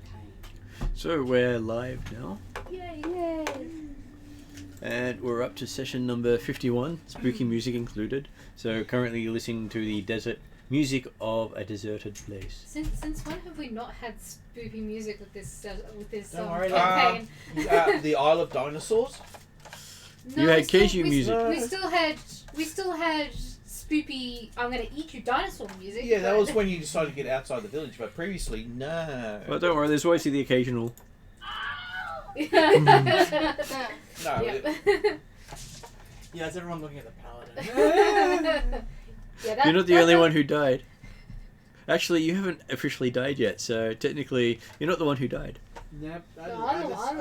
cane. So we're live now. Yay! And we're up to session number 51, spooky music included. So currently you're listening to the desert music of a deserted place. Since when have we not had spooky music with this Don't worry, campaign? the Isle of Dinosaurs. No, You had we still- Keiju we- music. We still had spoopy I'm gonna eat you dinosaur music. Yeah, that but- was when you decided to get outside the village, but previously, no. Well, don't worry, there's always the occasional. No. Yep. Yeah, is everyone looking at the paladin? Yeah, You're not the only one who died. Actually, you haven't officially died yet, so technically, you're not the one who died. Yep, No, I'm the one.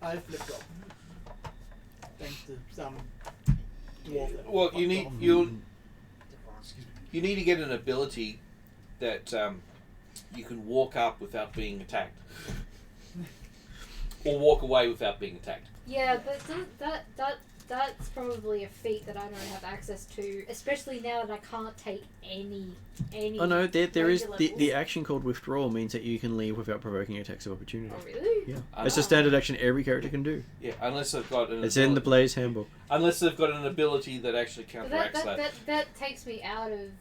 I flipped off. Thanks to some dwarf. that Well, fucked off. you need to get an ability that you can walk up without being attacked, or walk away without being attacked. Yeah, but that's probably a feat that I don't have access to, especially now that I can't take any. Oh no, there is major the levels. action called withdrawal means that you can leave without provoking attacks of opportunity. Oh really? Yeah, Ah. it's a standard action every character can do. Yeah, unless they've got an It's in the player's handbook. unless they've got an ability that actually But counteracts that. that takes me out of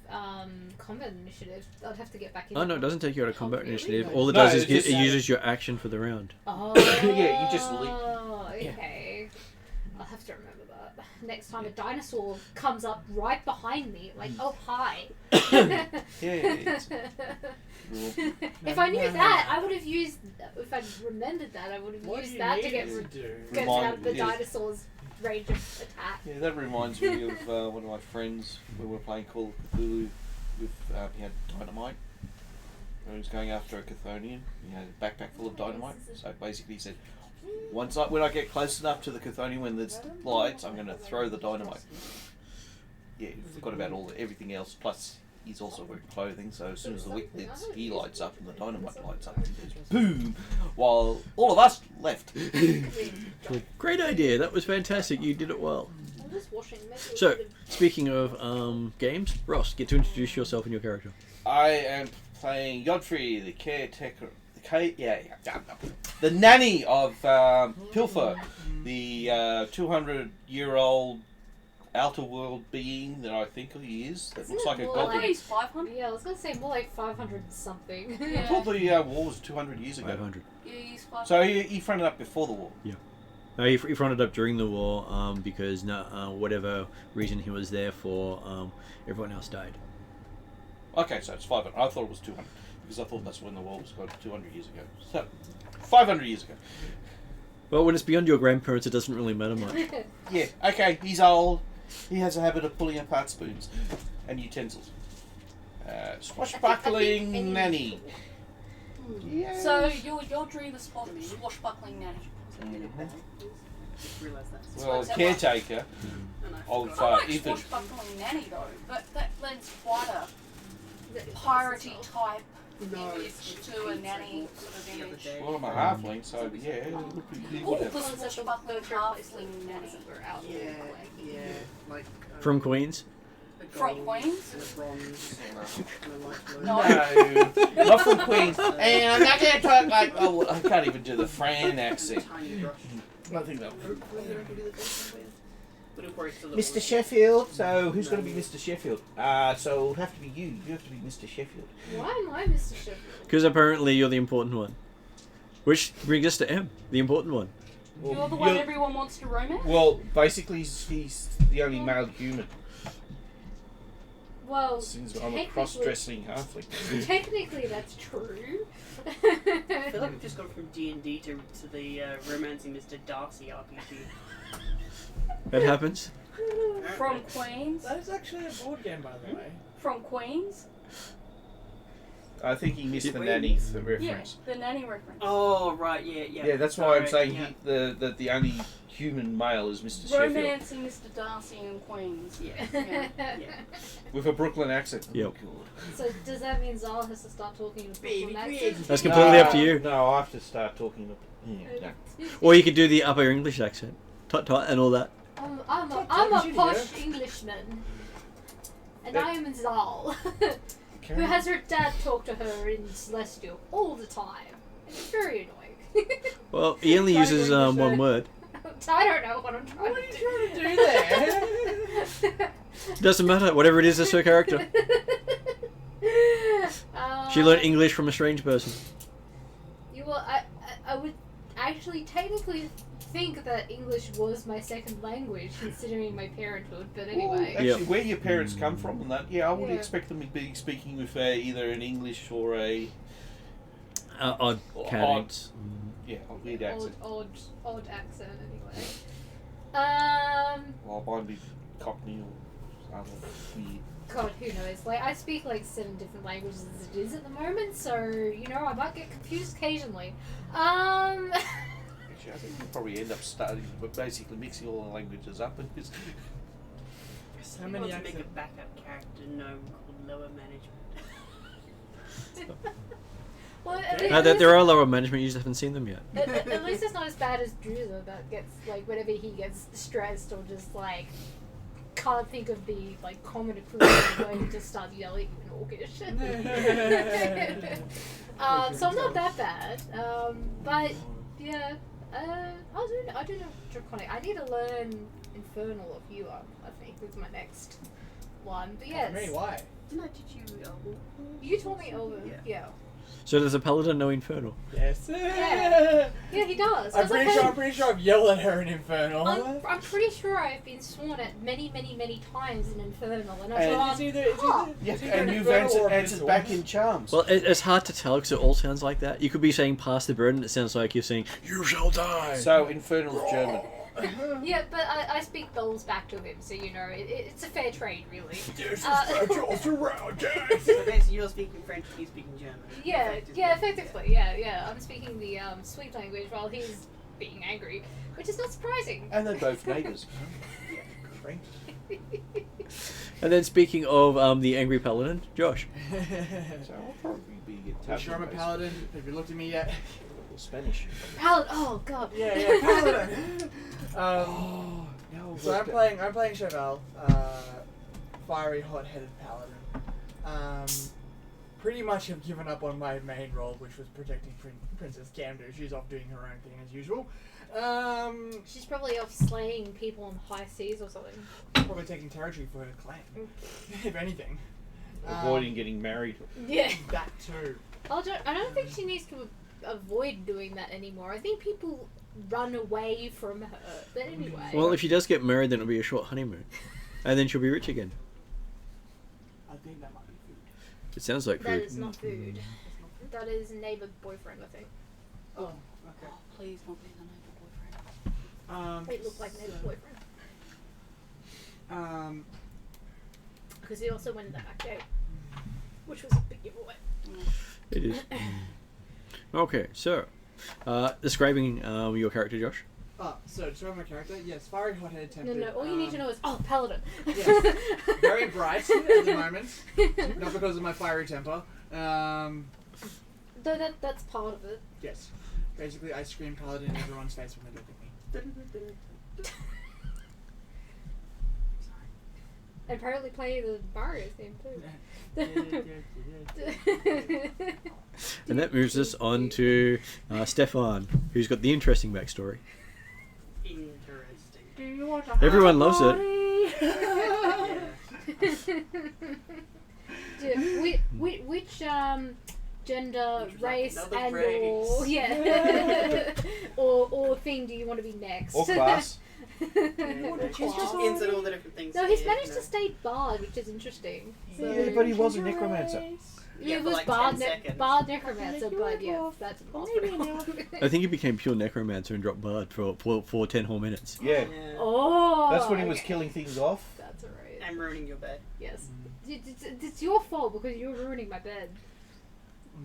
combat initiative. I'd have to get back in. Oh no, it doesn't take you out of combat really? initiative. No. All it No, does is it's just- it uses your action for the round. Oh. Yeah, you just leap. Okay. I'll have to remember that. Next time a dinosaur comes up right behind me, like, oh hi. it's- If I knew that, I would have used. If I remembered that, I would have What do used you that to need get it to do? get Remind- out of the yeah. dinosaur's range of attack. Yeah, that reminds me of one of my friends when we were playing Call of Cthulhu with, he had dynamite. And he was going after a Chthonian. He had a backpack full of dynamite. So basically he said, when I get close enough to the Chthonian when there's lights, I'm going to throw the dynamite. Yeah, he forgot about everything else. Plus, he's also wearing clothing, so as soon as the wick lights, he lights up and the dynamite lights up. And goes boom! While all of us left. Great idea. That was fantastic. You did it well. I'm just washing metal. So, speaking of games, Ross, get to introduce yourself and your character. I am playing Godfrey, the caretaker, the nanny of Pilfer, the 200-year-old outer world being that I think he is. That Isn't looks it like a more I think goblin. he's 500. Yeah, I was gonna say more like 500 something. Yeah. I thought the war was 200 years ago. 500. Yeah, he's 500. So he fronted up before the war. No, he fronted up during the war because whatever reason he was there for, everyone else died. Okay, so it's 500. I thought it was 200 because I thought that's when the war was going 200 years ago. So 500 years ago. Well, when it's beyond your grandparents, it doesn't really matter much. Yeah, okay, he's old. He has a habit of pulling apart spoons and utensils. Swashbuckling any- nanny. Yeah. So you're doing the swashbuckling nanny. Realise that. Well, caretaker of I like Ethan. swashbuckling nanny though, but that lends quite a piratey type image to a nanny sort of image. Well, I'm a halfling, so yeah, it Oh, would the have. swashbuckling halfling nanny. Yeah, like From Queens? the From gold Queens? and the bronze. and the light blue. No, not from Queens. And I'm not going to talk like, oh, I can't even do the Fran accent. Tiny brush. Nothing that. But it'll probably still look Mr. like- Sheffield. So who's going to be Mr. Sheffield? So it'll have to be you. You have to be Mr. Sheffield. Why am I Mr. Sheffield? Because apparently you're the important one. Which brings us to M, the important one. Well, You're the one everyone wants to romance? well, basically, he's the only male human. Well, Since I'm a technically- cross-dressing halfling. Technically, that's true. I feel like we've just gone from D&D to the romancing Mr. Darcy RPG. That happens. From Queens? That is actually a board game, by the way. From Queens? I think he missed the Wait. nanny Yeah, reference. the nanny reference. Oh, right, yeah. Yeah, that's why I'm Sorry, saying yeah. the only human male is Mr. Sheffield. Romancing Mr. Darcy in Queens. Yeah. Yeah. With a Brooklyn accent. Yep. So does that mean Zal has to start talking in a Baby, Brooklyn creative. accent? That's completely up to you. No, I have to start talking. No. Or you could do the upper English accent. Tut tut and all that. I'm a posh Englishman, and I am Zal, who has her dad talk to her in Celestial all the time. It's very annoying. Well, he only Trying to uses English one it. word. I don't know what I'm trying What are to you do. trying to do there? Doesn't matter. Whatever it is, it's her character. She learned English from a strange person. I would actually technically think that English was my second language, considering my parenthood. But anyway, Actually, Yep. where your parents come from and that, I would Yeah. expect them to be speaking with either an English or a Odd cadence. weird accent. odd accent. Anyway, Well, mine be Cockney or other weird. God, who knows? Like, I speak like 7 different languages as it is at the moment, so I might get confused occasionally. Actually, I think we'll probably end up basically mixing all the languages up and just. So I many want to make a accents. backup character gnome called Lower Management. Well, There are lower management. You just haven't seen them yet. at least it's not as bad as Druza that gets like whenever he gets stressed or just like can't think of the like common equivalent where he just starts yelling in Orcish. So I'm not that bad. But yeah, I do know Draconic. I need to learn Infernal or Viewer. I think is my next one. But yes, Me, why? Didn't I teach you Elven? you taught me Elven. Yeah. So does a paladin know Infernal? Yes. Yeah, he does. I'm 'Cause I've pretty sure. had- I'm pretty sure I've yelled at her in Infernal. I'm pretty sure I've been sworn at many times in Infernal, and I've And gone, It's either Yeah, it's either and you've Infernal or answered Abyssal. back in charms. Well, it's hard to tell because it all sounds like that. You could be saying "pass the burden." It sounds like you're saying "you shall die." So Infernal's German. yeah, but I speak bells back to him, so it's a fair trade, really. This is Uh, Virgil's around, yes. So basically, you're speaking French, he's speaking German. Effectively, yeah. I'm speaking the sweet language while he's being angry, which is not surprising. And they're both neighbours. Yeah, great. And then speaking of the angry paladin, Josh. So I'll probably be You sure I'm a paladin? Have you looked at me yet? Spanish. Paladin, oh god. Yeah, paladin. No, So I'm playing Chevelle, fiery, hot-headed paladin. Pretty much have given up on my main role, which was protecting Princess Camdo. She's off doing her own thing as usual. She's probably off slaying people on high seas or something. Probably taking territory for her clan, if anything. Avoiding getting married. Yeah. That too. I don't think she needs to avoid doing that anymore. I think people run away from her. But anyway. Well, if she does get married, then it'll be a short honeymoon, and then she'll be rich again. I think that might be food. It sounds like that food. is not food. That is neighbor boyfriend, I think. Oh, okay. Please don't be the neighbor boyfriend. It looked like neighbor boyfriend. Because he also went in the back gate, which was a big giveaway. It is. Okay, so describing your character, Josh. So to describe my character, yes, fiery, hot-headed, No, tempted. all you need to know is, paladin. Yes. Very bright at the moment, not because of my fiery temper. Though that's part of it. Yes. Basically, I scream paladin in everyone's face when they look at me. And apparently play the Barrios theme too. And that moves us on to Stefan, who's got the interesting backstory. Interesting. Do you want to Everyone loves it. Which gender, Would you like race, another and race? or thing do you want to be next? Or class. He's just insert all the different things. No, he's here, managed you to know. stay bard, which is interesting. So Yeah, but he was a necromancer. Yeah, it for was like bard, 10 seconds. bard necromancer, but yeah, that's impossible. I think he became pure necromancer and dropped bard for 10 whole minutes. Yeah. Oh, That's when he was okay. killing things off. That's alright. I'm ruining your bed. Yes, it's your fault because you're ruining my bed.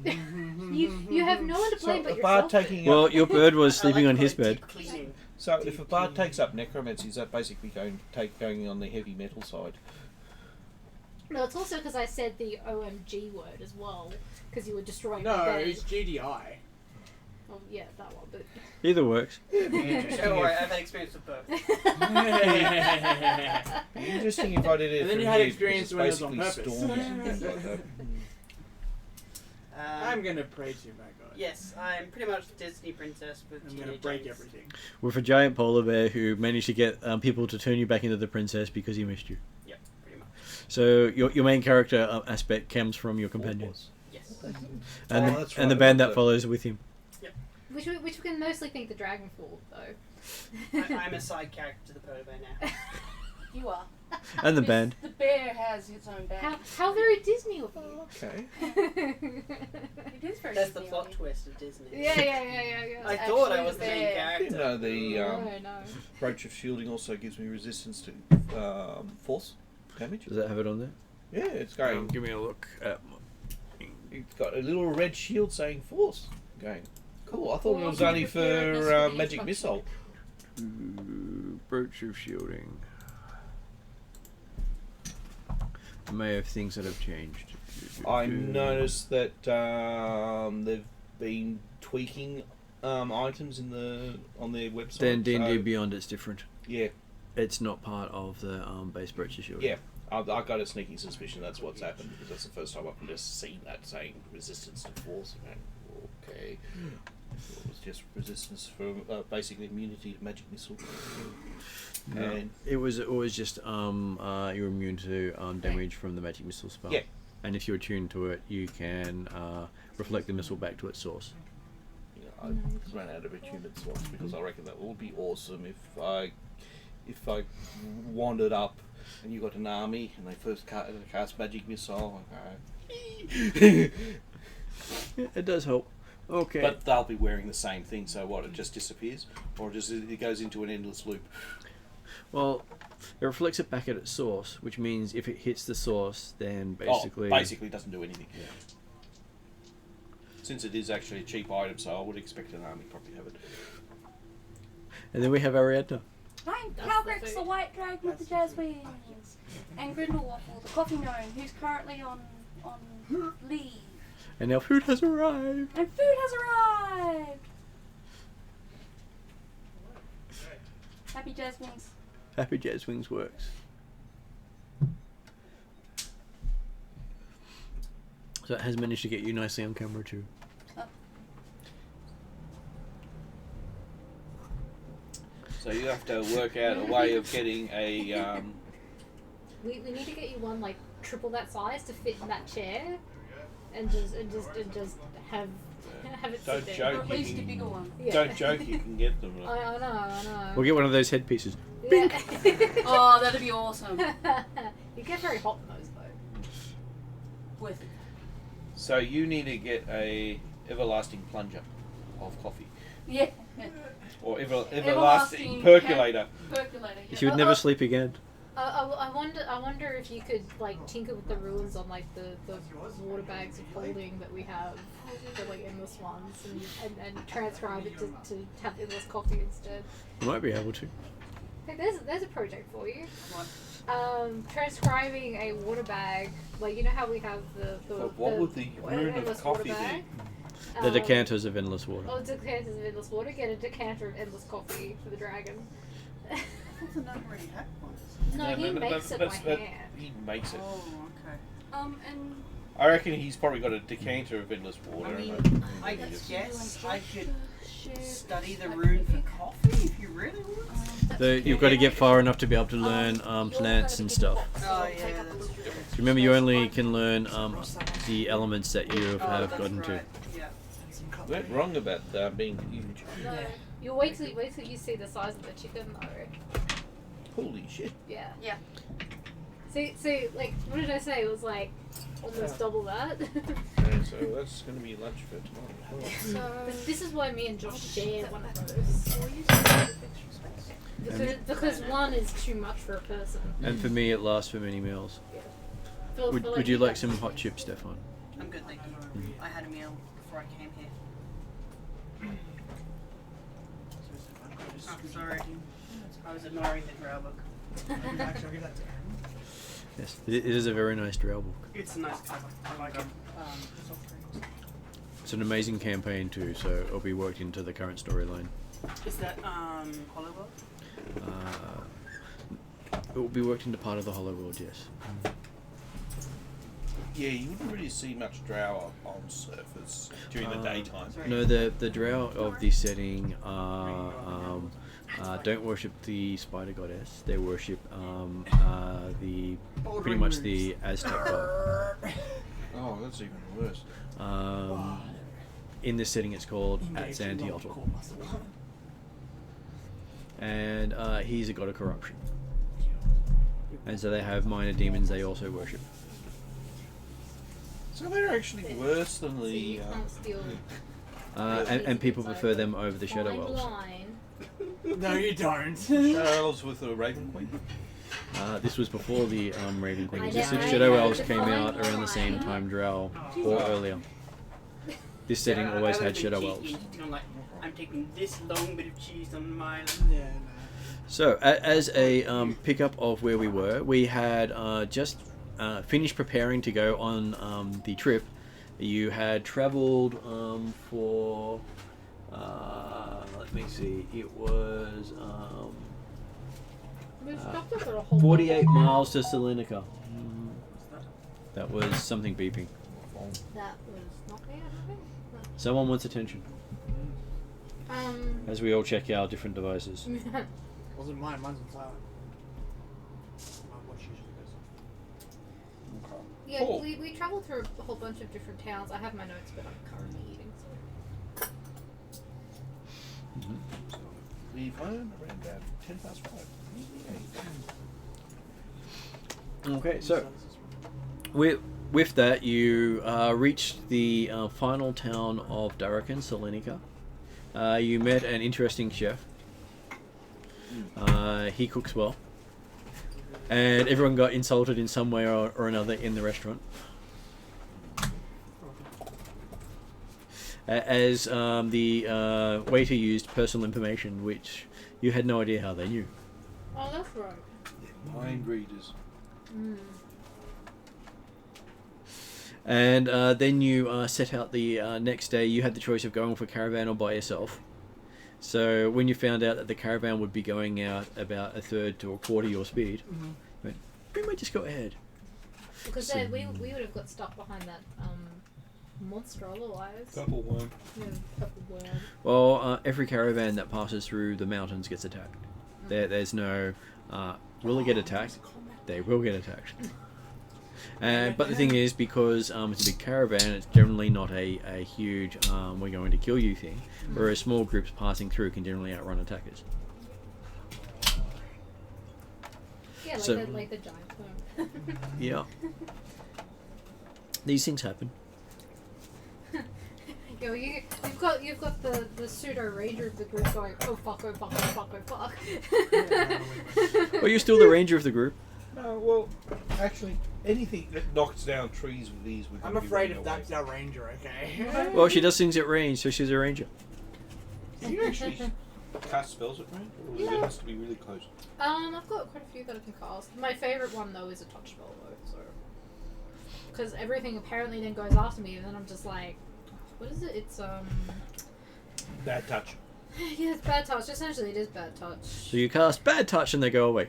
You have no one to blame but a bard yourself. taking Well, up, your bird was I sleeping like on to his call it bed. deep cleaning. so if a bard takes up necromancy, is that basically going on the heavy metal side? No, it's also because I said the OMG word as well because you were destroying my No, bed. it's GDI. Oh yeah, that one, but. Either works. It'd be interesting, Don't worry, if, I've had experience with both. be interesting if I did it. And then from you had here, experience because when it it's was on basically purpose. storms and things like that. I'm gonna pray to my god. Yes, I'm pretty much Disney princess with I'm teenage gonna break angst. everything. With a giant polar bear who managed to get people to turn you back into the princess because he missed you. Yep, pretty much. So your main character aspect comes from your companions Yes. and Oh, the, that's and the right, band I that remember. follows with him. Which we can mostly thank the dragon for, though. I'm a side character to the polar bear now. You are. And the Because band. The bear has its own band. How very Disney of you. Okay. It is very That's the Disney plot of you. twist of Disney. yeah. I thought I Actually, was the main the bear. character. You know, the No. brooch of shielding also gives me resistance to force damage. Does that have it on there? Yeah, it's going. Give me a look at. It's got a little red shield saying force going. Cool. I thought it was Force only preparedness for for the magic instruction. missile. Brooch of shielding. I may have things that have changed. I noticed that they've been tweaking items on their website. Then D&D so- Beyond, it's different. Yeah, It's not part of the base Brooch of shielding. yeah. I got a sneaking suspicion that's what's happened because that's the first time I've just seen that saying resistance to force. And okay, it was just resistance for basically immunity to magic missile. No, And it was always just you're immune to damage from the magic missile spell. Yeah. And if you're attuned to it, you can reflect the missile back to its source. you know, I ran out of attunement slots because I reckon that would be awesome if I wandered up and you got an army and they first cast magic missile. Okay. Yeah, it does help. Okay. But they'll be wearing the same thing, so what? It just disappears, or just it goes into an endless loop. Well, it reflects it back at its source, which means if it hits the source, then basically... Basically doesn't do anything. Yeah. Since it is actually a cheap item, so I would expect an army probably have it. And then we have Ariadna. I'm That's Calgrex, the the food. white dragon with the jazz wings. And Grindelwaffle, the coffee gnome, who's currently on leave. And our food has arrived. And food has arrived! Happy jazz wings. Happy Jazz Wings works. So it has managed to get you nicely on camera too. So you have to work out a way of getting a. We need to get you one like triple that size to fit in that chair, and just have it Don't sit there. joke. Or at you least a can- bigger one. Yeah. Don't joke, you can get them. I know. We'll get one of those headpieces. Yeah. Oh, that'd be awesome. You get very hot in those though. Worth it. So you need to get a everlasting plunger of coffee, Yeah. or everlasting Everlasting percolator. Percolator. Yeah. She would never sleep again. I wonder if you could like tinker with the rules on like the water bags of holding that we have, the like endless ones, and transcribe it to have endless coffee instead. You might be able to. Hey, there's a project for you. What? Transcribing a water bag, like you know how we have the But what would the rune of endless coffee water bag? be? The decanters of endless water. Oh, decanters of endless water. Get a decanter of endless coffee for the dragon. That's a number already had one. No, he makes it by hand. He makes it. Oh, okay. And I reckon he's probably got a decanter of endless water. I mean, and I just- guess I could share study the like rune for big- coffee if you really want. You've got to get far enough to be able to learn plants and stuff. Oh, yeah, that's true. Remember, you only can learn the elements that you Oh, have that's gotten to. right. Yeah. We're wrong about being huge. No, you wait till you see the size of the chicken though. Holy shit. Yeah. Yeah. See, like, what did I say? It was like almost double that. Okay, so that's going to be lunch for tomorrow. So This is why me and Josh share one of those. Because one is too much for a person. And for me, it lasts for many meals. For Would you like some hot chips, Stefan? I'm good, thank you. I had a meal before I came here. I'm sorry. I was ignoring the drow book. Actually, I'll give that to Aaron. Yes, it is a very nice drow book. It's a nice cover. I like them. Soft drinks. It's an amazing campaign too, so it'll be worked into the current storyline. Is that Hollywood? It will be worked into part of the Hollow World, yes. Yeah, you wouldn't really see much drow on surface during the daytime. No, the drow of this setting don't worship the spider goddess. They worship the pretty much the Aztec god. Oh, that's even worse. In this setting, it's called Atzantiotl, and he's a god of corruption. And so they have minor demons they also worship. So they're actually worse than So you the. can't steal. And people prefer them over the Shadow Fine Elves. line. No, you don't. Shadow Elves with the Raven Queen. This was before the Raven Queen. I Just know, Shadow I know, Elves the came fine out around the same line. time Drow or earlier. This setting always had Shadow Elves. I'm taking this long bit of cheese on my island. Yeah, no. So, as a pickup of where we were, we had just finished preparing to go on the trip. You had travelled for, let me see, it was We've stopped off at a whole 48 bunch of miles to Salonika. That was something beeping. That was not me, I don't think. Someone wants attention. Um. As we all check our different devices. Wasn't mine. Mine's on silent. My watch usually goes off. Yeah, Cool. we travelled through a whole bunch of different towns. I have my notes, but I'm currently eating. So. Leave home around about 5:10. Okay, so with that, you reached the final town of Darakan, Salonika. You met an interesting chef. He cooks well. And everyone got insulted in some way or another in the restaurant. As the waiter used personal information, which you had no idea how they knew. Oh, that's right. Mind readers. And then you set out the next day. You had the choice of going for caravan or by yourself. So when you found out that the caravan would be going out about a third to a quarter your speed, you went, we might just go ahead. Because So- we would have got stuck behind that monster otherwise. Couple one. Yeah, purple worm. Well, every caravan that passes through the mountains gets attacked. There's no, will it get attacked? They will get attacked. But the thing is, because it's a big caravan, it's generally not a huge we're going to kill you thing, whereas small groups passing through can generally outrun attackers. Yeah, like, So- like the giant worm. Yeah. These things happen. Yo, you've got the pseudo ranger of the group going, oh fuck, oh fuck, oh fuck, oh fuck. Well, you're still the ranger of the group. No, well, actually, anything that knocks down trees with these, we're I'm gonna be afraid running if that's away. our ranger, okay? Well, she does things at range, so she's a ranger. Can you actually cast spells at range? Or Yeah. it has to be really close? I've got quite a few that I can cast. My favourite one though is a touch spell though, so because everything apparently then goes after me, and then I'm just like, what is it? It's Bad touch. yeah, it's bad touch. Essentially, it is bad touch. So you cast bad touch and they go away.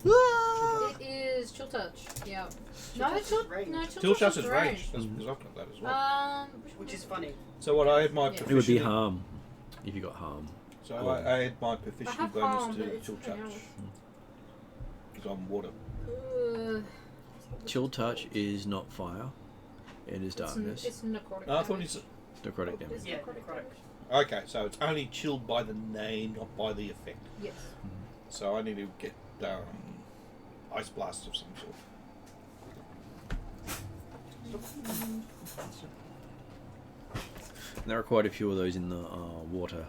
It is chill touch. Yeah. No, touch is chill. range. No, Till chill shot touch is range. That's because I've got that as well. Which is funny. So what I had my Yeah. It would be proficiency- harm if you got harm. So I had my I proficiency have bonus harm, but to it's chill something touch else. because I'm water. Chill touch is not fire. It is darkness. It's necrotic. No, I thought damage. it's Necrotic damage. It's Yeah, necrotic necrotic. damage. okay. So it's only chilled by the name, not by the effect. Yes. So I need to get ice blast of some sort. And there are quite a few of those in the water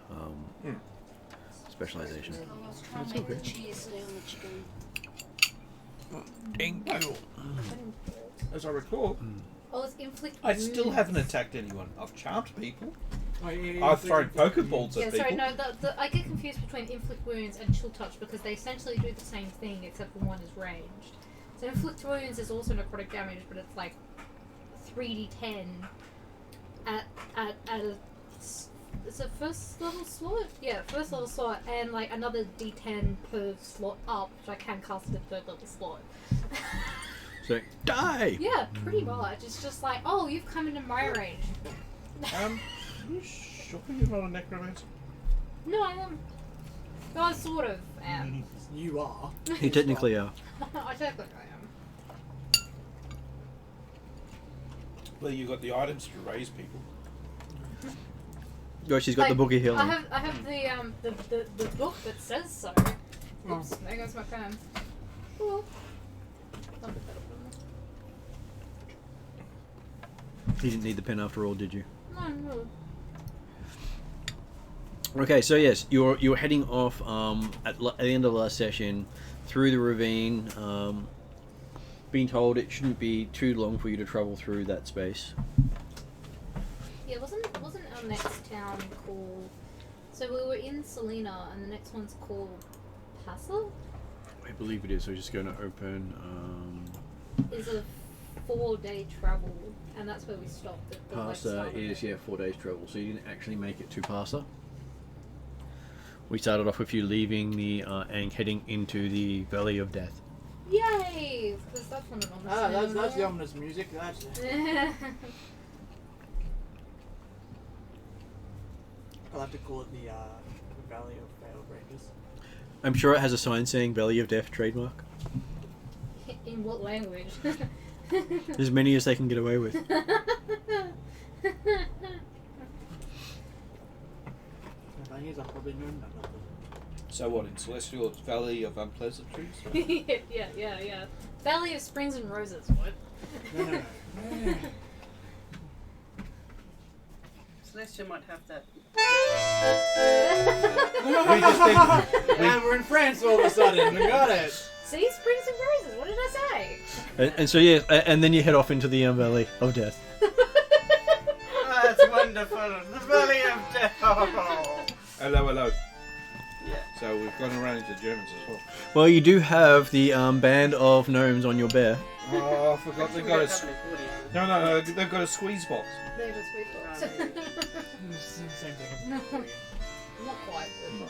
specialization. I was trying to make the cheese stay on the chicken. Thank you. As I recall, Oh, it's inflict. I still wounds. haven't attacked anyone. I've charmed people. Oh, yeah, I've thrown Pokeballs Yeah, at sorry, people. no, I get confused between inflict wounds and chill touch because they essentially do the same thing except for one is ranged. So inflict wounds is also necrotic damage, but it's like 3d10 at a it's a first level slot? Yeah, first level slot, and like another d10 per slot up, which I can cast at a third level slot. So, die! Yeah, pretty much. It's just like, oh, you've come into my range. You sure you're not a necromancer? No, I am. Well, I sort of am. You are. You technically are. I technically am. Well, you got the items to raise people. Oh, she's got Like, the book of healing. I have the book that says so. Oops, there goes my pen. Oh. You didn't need the pen after all, did you? No. Okay, so yes, you're heading off at the end of the last session through the ravine, being told it shouldn't be too long for you to travel through that space. Yeah, wasn't our next town called? So we were in Selena, and the next one's called Passa. I believe it is. So just going to open. Is a 4-day travel, and that's where we stopped. At the Passa is 4 days travel, so you didn't actually make it to Passa. We started off with you leaving the and heading into the Valley of Death. Yay! Because that's one of them. That's the ominous music. That's I'll have to call it the Valley of Failed Ranges. I'm sure it has a sign saying Valley of Death trademark. In what language? As many as they can get away with. So what, in Celestial, it's Valley of Unpleasant Trees? yeah. Valley of Springs and Roses. What? No. Celestia might have that. And we're in France all of a sudden. We got it. See, Springs and Roses. What did I say? And so and then you head off into the Valley of Death. Oh, that's wonderful. The Valley of Death. Oh. Hello. Yeah. So we've gone around into Germans as well. Well, you do have the band of gnomes on your bear. Oh, I forgot they've got a... No, they've got a squeeze box. They have a sweet box. Same thing. Not quite. No.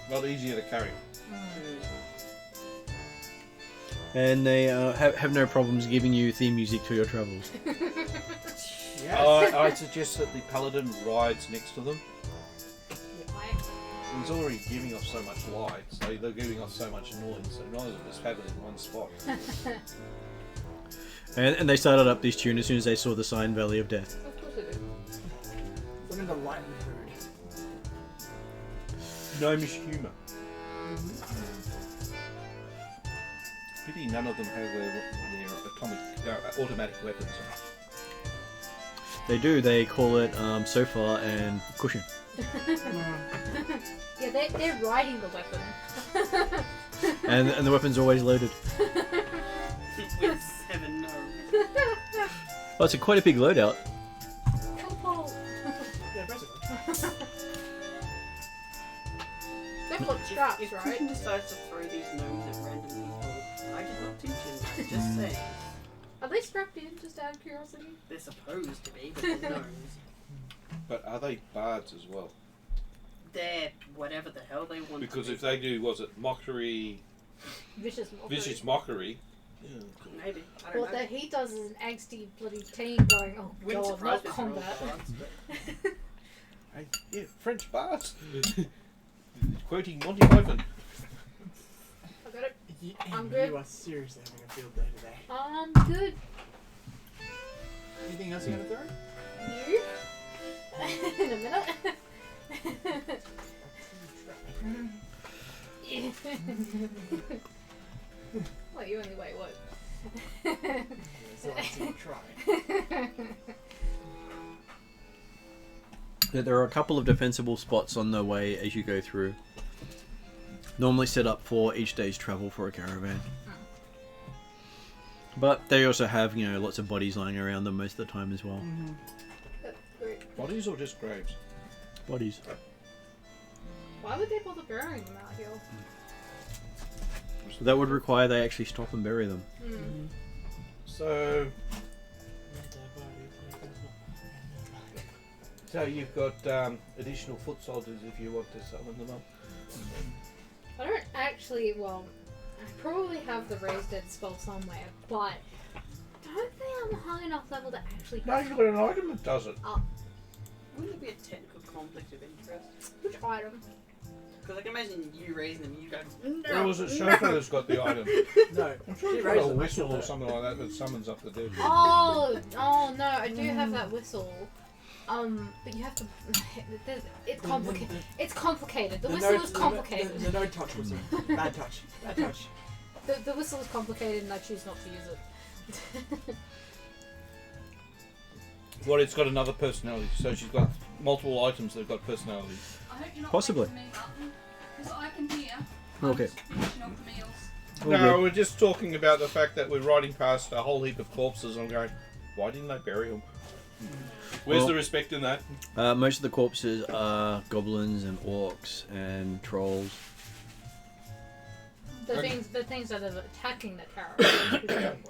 A lot easier to carry. And they have no problems giving you theme music to your travels. Yes. I suggest that the paladin rides next to them. He's already giving off so much light, so they're giving off so much noise, so neither of us have it in one spot. And they started up this tune as soon as they saw the sign Valley of Death. Of course they do. Something to lighten the mood. Gnomish humour. Pity none of them have their automatic weapons. They do. They call it sofa and cushion. Yeah, they're riding the weapon. And the weapon's always loaded. With 7 gnomes. Well, it's quite a big loadout. Yeah, basically. They've got straps, If right? Christian decides to throw these gnomes at random people, I did not teach him that. Just saying. Are they strapped in, just out of curiosity? They're supposed to be, but they're gnomes. But are they bards as well? They're whatever the hell they want Because to if they do, was it mockery, Vicious mockery. vicious mockery? be. Maybe. I don't What know. that he does is an angsty bloody teen going, oh Wouldn't god, surprise not me if they're all combat. bards, but- Yeah, French bards. Quoting Monty Python. I got it. I'm You good. are seriously having a field day today. I'm good. Anything else you gonna throw? You? In a minute. What, you only wait, what? So let's see you try. There are a couple of defensible spots on the way as you go through. Normally set up for each day's travel for a caravan. But they also have, lots of bodies lying around them most of the time as well. That's great. Bodies or just graves? Bodies. Why would they bother burying them out here? That would require they actually stop and bury them. So you've got additional foot soldiers if you want to summon them up. I don't actually, well, I probably have the raise dead spell somewhere, but I don't think I'm high enough level to actually. No, you've got an item that does it. Wouldn't it be a technical conflict of interest? Which item? Because I can imagine you raising them, you go. Or was it Shofa that's got the item? No, I'm sure she you've got raised a them, whistle or that's something like that that summons up the dead. Oh no, I do have that whistle. But you have to. It's complicated. It's complicated. The whistle is complicated. The no touch whistle. Bad touch. Bad touch. The whistle is complicated, and I choose not to use it. Well, it's got another personality, so she's got multiple items that have got personalities. I hope you're not Possibly. waiting for me, Martin, because I can hear. Okay. I'm just finishing off the meals. All No, good. we're just talking about the fact that we're riding past a whole heap of corpses and I'm going, why didn't they bury them? Where's Well- the respect in that? Most of the corpses are goblins and orcs and trolls. The things that are attacking the tower, presumably.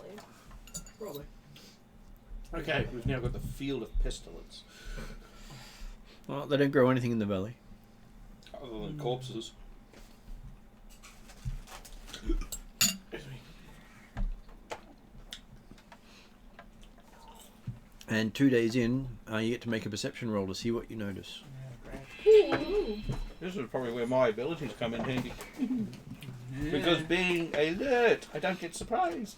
Probably. Okay, we've now got the field of pestilence. Well, they don't grow anything in the valley. Other than corpses. And 2 days in, you get to make a perception roll to see what you notice. Yeah, great. This is probably where my abilities come in handy. Because being alert, I don't get surprised.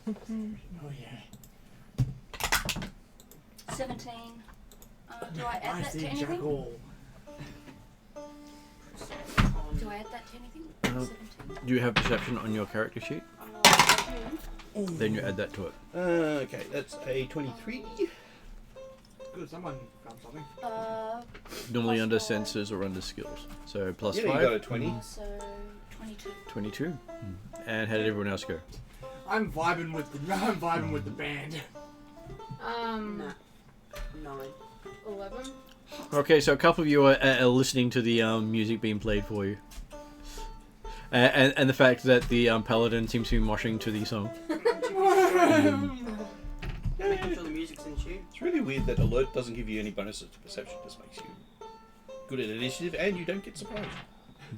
Oh yeah. 17. Do I add I that see to anything? Jackal. Do I add that to anything? Uh, 17. Do you have perception on your character sheet? Then you add that to it. Okay, that's a 23. Good, someone found something. Normally Plus under 4. senses or under skills. So plus Yeah, you 5, got a 20. So 22. 22. And how did everyone else go? I'm vibing with the band. Nah. 9. 11. Okay, so a couple of you are listening to the music being played for you. And the fact that the paladin seems to be moshing to the song. Making sure the music's in tune. It's really weird that alert doesn't give you any bonuses to perception, just makes you good at initiative and you don't get surprised.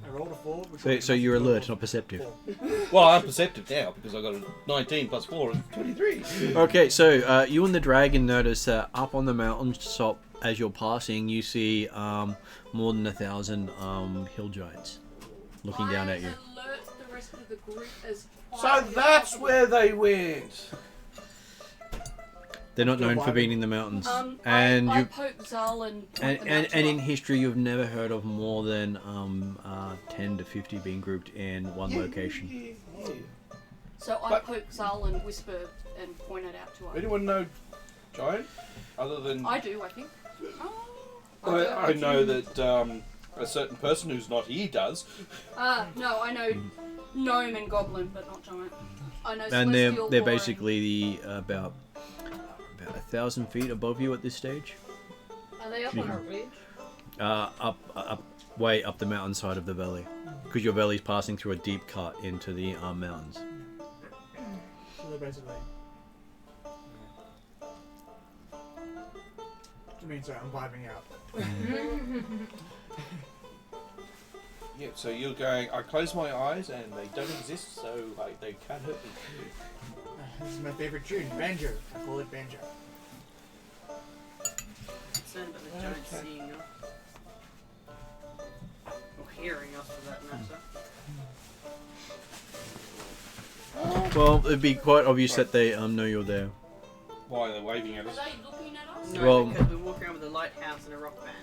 I rolled a 4. which So you're alert, not perceptive. 4. Well, I'm perceptive now because I got a 19 plus 4 is 23. Okay, so you and the dragon notice that up on the mountaintop, as you're passing, you see more than 1,000 hill giants looking down at you. Alert the rest of the group as So quietly as that's possible. where they went. They're not known for being in the mountains, and I you poke Zal and and, point them out to and in her. history you've never heard of more than 10 to 50 being grouped in one location. So I But- poke Zal and whisper and point it out to her. Anyone know giant? Other than I do, I think. Oh, I know that a certain person who's not here does. No, I know gnome and goblin, but not giant. I know And celestial, they're boring. basically about 1,000 feet above you at this stage. Are they up on a ridge? Up, way up the mountainside of the valley, because your valley's passing through a deep cut into the mountains. So they're basically. I mean, sorry, I'm vibing out. Yeah, so you're going, I close my eyes and they don't exist, so they can't hurt me. This is my favorite tune, Banjo. I call it Banjo. Concerned about the giants seeing us. Or hearing us for that matter. Well, it'd be quite obvious that they know you're there. Why are they waving at Are us? they looking at us? No, Well- because we walk around with a lighthouse and a rock band.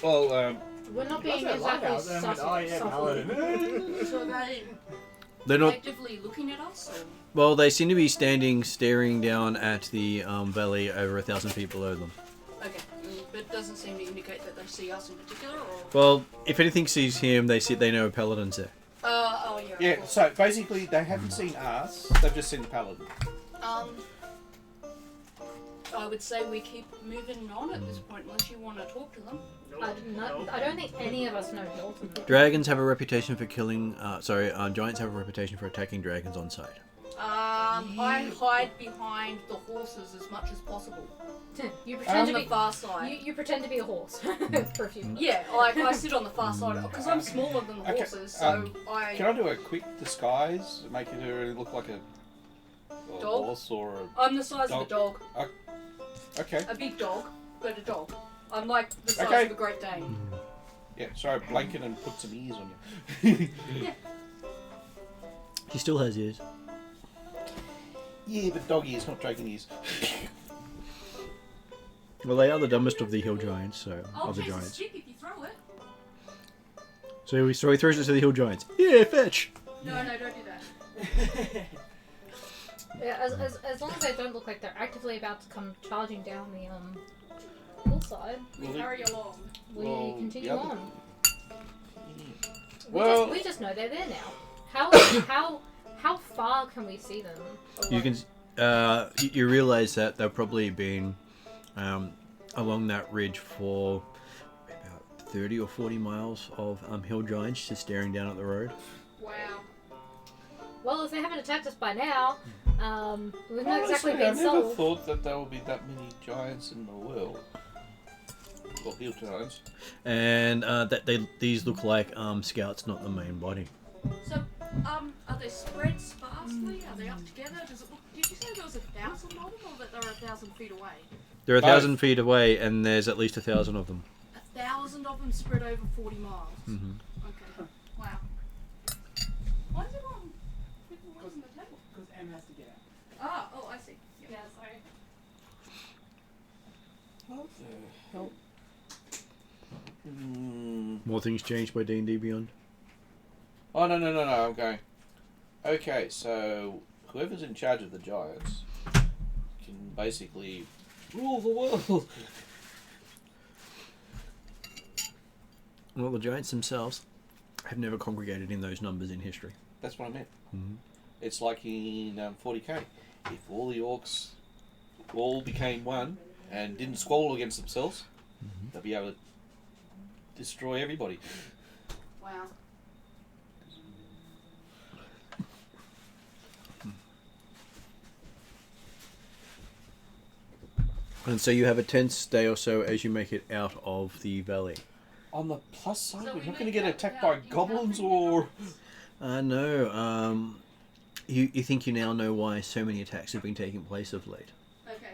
Well, We're not being That's that exactly lighthouse, and I went, oh yeah, paladin. So are they They're not. actively looking at us? Or? Well, they seem to be standing, staring down at the valley over 1,000 feet below them. Okay, but it doesn't seem to indicate that they see us in particular, or? Well, if anything sees him, they know a paladin's there. Oh yeah. yeah, of course. so basically they haven't seen us, they've just seen the paladin. I would say we keep moving on at this point, unless you want to talk to them. I don't think any of us know Hilton. Dragons have a reputation for killing. Giants have a reputation for attacking dragons on sight. I hide behind the horses as much as possible. You pretend to On be the far side. you pretend to be a horse for a few minutes. Yeah, like I sit on the far side because I'm smaller than the Okay, horses, so I. Can I do a quick disguise? Make it really look like a Dog? horse or a... I'm the size of a dog. Okay. A big dog, but a dog. I'm like the size Okay. of a Great Dane. Yeah, so blanket and put some ears on you. He still has ears. Yeah, but dog ears, not dragon ears. Well, they are the dumbest of the hill giants, so I'll of the chase a giants. stick if you throw it. So he throws it to the hill giants. Yeah, fetch. No, don't do that. Yeah, as long as they don't look like they're actively about to come charging down the hillside, We hurry along. we Well, continue the other- on. Well- We just know they're there now. How far can we see them? You can. You realize that they've probably been along that ridge for about 30 or 40 miles of hill giants just staring down at the road. Wow. Well, if they haven't attacked us by now, we've not exactly Honestly, been I never sold. thought that there would be that many giants in the world. Well, hill giants. And these look like scouts, not the main body. So, are they spread sparsely? Are they up together? Does it look? Did you say there was 1,000 of them, or that they're 1,000 feet away? They're Both. 1,000 feet away, and there's at least 1,000 of them. 1,000 of them spread over 40 miles. Mm-hmm. Okay. Wow. Why is everyone people away from the table? Because M has to get out. Oh, I see. Yeah, sorry. What the hell? Hmm. More things changed by D&D Beyond. Oh, no, I'm going. Okay, so whoever's in charge of the giants can basically rule the world. Well, the giants themselves have never congregated in those numbers in history. That's what I meant. Mm-hmm. It's like in 40k. If all the orcs all became one and didn't squabble against themselves, they'll be able to destroy everybody. Wow. And so you have a tense day or so as you make it out of the valley. On the plus side, So we're we not going to make get that attacked by without goblins encountering or... No. You think you now know why so many attacks have been taking place of late. Okay.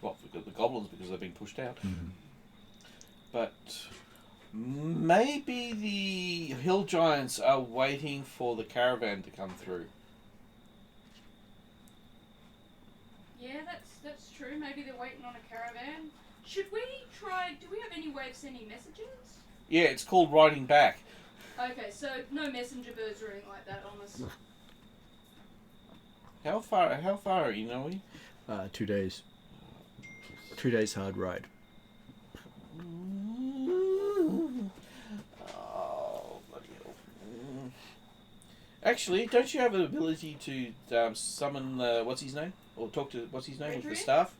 Well, we've got the goblins because they've been pushed out. Mm-hmm. But maybe the hill giants are waiting for the caravan to come through. Yeah, that's true. Maybe they're waiting on a caravan. Should we try? Do we have any way of sending messages? Yeah, it's called riding back. Okay, so no messenger birds or anything like that on us. How far are you, know we? 2 days. 2 days hard ride. Oh, bloody hell. Actually, don't you have an ability to summon, what's his name? Or talk to, what's his name, with the Adrian? staff?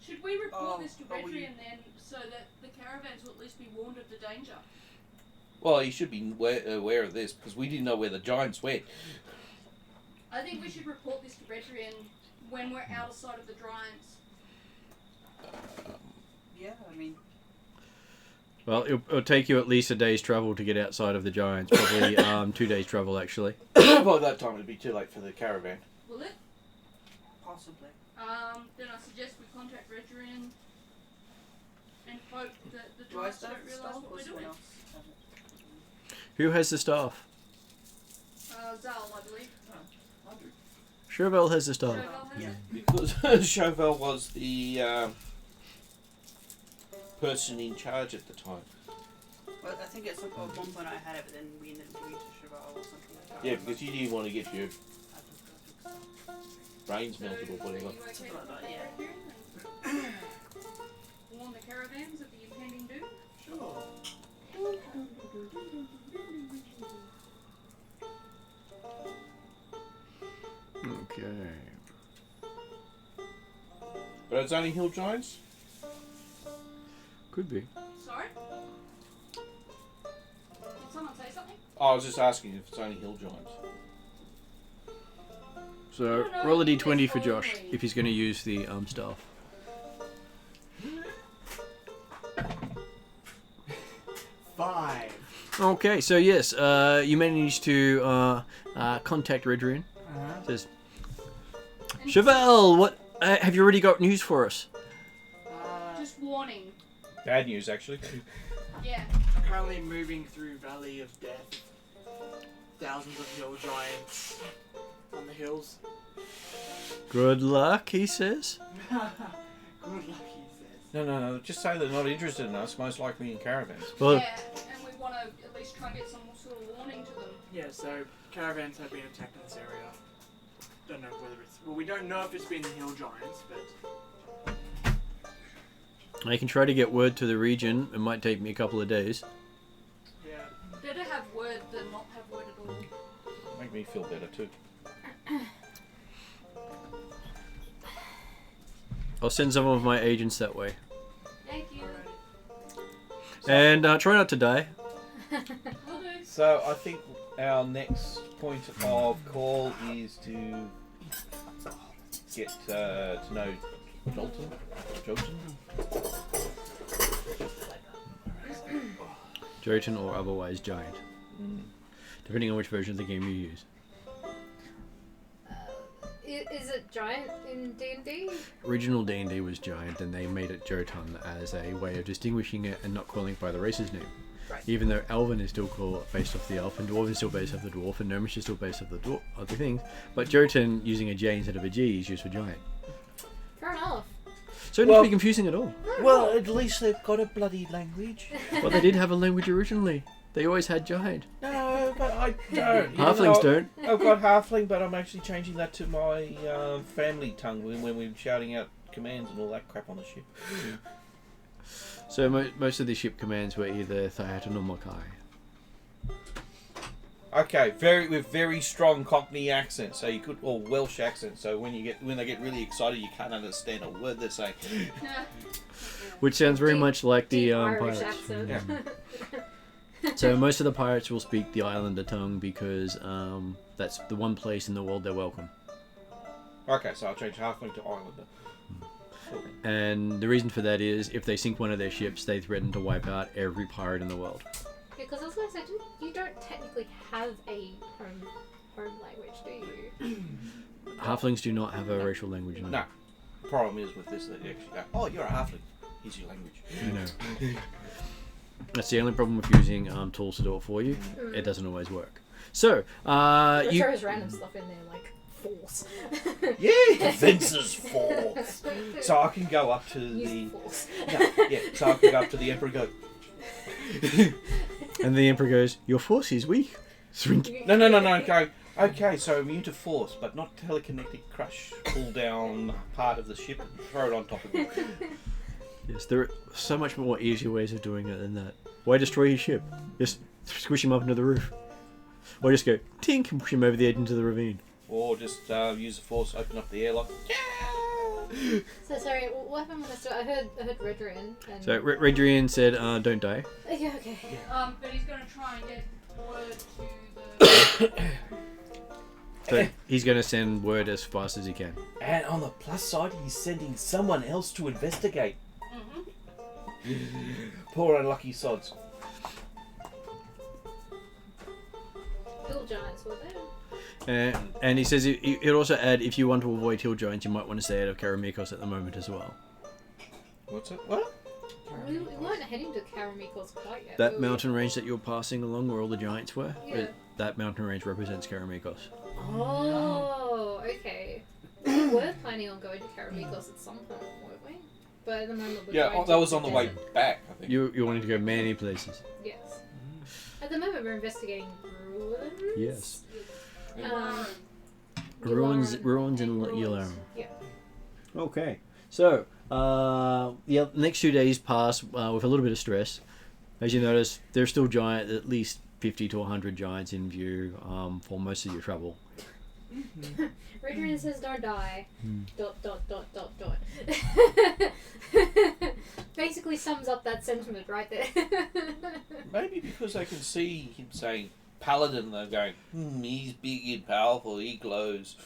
Should we report Oh, this to are we- Redrian then, so that the caravans will at least be warned of the danger? Well, he should be aware of this, because we didn't know where the giants went. I think we should report this to Redrian when we're out of sight of the giants. Yeah, I mean, Well, it'll take you at least a day's travel to get outside of the giants. Probably 2 days travel, actually. By that time, it'd be too late for the caravan. Will it? possibly. Then I suggest we contact Redrian and hope that the Do I giants still don't have realise stuff what or we're someone doing. else have it? Who has the staff? Zal, I believe. Chauvel has the staff. Chauvel has Yeah. it. Because Chauvel was the person in charge at the time. Well, I think at one point I had it, but then we ended up giving it to Cheval or something like that. Yeah, because you didn't want to get your brains So, melted or are whatever. you okay Something with like that, that, yeah. Redrian? And warn the caravans of the impending doom? Sure. Okay. But it's only hill giants? Could be. Sorry? Did someone say something? Oh, I was just asking if it's only hill giants. So No, roll a it's d20 for Josh only- if he's going to use the staff. 5. Okay, so yes, you manage to contact Redrian. Says, Chevelle, what have you already got news for us? Just warning. Bad news, actually. Yeah. Currently moving through Valley of Death. Thousands of hill giants on the hills. Good luck, he says. Good luck, he says. No. Just say they're not interested in us, most likely in caravans. Well, Yeah, and we want to at least try and get some sort of warning to them. Yeah, so caravans have been attacked in this area. Don't know whether it's... Well, we don't know if it's been the hill giants, but... I can try to get word to the region. It might take me a couple of days. Yeah. Better have word than not have word at all. Make me feel better too. I'll send some of my agents that way. Thank you. And try not to die. Will do. So I think our next point of call is to get to know Jolton. Jotun or otherwise giant. Depending on which version of the game you use. Is it giant in D&D? Original D&D was giant, and they made it Jotun as a way of distinguishing it and not calling it by the race's name. Right. Even though Elven is still called based off the elf, and Dwarf is still based off the dwarf, and Gnomish is still based off the other things, but Jotun using a J instead of a G is used for giant. Fair enough. So it not to be confusing at all. Well, at least they've got a bloody language. Well, they did have a language originally. They always had giant. No, but I don't. Halflings don't. I've got halfling, but I'm actually changing that to my family tongue when we're shouting out commands and all that crap on the ship. So most of the ship commands were either Theatin or Makai. Okay, with very strong Cockney accent, so you could, or Welsh accent. So when they get really excited, you can't understand a word they're saying. Which sounds very Deep- much like the Deep Irish pirates. accent. Yeah. So most of the pirates will speak the Islander tongue because that's the one place in the world they're welcome. Okay, so I'll change halfling to Islander. And the reason for that is if they sink one of their ships, they threaten to wipe out every pirate in the world. Yeah, because I was going to say, you don't technically have a home language, do you? Halflings do not have a racial language. No. The problem is with this, that they actually go, oh, you're a halfling. Here's your language. You know. That's the only problem with using tools to do it for you. It doesn't always work. So, It you... throws random stuff in there, like force. Yeah, fences force. So I can go up to Use the... force. So I can go up to the Emperor and go, And the Emperor goes, your force is weak. Shrink. no, go, okay, so immune to force, but not telekinetic crush. Pull down part of the ship and throw it on top of it. Yes, there are so much more easier ways of doing it than that. Why destroy his ship? Just squish him up into the roof. Or just go, tink, and push him over the edge into the ravine. Or just use the force, open up the airlock. So sorry, what happened with this? I heard Redrian. And... So Redrian said, don't die. Yeah, okay. But he's going to try and get word to the... So he's going to send word as fast as he can. And on the plus side, he's sending someone else to investigate. Poor unlucky sods. Hill giants were there. And he says he'll also add, if you want to avoid hill giants, you might want to stay out of Karamikos at the moment as well. What's it? What? We weren't heading to Karamikos quite yet. That were we? mountain range that you're passing along where all the giants were, Yeah. that mountain range represents Karamikos. Oh, okay. We were planning on going to Karamikos at some point, weren't we? But at the moment we're going That to was on the way desert. back, I think. You're wanting to go many places. Yes. At the moment we're investigating ruins. Yes. Um, Ruins Yularan in and ruins. Yularan. Yeah. Okay. So, the next 2 days pass with a little bit of stress. As you notice, there's still at least 50 to 100 giants in view for most of your travel. Redrian says don't die. ... Basically sums up that sentiment right there. Maybe because they can see him saying Paladin, they're going, he's big and powerful, he glows.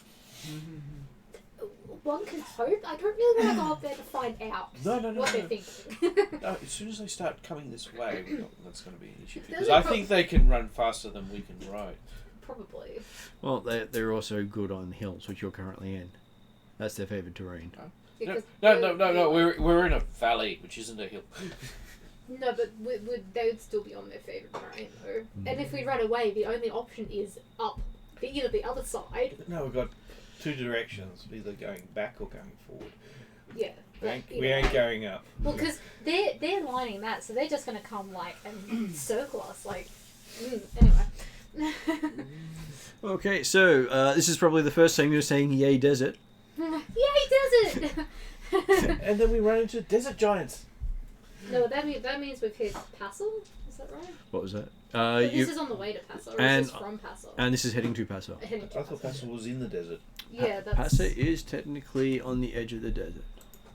One can hope. I don't really want to go up there to find out No. what they're thinking. No, as soon as they start coming this way, that's going to be an issue. There's Because a I pro- think they can run faster than we can ride. Probably. Well, they're also good on hills, which you're currently in. That's their favourite terrain. Because No. We're in a valley, which isn't a hill. No, but they would still be on their favourite terrain, though. And if we run away, the only option is up, either the other side. No, we've got two directions, either going back or going forward. Yeah. We ain't going up. Well, because they're lining that, so they're just going to come, like, and circle us, like... anyway. Okay, so this is probably the first time you're saying "Yay, desert." Yay, desert! And then we run into desert giants. No, that means we've hit Passel. Is that right? What was that? But this is on the way to Passel, or and- is this from Passel? And this is heading to Paso. Heading to I thought Passel was in the desert. Yeah, that's... Paso is technically on the edge of the desert.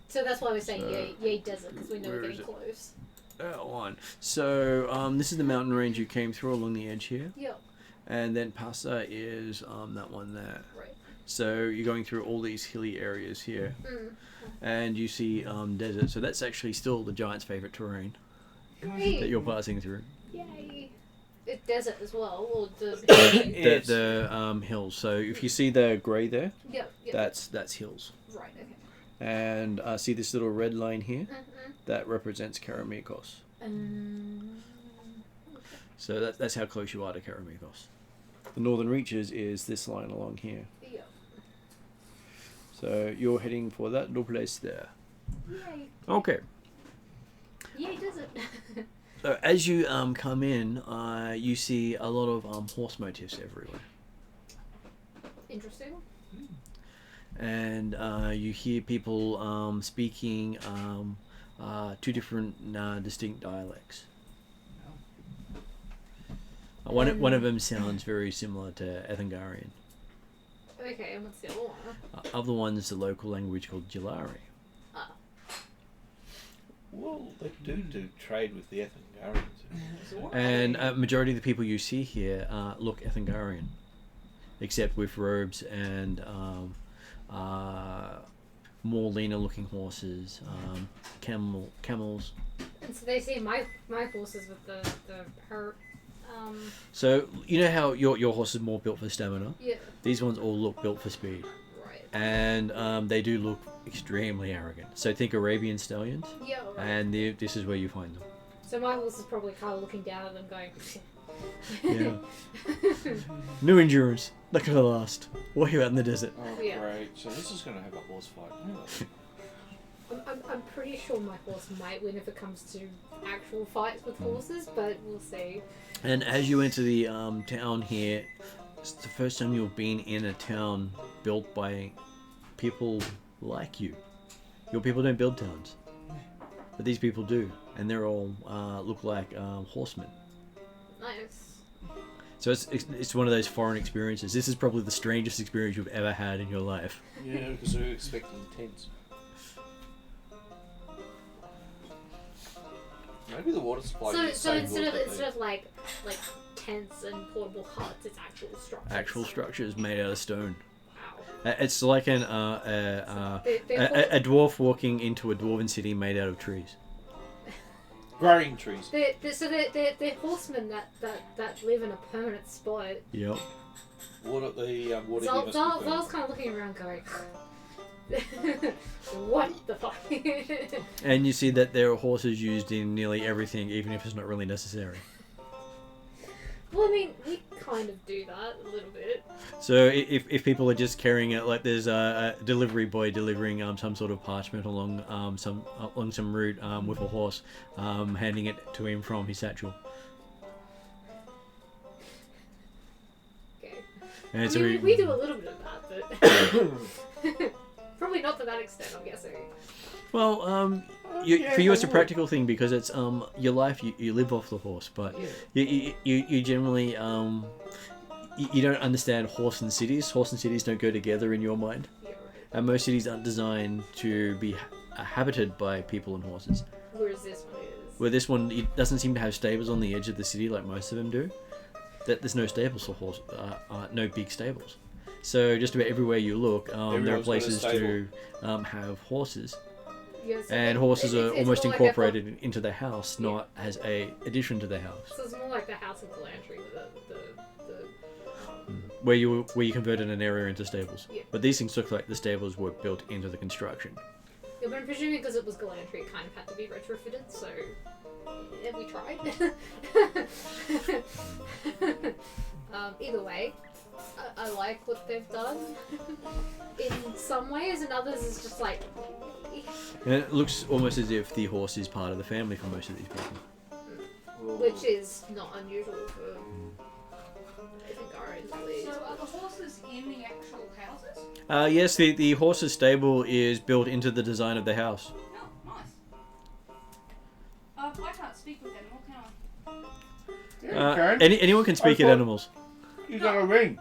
So that's why we're saying So, yay desert, because we know we're where getting is it? close. That one. So this is the mountain range you came through along the edge here, Yeah, and then Paso is that one there. right. So you're going through all these hilly areas here, Mm. and you see desert. So that's actually still the giant's favorite terrain that Great! you're passing through. Yay! It's desert as well, or the... The hills. So if you see the grey there, yeah, that's hills. right, okay. And see this little red line here? Mm-hmm. That represents Karamikos. So that's how close you are to Karamikos. The northern reaches is this line along here. Yeah. So you're heading for that little place there. Yay! Okay. Yay desert! So as you come in, you see a lot of horse motifs everywhere. Interesting. And you hear people speaking two different distinct dialects. One of them sounds very similar to Ethengarian. Okay, and what's the other one? Other one is the local language called Jilari. Well, they do trade with the Ethengarians. And majority of the people you see here look Ethengarian, except with robes and more leaner looking horses, camels. And so they see my horses with the So you know how your horse is more built for stamina? yeah, These ones all look built for speed. right. And they do look extremely arrogant. So think Arabian stallions, Yeah, right. and this is where you find them. So my horse is probably kind of looking down at them going... Yeah. No endurance, not gonna last. Why are you out in the desert? Oh, Yeah. great. So this is going to have a horse fight. I'm pretty sure my horse might win if it comes to actual fights with horses, but we'll see. And as you enter the town here, it's the first time you've been in a town built by people like you. Your people don't build towns, but these people do, and they're all look like horsemen. Nice. So it's one of those foreign experiences. This is probably the strangest experience you've ever had in your life. Yeah, because we were expecting tents. Maybe the water supply. So is so instead good that of like tents and portable huts, it's actual structures. Actual structures made out of stone. Wow. It's like a dwarf walking into a dwarven city made out of trees. growing trees. They're horsemen that live in a permanent spot. Yep. Water give us Zal's kind of looking around going, what the fuck? And you see that there are horses used in nearly everything, even if it's not really necessary. Well, I mean, we kind of do that a little bit. So if people are just carrying it, like there's a delivery boy delivering some sort of parchment along some route with a horse, handing it to him from his satchel. Okay. And I so mean, we do a little bit of that, but probably not to that extent, I'm guessing. well, for you it's a practical thing because it's your life. You live off the horse, but you generally you don't understand horse and cities. Horse and cities don't go together in your mind. Yeah, right. And most cities aren't designed to be habited by people and horses. Whereas this one is. Where this one, it doesn't seem to have stables on the edge of the city like most of them do. That there's no stables for horse, no big stables. So just about everywhere you look, there are Everyone's got a places stable. to have horses. Yeah, so And horses are it's almost more like a incorporated into the house, not as a addition to the house. So it's more like the House of Galantry with the Where you converted an area into stables. Yeah. But these things look like the stables were built into the construction. Yeah, but I'm presuming because it was Galantry, it kind of had to be retrofitted, so yeah, we tried. Either way, I like what they've done. In some ways, and others is just like... And it looks almost as if the horse is part of the family for most of these people. Which is not unusual for Ethengarians, really. So are the horses in the actual houses? Yes, the horse's stable is built into the design of the house. Oh, nice. I can't speak with animal, can I? Yeah, you can. Anyone can speak I at thought- animals. You got a ring.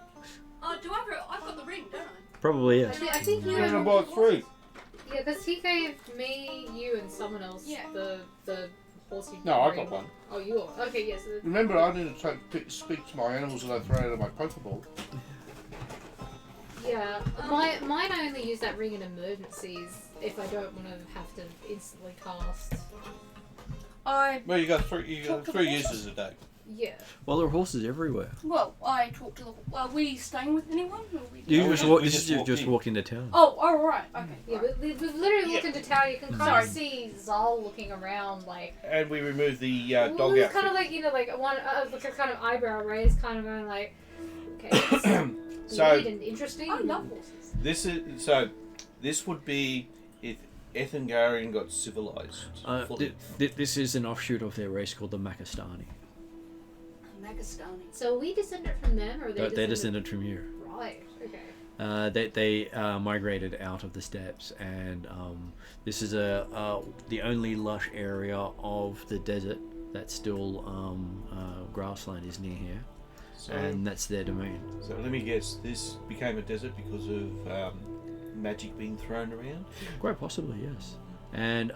I've got the ring, don't I? Probably, yes. I think you You're and... gonna buy 3. Yeah, because he gave me, you, and someone else Yeah. the horse you No, I ring. got one. Oh, you are? Okay, yes. Remember, I need to speak to my animals that I throw out of my Pokeball. Yeah, mine I only use that ring in emergencies if I don't want to have to instantly cast. Well, you got 3 Talk to the uses horses. a day. Yeah. Well, there are horses everywhere. I talked to the... Are we staying with anyone? Or we You we just just- walk. we You just just, walked just in. walked into town. Oh, right. Okay. Yeah, right. we've literally walked into town. You can kind Sorry. of see Zal looking around like. And we removed the Well, dog it's outfit. kind of like like one like a kind of eyebrow raised, kind of going like, okay, it's So- weird and interesting. I love horses. This would be if Ethengarian got civilized. fully. This is an offshoot of their race called the Makastani. Magastani. So are we descended from them, or are they They're descended from you. Right. Okay. They migrated out of the steppes, and this is the only lush area of the desert that's still grassland is near here, So, and that's their domain. so let me guess, this became a desert because of magic being thrown around? Quite possibly, yes. And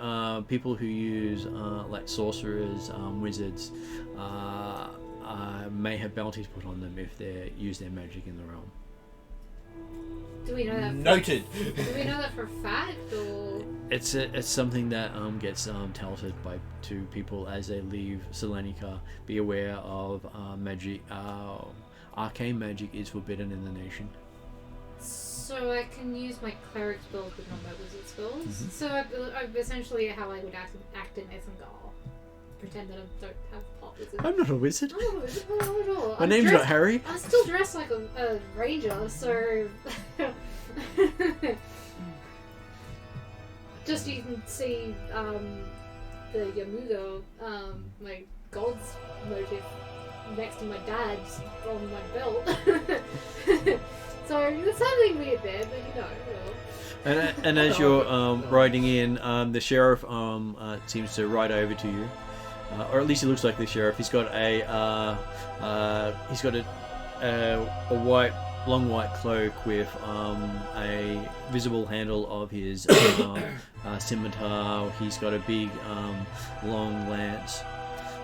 people who use like sorcerers, wizards, may have bounties put on them if they use their magic in the realm. Do we know that? Noted! Do we know that for a fact, or? It's something that gets touted to people as they leave Selenica. Be aware of magic. Arcane magic is forbidden in the nation. So I can use my cleric spells, but not my wizard spells. Mhm. So I essentially how I would act in Ethengar. Pretend that I don't have pop wizard. I'm not a wizard. I'm not a wizard. No, not at all. My I'm name's dressed- not Harry. I'm still dressed like a ranger, so just you can see the Yamugo, my god's motif next to my dad's on my belt. So there's something weird there, but you know. And as you're riding in, the sheriff seems to ride over to you, or at least he looks like the sheriff. He's got a long white cloak with a visible handle of his scimitar. He's got a big long lance.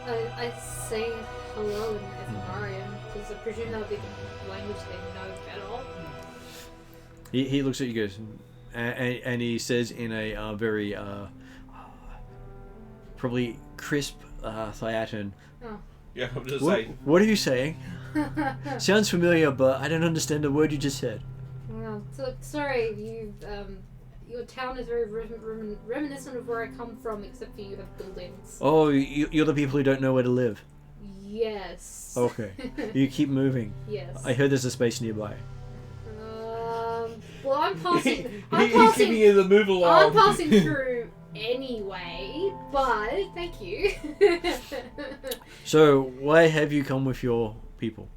I say hello in Ethengarian because I presume that would be the language they know better. He looks at you, goes, and he says in a very probably crisp Theatin. Yeah, I'm just What, saying. what are you saying? Sounds familiar, but I don't understand the word you just said. Well, so, sorry, your town is very reminiscent of where I come from, except for you have buildings. Oh, you're the people who don't know where to live. Yes. Okay. You keep moving. Yes. I heard there's a space nearby. Well, I'm passing. He's giving you the move along. I'm passing through anyway, but thank you. So, why have you come with your people?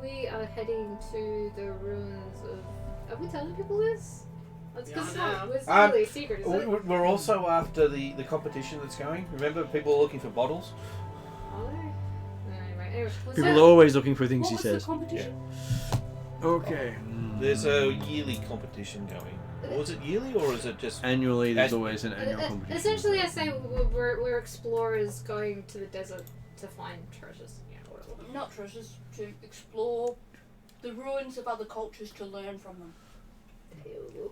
We are heading to the ruins of. Are we telling people this? It's Yeah, it's I not. know. It's not really a secret, is it? We're also after the competition that's going. Remember, people are looking for bottles. Are they? Anyway, People are always looking for things, What he was says. the competition? Okay. There's a yearly competition going. Or is it yearly, or is it just... Annually, there's Ad- always an annual competition. Essentially, I say we're explorers going to the desert to find treasures. Yeah, whatever. Not treasures, to explore the ruins of other cultures to learn from them.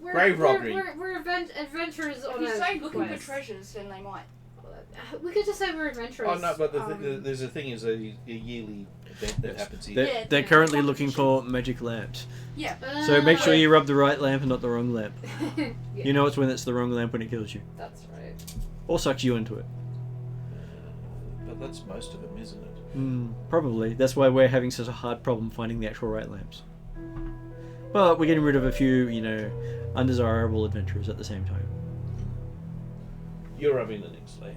Grave robbery. We're adventurers If on you a say looking for quest. treasures, then they might. We could just say we're adventurers. Oh no, but there's a thing is a yearly event that happens here. They're, Yeah, they're yeah. currently looking for magic lamps. Yeah. So make sure you rub the right lamp and not the wrong lamp. Yeah, You know it's when it's the wrong lamp when it kills you. that's right. Or sucks you into it. But that's most of them, isn't it? Probably. That's why we're having such a hard problem finding the actual right lamps. But we're getting rid of a few, undesirable adventurers at the same time. You're rubbing the next lamp.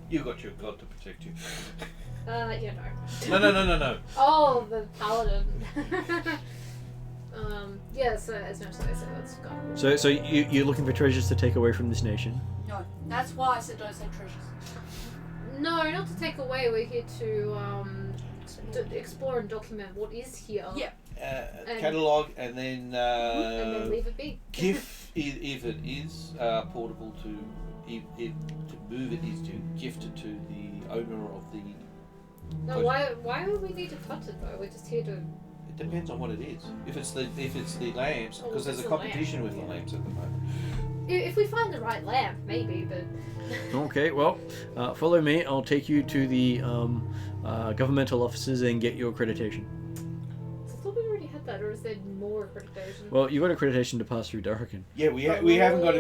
You got your god to protect you. Yeah, No. No. Oh, the paladin. So as much as I said, that's gone. So you're looking for treasures to take away from this nation. No, that's why I said don't say treasures. No, not to take away. We're here to explore and document what is here. Yeah. Catalogue and then And then leave it be. gift if it is portable to if to move it is to gift it to the owner of the. No, why would we need to touch it though? We're just here to. It depends on what it is. If it's the lamps, Oh, because there's a it's the competition lamp, with the yeah. lamps at the moment. If we find the right lamp, maybe, but. Okay, well, follow me. I'll take you to the governmental offices and get your accreditation. I thought we already had that, or is there more accreditation? Well, you got accreditation to pass through Darkin. Yeah, we haven't got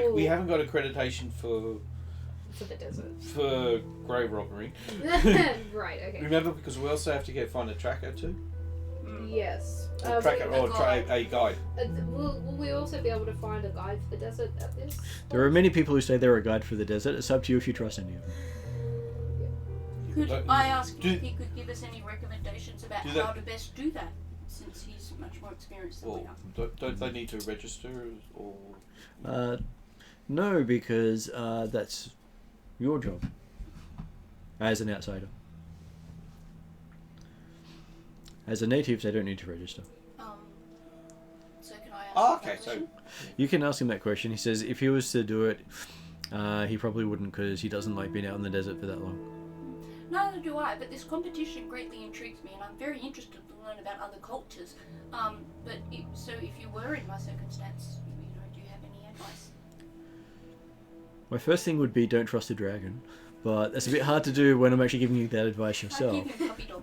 accreditation for For the desert. for grave robbery. Right. Okay. Remember, because we also have to find a tracker too. Yes. Or a guide. Will we also be able to find a guide for the desert at this? There are many people who say they're a guide for the desert. It's up to you if you trust any of them. Could I ask do- if he could give us any recommendations about do that- how to best do that, since he's much more experienced than we Or are? don't they need to register or? No, because that's your job as an outsider. As a native, they don't need to register. So can I ask? Oh, him that okay. So question? You can ask him that question. He says if he was to do it, he probably wouldn't because he doesn't like being out in the desert for that long. Neither do I, but this competition greatly intrigues me, and I'm very interested to learn about other cultures. So if you were in my circumstance, do you have any advice? My first thing would be don't trust a dragon, but that's a bit hard to do when I'm actually giving you that advice I yourself. give him puppy dog.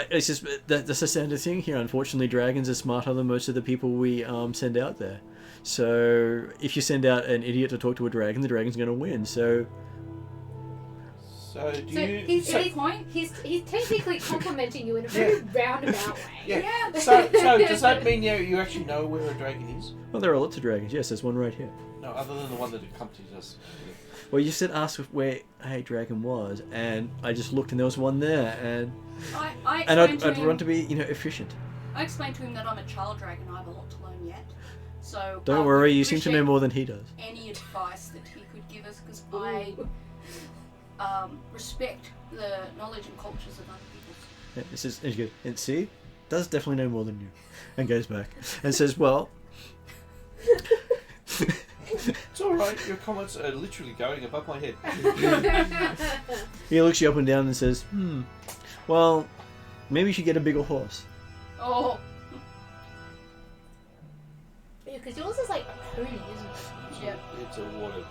It's just that's a standard thing here. Unfortunately, dragons are smarter than most of the people we send out there. So if you send out an idiot to talk to a dragon, the dragon's going to win. So do So you? he's technically complimenting you in a very roundabout way. Yeah. So does that mean you actually know where a dragon is? well, there are lots of dragons. Yes, there's one right here. No, other than the one that accompanies us. Well, you said ask where a dragon was, and I just looked and there was one there, and I'd want to be efficient. I explained to him that I'm a child dragon. I have a lot to learn yet. So Don't worry, you seem to know more than he does. Any advice that he could give us, because I respect the knowledge and cultures of other people. It says, and he goes, and see, does definitely know more than you, and goes back and says, well. It's all right. Your comments are literally going above my head. He looks you up and down and says, well, maybe you should get a bigger horse. Oh, Yeah, because yours is like a pony, isn't it? yeah. It's a water.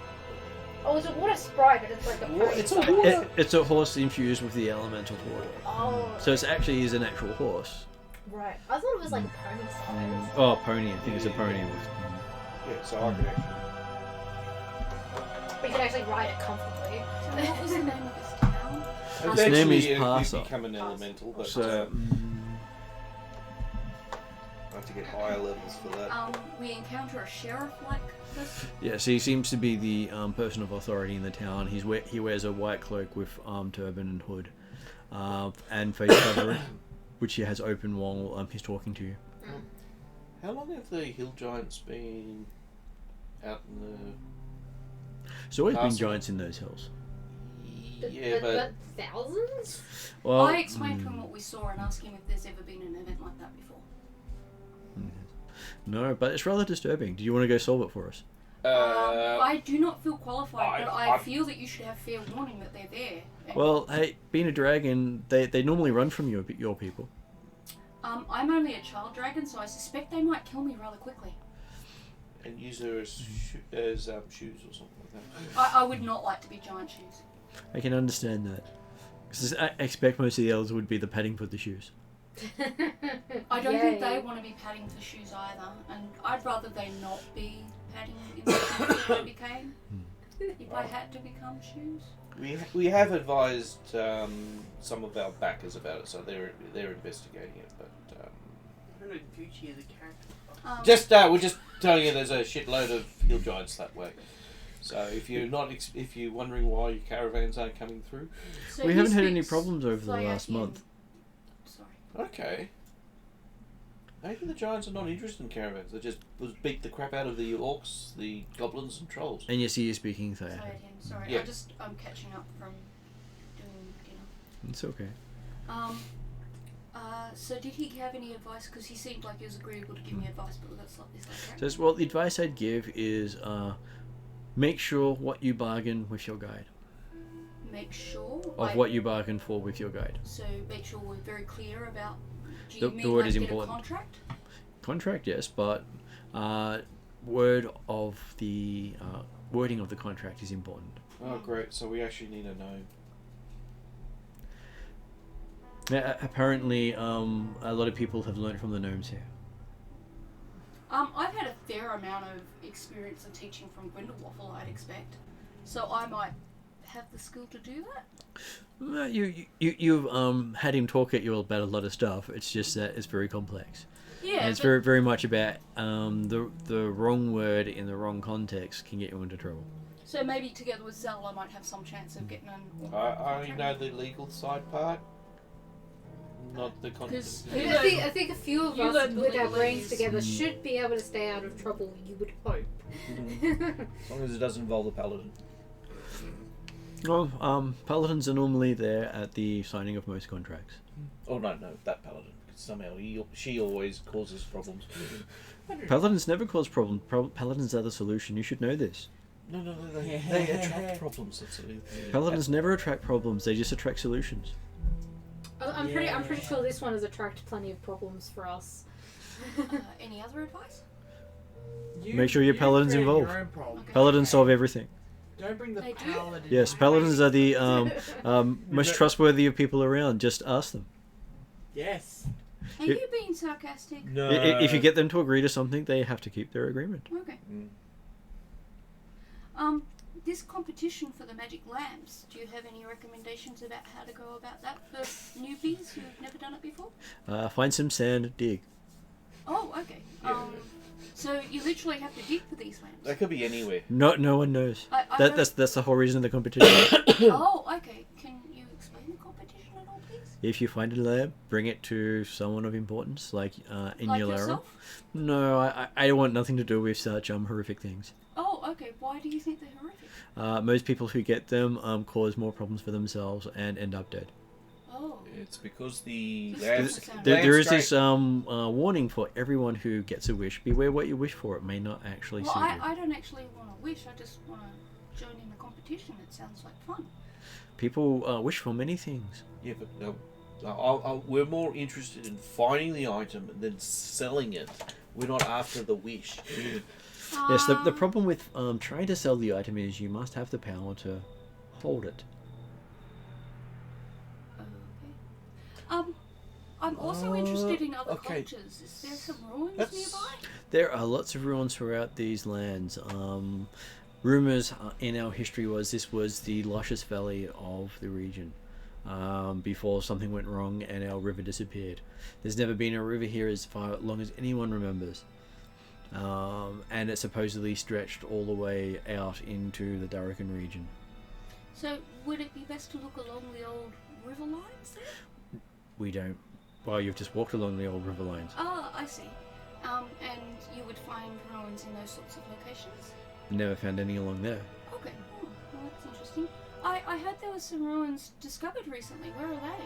Oh, it's a water sprite, but it's like a pony. It's a water. It's a horse infused with the elemental water. Oh. So it actually is an actual horse. Right. I thought it was like a pony size. Oh, pony. I think it's a pony. Yeah, so I could actually. But you can actually ride it comfortably. So what was the name of this town? Its name is Eventually, it Parser. become an elemental, but So, I have to get higher levels for that. We encounter a sheriff-like person. yeah, so he seems to be the person of authority in the town. He wears a white cloak with turban and hood, and face covering, which he has open while he's talking to you. How long have the hill giants been out in the? There's always been Castle. giants in those hills. Yeah, but thousands? Well, I explained to him what we saw and asked him if there's ever been an event like that before. no, but it's rather disturbing. Do you want to go solve it for us? I do not feel qualified, but I I- feel that you should have fair warning that they're there. And, Well, hey, being a dragon, they normally run from your people. I'm only a child dragon, so I suspect they might kill me rather quickly. And use her as shoes or something like that. I would not like to be giant shoes. I can understand that. 'Cause I expect most of the elves would be the padding for the shoes. I don't think they Yay. want to be padding for shoes either, and I'd rather they not be padding in the shoes that I became. If I had to become shoes. We have advised some of our backers about it, so they're investigating it. But I don't know Gucci as a character. we're just telling you there's a shitload of hill giants that way. So if you're not if you're wondering why your caravans aren't coming through, So We he haven't had any speaks problems over the last Thyakian. month. Sorry. okay. Maybe the giants are not interested in caravans. They just beat the crap out of the orcs, the goblins, and trolls. And yes, he is speaking Thea. Sorry, Yeah. I'm catching up from doing dinner. It's okay. So did he have any advice? Because he seemed like he was agreeable to give me advice, but that's not this like So, well, the advice I'd give is make sure what you bargain with your guide. Make sure Of what you bargain for with your guide. So make sure we're very clear about. Do The- you the mean word like is get important. a contract? Contract, yes, but word of the wording of the contract is important. Oh, great! So we actually need to know. Apparently, a lot of people have learned from the gnomes here. I've had a fair amount of experience of teaching from Grindelwaffe, I'd expect. So I might have the skill to do that. You've had him talk at you about a lot of stuff. It's just that it's very complex. Yeah. And it's very very much about the wrong word in the wrong context can get you into trouble. So maybe together with Zell, I might have some chance of getting an. I only know the legal side part, not the Because content. I think a few of You us learn the with our brains legalese. together should be able to stay out of trouble, you would hope. As long as it doesn't involve the paladin. Well, paladins are normally there at the signing of most contracts. Oh no, that paladin. 'Cause somehow she always causes problems. Paladins never cause problems. Paladins are the solution. You should know this. No, they attract problems. That's it. Paladins never attract problems. They just attract solutions. I'm pretty sure this one has attracted plenty of problems for us. Any other advice? Make sure your paladin's create involved. Your own problem. Okay. Paladins solve everything. Don't bring the They do? paladin. Yes, paladins are the most trustworthy of people around. Just ask them. Yes. Are It- you being sarcastic? No. If you get them to agree to something, they have to keep their agreement. Okay. Mm. This competition for the magic lamps, do you have any recommendations about how to go about that for newbies who've never done it before? Find some sand, dig. Oh, okay. So you literally have to dig for these lamps. That could be anywhere. No one knows. I That's the whole reason of the competition. Oh, okay. Can you explain the competition at all, please? If you find a lab, bring it to someone of importance, like in Like your yourself? No, I want nothing to do with such horrific things. Oh, okay. Why do you think they're horrific? Most people who get them cause more problems for themselves and end up dead. Oh. It's because the This lamps. doesn't sound There is this Lamps warning for everyone who gets a wish. Beware what you wish for. It may not actually Well, suit you. I don't actually want to wish. I just want to join in the competition. It sounds like fun. People wish for many things. Yeah, but we're more interested in finding the item and then selling it. We're not after the wish. Yes, the problem with trying to sell the item is you must have the power to hold it. Okay. I'm also interested in other okay. cultures. Is there some ruins That's- nearby? There are lots of ruins throughout these lands. Rumors in our history was this was the luscious valley of the region before something went wrong and our river disappeared. There's never been a river here as far long as anyone remembers. And it supposedly stretched all the way out into the Darrakan region. So would it be best to look along the old river lines there? We don't. Well, you've just walked along the old river lines. Ah, I see. And you would find ruins in those sorts of locations? Never found any along there. Okay. Oh, well, that's interesting. I heard there was some ruins discovered recently. Where are they?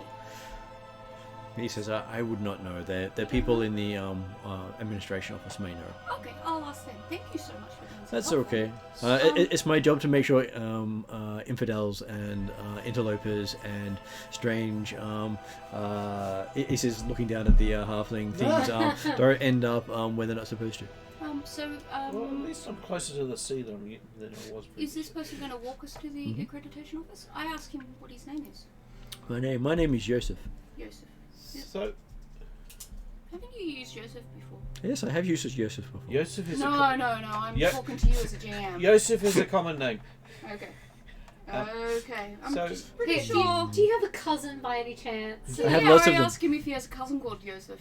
He says, I would not know. The people in the administration office may know. Okay, I'll ask them. Thank you so much for being so That's helpful. okay. It's my job to make sure infidels and interlopers and strange, he says, looking down at the halfling things, don't end up where they're not supposed to. Well, at least I'm closer to the sea than I was. Is this person going to walk us to the Mhm. accreditation office? I asked him what his name is. My name is Joseph. Joseph. So, Haven't you used Joseph before? Yes, I have used Joseph before. Yosef is No, I'm Yep. talking to you as a GM. Yosef is a common name. Okay. Um, Okay. I'm so- just pretty Hey, sure. do you have a cousin by any chance? I have yeah, lots I of them. asked him if he has a cousin called Joseph.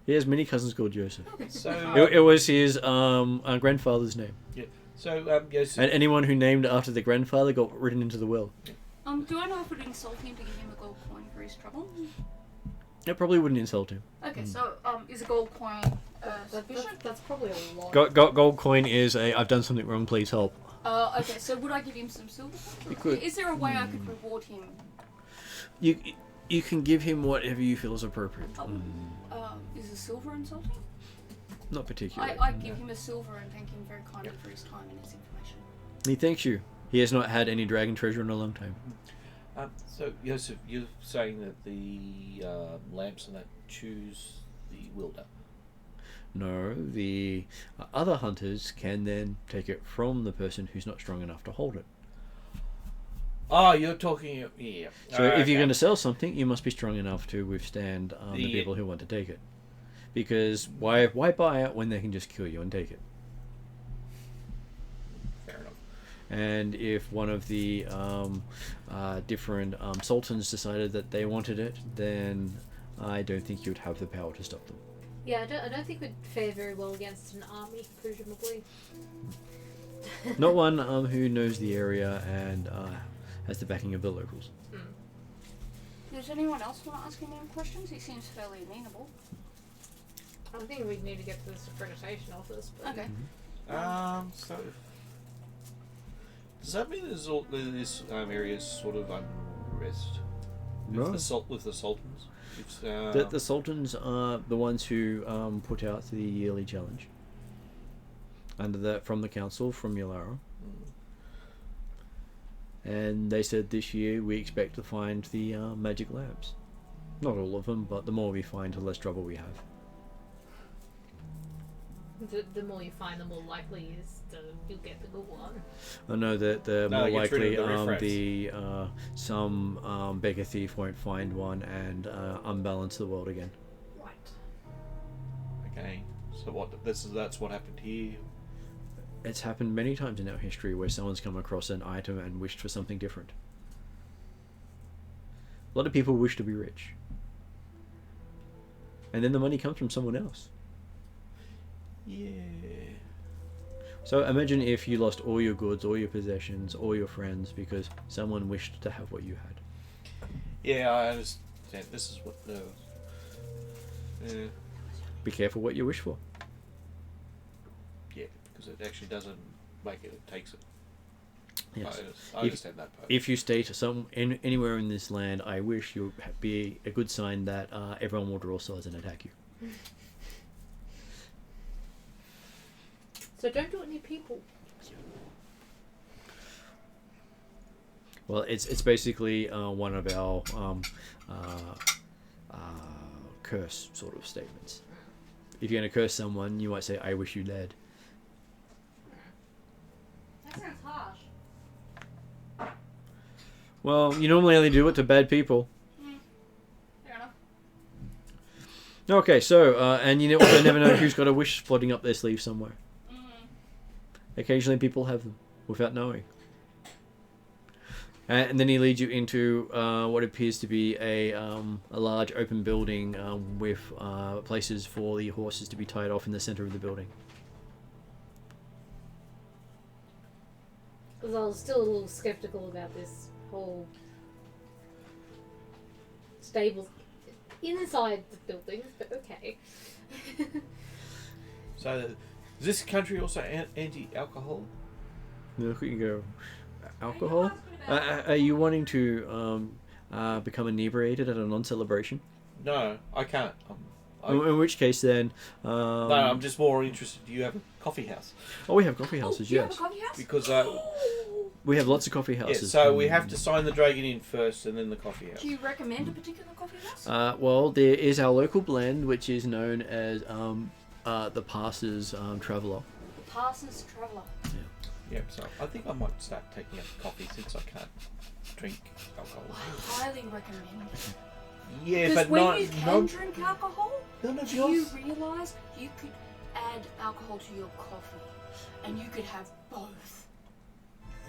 He has many cousins called Joseph. Okay. So, It was his grandfather's name. Yosef. And anyone who named after the grandfather got written into the will. Do I know if it would insult him to give him a gold coin for his trouble? It probably wouldn't insult him. Okay, so is a gold coin sufficient? That's probably a lot. Gold coin is I've done something wrong, please help. Okay, so would I give him some silver? You could. Is there a way I could reward him? You can give him whatever you feel is appropriate. Is a silver insulting? Not particularly. I give him a silver and thank him very kindly for his time and his information. He thanks you. He has not had any dragon treasure in a long time. So, Yosef, you're saying that the lamps and that choose the wielder. No, the other hunters can then take it from the person who's not strong enough to hold it. Oh, you're talking... Yeah. So if you're going to sell something, you must be strong enough to withstand the people who want to take it. Because why buy it when they can just kill you and take it? Fair enough. And if one of the different sultans decided that they wanted it, then I don't think you'd have the power to stop them. Yeah, I don't think we'd fare very well against an army, presumably. Not one who knows the area and has the backing of the locals. Does anyone else want to ask him any questions? He seems fairly amenable. I think we need to get to this accreditation office. But Okay. So... Does that mean this area is sort of unrest? No. With the sultans? It's, The sultans are the ones who put out the yearly challenge. From the council, from Yalara. And they said this year we expect to find the magic lamps. Not all of them, but the more we find, the less trouble we have. the more you find, the more likely is you'll get the good one. I know that the No, more it gets rid likely of the some beggar thief won't find one and unbalance the world again. Right. Okay. So that's what happened here. It's happened many times in our history where someone's come across an item and wished for something different. A lot of people wish to be rich. And then the money comes from someone else. Yeah. So imagine if you lost all your goods, all your possessions, all your friends because someone wished to have what you had. Yeah, I understand. This is what the... Yeah. Be careful what you wish for. Yeah, because it actually doesn't make it, it takes it. Yes. I understand that part. If you state anywhere in this land, I wish, you'll be a good sign that everyone will draw swords and attack you. So don't do it near people. Well, it's basically one of our curse sort of statements. If you're going to curse someone, you might say, I wish you dead. That sounds harsh. Well, you normally only do it to bad people. Fair enough. Okay, so, and you also never know who's got a wish floating up their sleeve somewhere. Occasionally people have them, without knowing. And then he leads you into what appears to be a large open building with places for the horses to be tied off in the center of the building. Because I was still a little skeptical about this whole stables inside the buildings, but okay. So, is this country also anti-alcohol? Look, you can go, alcohol? Are you wanting to become inebriated at a non-celebration? No, I can't. In which case, then. No, I'm just more interested. Do you have a coffee house? Oh, we have coffee houses. Do you have Yes, a coffee house? Because we have lots of coffee yeah, houses. so we have to sign the dragon in first, and then the coffee house. Do you recommend a particular coffee house? Well, there is our local blend, which is known as the Passer's Traveller. The Parsons Traveller. Yep. So I think I might start taking up coffee since I can't drink alcohol. I highly recommend it. Yeah, Because but when not. you can drink alcohol, None of do you yours. realise you could add alcohol to your coffee and you could have both?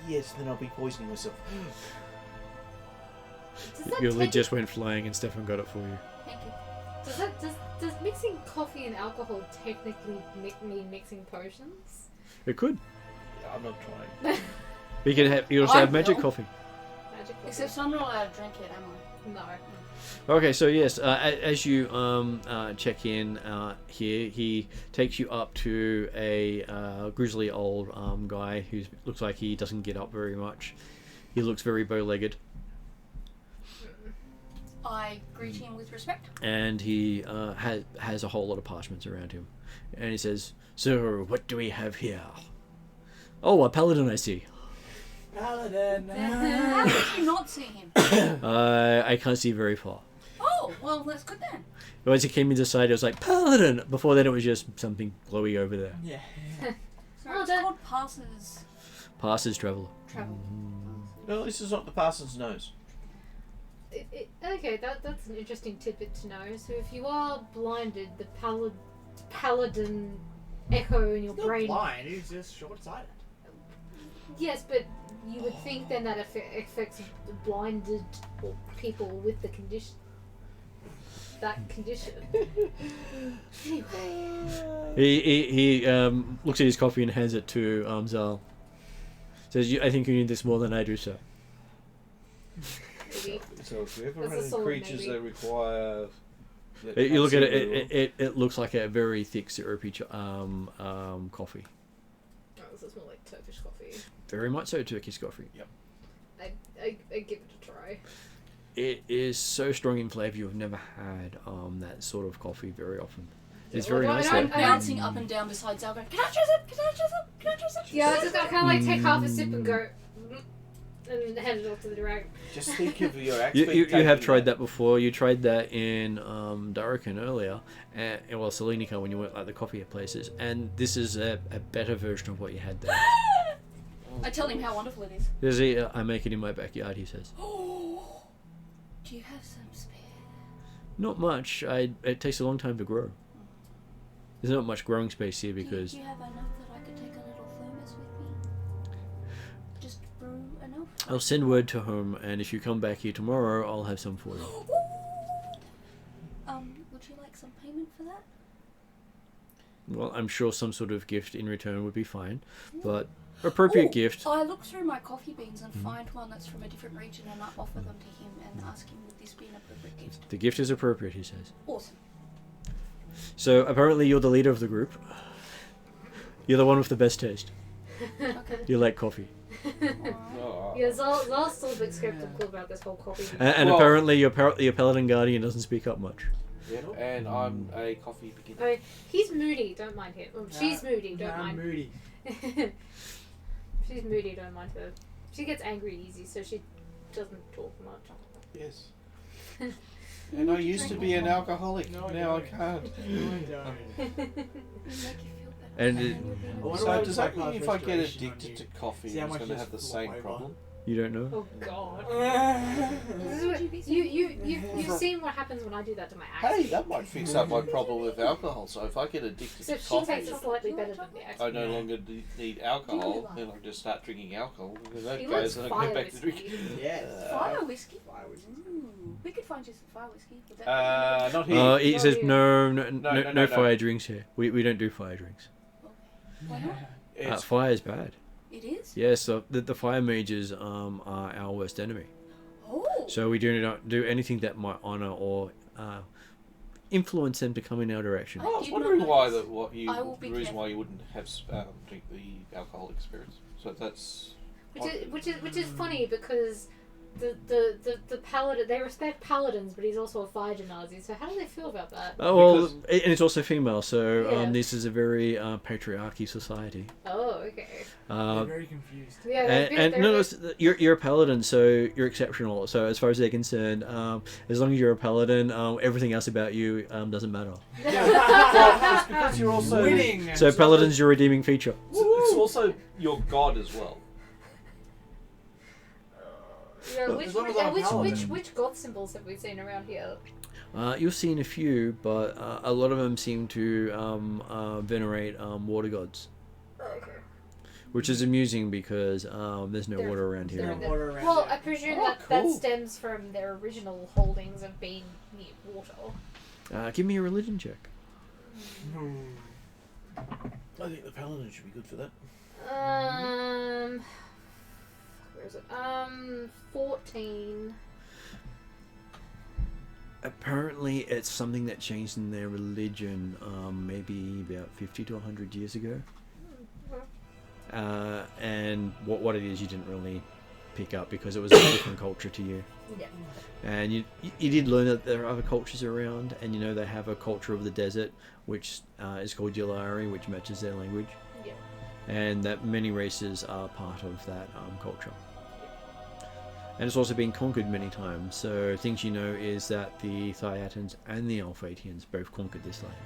Yes, then I'll be poisoning myself. Does that Your lid take- just went flying, and Stefan got it for you. Thank you. does mixing coffee and alcohol technically mean mixing potions? It could. I'm not trying. You can have. You also I have magic will. coffee. Magic coffee? Except I'm not allowed to drink it, am I? No. Okay, so yes, as you check in here, he takes you up to a grizzly old guy who looks like he doesn't get up very much. He looks very bow-legged, I greet him with respect. and he has a whole lot of parchments around him. And he says, "So, what do we have here?" "Oh, a paladin, I see." Paladin. How did you not see him? I can't see very far. Oh, well, that's good then. Once he came inside, it was like, "Paladin!" Before then, it was just something glowy over there. Yeah. So Oh, it's that- called Parsons Passer's Traveller. Travel. No, this is not the Parsons' nose. Okay, that's an interesting tidbit to know. So if you are blinded, the paladin echo in your He's not brain. blind, he's just short-sighted. Yes, but you would think then that affects blinded or people with the condition. That condition. Anyway. He looks at his coffee and hands it to Zal. Says, "I think you need this more than I do, sir." Maybe. So if you ever That's a run into solid creatures maybe. that require... You look at it, it looks like a very thick syrupy coffee. Oh, this is more like Turkish coffee. Very much so Turkish coffee. I give it a try. It is so strong in flavour, you've never had that sort of coffee very often. It's Well, very I nice don't- though. I don't- Bouncing up and down beside Zal going, can I choose it? Can I choose it? Can I choose it? Yeah, I just gotta kind of like take half a sip and go, and hand it off to the dragon. Just think of your You expectation. have tried that before. You tried that in Darakan earlier, and well, Selenica when you went like the coffee places, and this is a better version of what you had there. I tell him how wonderful it is. There's a, I make it in my backyard, he says. Oh, do you have some spare? Not much. It takes a long time to grow. There's not much growing space here because Do you have enough that I could take a little thermos with me? Just brew enough? I'll send word to home, and if you come back here tomorrow, I'll have some for you. Would you like some payment for that? Well, I'm sure some sort of gift in return would be fine, but appropriate Ooh, gift. I look through my coffee beans and find one that's from a different region and I offer them to him and ask him would this be an appropriate gift. The gift is appropriate, he says. Awesome. So apparently you're the leader of the group. You're the one with the best taste. Okay. You like coffee. Oh. Yeah, Zal's still a bit skeptical about this whole coffee. And Well- apparently your paladin guardian doesn't speak up much. Yep, and I'm a coffee beginner. Oh, he's moody, don't mind him. Well, she's moody, don't Nah, mind. moody. She's moody, don't mind her. She gets angry easy, so she doesn't talk much. Yes. And I used to be an alcoholic. No, I now I don't. can't. No, I don't. It'll make you feel better. And you'll it- be in a I wonder So why does it's that like mean if I get restoration on addicted you? to coffee, See how it's much going to just have the flop same over? problem? You don't know? Oh god. This is what you be You've seen what happens when I do that to my axe. Hey, that might fix up my problem with alcohol. So if I get addicted So to she coffee, takes it slightly better than the axe. I no longer need alcohol, like? and I just start drinking alcohol. And that He goes, likes and I fire go back to whiskey. drinking. Yes. Fire whiskey? Fire whiskey. Ooh, we could find you some fire whiskey. Would that Not here. He No, says you- no fire drinks here. We don't do fire drinks. Why not? It's Fire is bad. It is? Yes, so the fire mages are our worst enemy. Oh. So we do not do anything that might honour or influence them to come in our direction. I was did wondering not why notice. the I will be reason careful. why you wouldn't have drink the alcoholic spirits. So that's Which is funny because the paladin, they respect paladins, but he's also a fire genasi. So how do they feel about that? Oh well, Because- and it's also female, so Yeah. this is a very patriarchy society. Oh, okay. They're very confused. Yeah, And no, you're a paladin, so you're exceptional. So as far as they're concerned, as long as you're a paladin, everything else about you doesn't matter. Well, it's because you're also Winning. So paladin's your redeeming feature. It's also your god as well. Yeah, Well, as long as I'm a paladin. which god symbols have we seen around here? You'll see in a few, but a lot of them seem to venerate water gods, Oh, okay. which is amusing because there's no They're- water around There here. are water around Well, here. I presume Oh, that cool. stems from their original holdings of being near water. Give me a religion check. I think the paladin should be good for that. Where is it? 14. Apparently, it's something that changed in their religion maybe about 50 to 100 years ago. And what it is, you didn't really pick up because it was a different culture to you. Yeah. And you did learn that there are other cultures around, and you know they have a culture of the desert, which is called Yulari, which matches their language. Yeah. And that many races are part of that culture. And it's also been conquered many times. So things you know is that the Thyatans and the Alphatians both conquered this land.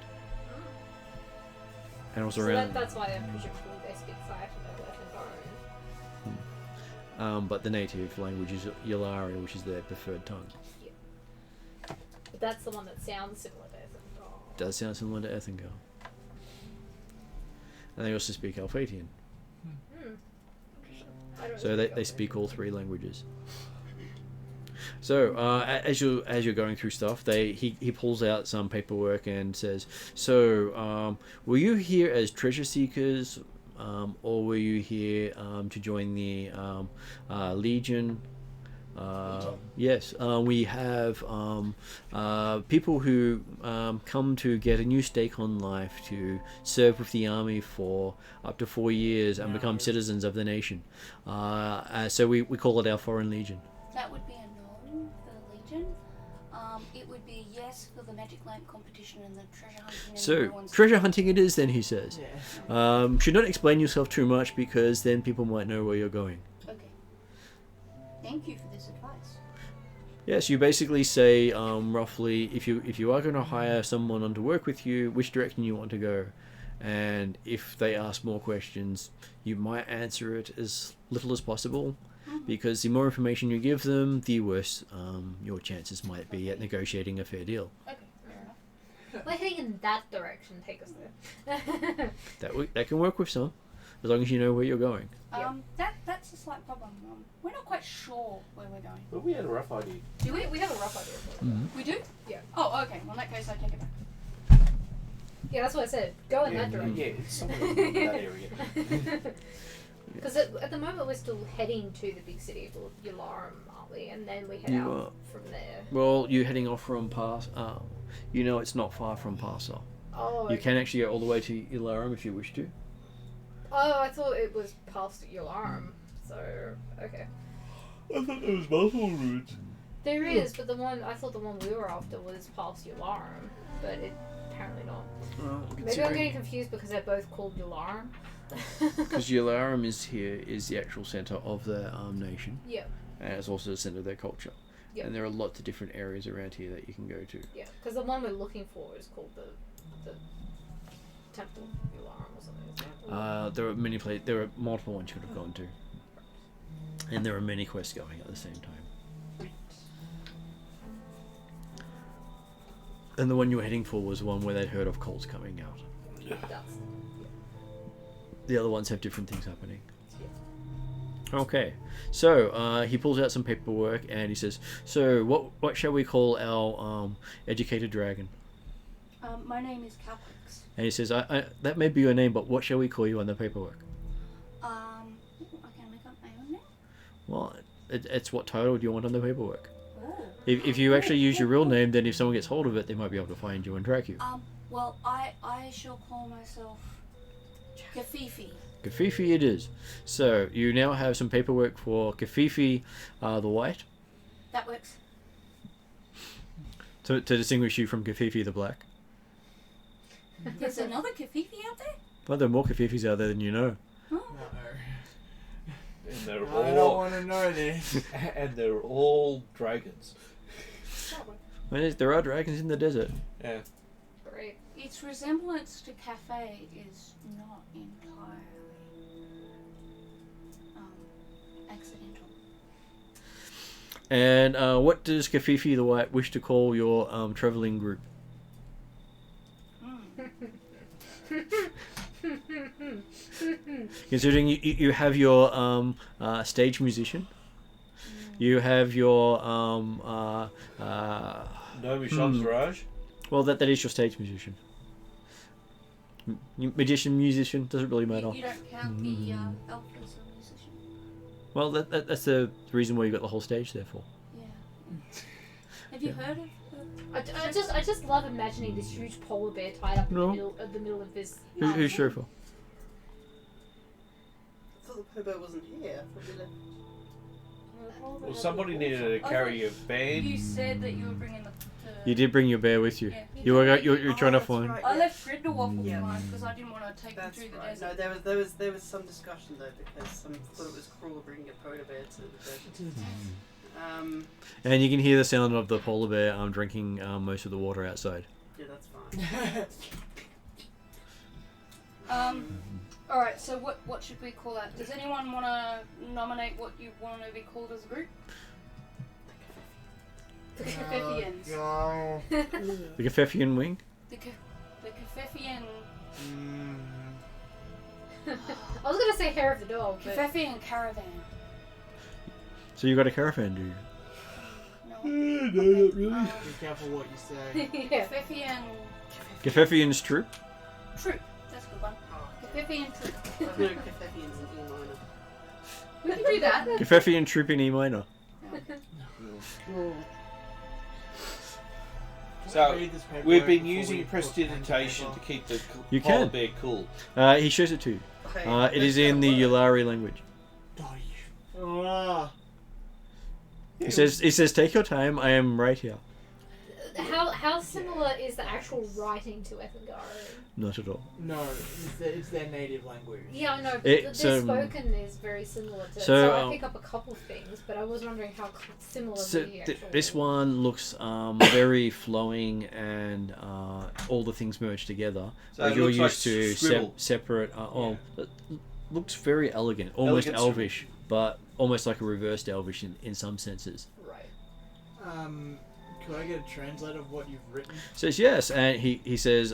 And also So around, that's why I'm presumably they speak Thyatan over Ethengar. but the native language is Yulari, which is their preferred tongue. But that's the one that sounds similar to Ethengar. Does sound similar to Ethengar. And they also speak Alphatian. I don't So they speak all three languages. So as you're going through stuff, he pulls out some paperwork and says, "So were you here as treasure seekers, or were you here to join the Legion?" Yes, we have people who come to get a new stake on life to serve with the army for up to 4 years and become citizens of the nation. So we call it our Foreign Legion. That would be a no for the Legion. It would be a yes for the magic lamp competition and the treasure hunting. And the So ruins. treasure hunting it is, then he says. Yeah. Should not explain yourself too much because then people might know where you're going. Okay. Thank you for this advice. Yes, you basically say roughly if you are going to hire someone on to work with you, which direction you want to go, and if they ask more questions, you might answer it as little as possible, because the more information you give them, the worse your chances might be at negotiating a fair deal. Okay, fair enough. We're heading in that direction. Take us there. That can work with some, as long as you know where you're going. That's a slight problem. We're not quite sure where we're going. But we had a rough idea. Do we? We have a rough idea of it. We do? Yeah. Oh, okay. Well, in that case, I take it back. Yeah, that's what I said. Go in that direction. Yeah, it's somewhere in that area. Because at the moment we're still heading to the big city of Yularum, aren't we? And then we head You out are. from there. Well, you're heading off from you know it's not far from Parsa. Oh, You okay. can actually go all the way to Ilarum if you wish to. Oh, I thought it was past Yularum. So, okay. I thought there was multiple routes. There is, but I thought the one we were after was past Yularum, but apparently not. Well, Maybe I'm getting confused because they're both called Yularum. because Yularum is the actual centre of the nation, Yeah, and it's also the centre of their culture. Yeah. And there are lots of different areas around here that you can go to. yeah. Because the one we're looking for is called the Temple of Yularum or something. Isn't it? There are multiple ones you could have gone to, and there are many quests going at the same time. And the one you were heading for was one where they'd heard of cults coming out. That's The other ones have different things happening. Okay, so he pulls out some paperwork and he says, "So what shall we call our educated dragon?" My name is Calpix. And he says, I "That may be your name, but what shall we call you on the paperwork?" I can make up my own name. Well, it's what title do you want on the paperwork? Oh. If you actually use your real name, then if someone gets hold of it, they might be able to find you and track you. Well, I shall call myself Kafifi. Kafifi it is. So you now have some paperwork for Kafifi the White. That works. To distinguish you from Kafifi the Black. There's another Kafifi out there? Well, there are more Kafifis out there than you know. Oh. No. And they're I don't all want to know this. and they're all dragons. Well, there are dragons in the desert. Yeah. Great. Its resemblance to cafe is not entirely accidental. And what does Kafifi the White wish to call your traveling group? Considering you have your stage musician, you have your No, Michelle's Raj. well that is your stage musician. Magician, musician, doesn't really matter. You don't count the elf as a musician. Well, that's the reason why you got the whole stage there for. Yeah. Have you heard of? I just love imagining this huge polar bear tied up in No. the middle of this. Who's Chauffeur? I thought the polar bear wasn't here. I thought we left. Well, somebody needed to carry a band. You said that you were bringing the. You did bring your bear with you. Yeah. You're trying to that's find. right, I yeah. left Grindelwald Yeah. behind because I didn't want to take That's them through the right. desert. No, there was some discussion though because some thought it was cruel bringing a polar bear to the desert. And you can hear the sound of the polar bear drinking most of the water outside. Yeah, that's fine. All right. So what should we call that? Does anyone want to nominate what you want to be called as a group? The Kafefians. No. The Kafefian wing. The Kafefian. I was gonna say hair of the dog, but Kafefian caravan. So you got a caravan, do you? No. No, not really. Be careful what you say. yeah. Kafefian Kafefian's troop. troop. That's a good one. Kafefian troop. I've known Kefefians in E minor. We can do that. Kafefian troop in E minor. So, Read this paperwork we've been before using we put prestidigitation pen to keep the You polar can. bear cool. He shows it to you. Hey, It is in the Yulari language. Ah. He says, take your time. I am right here. How similar is the actual writing to Ethengar? Not at all. No, it's their native language. Yeah, I know, but It's, the spoken is very similar to. so, So I pick up a couple of things, but I was wondering how similar So the actual. this one looks very flowing and all the things merged together. So Like it you're looks like used to scribble. separate. It looks very elegant, almost Elegant elvish, but almost like a reversed elvish in some senses. Right. Could I get a translate of what you've written? Says yes, and he says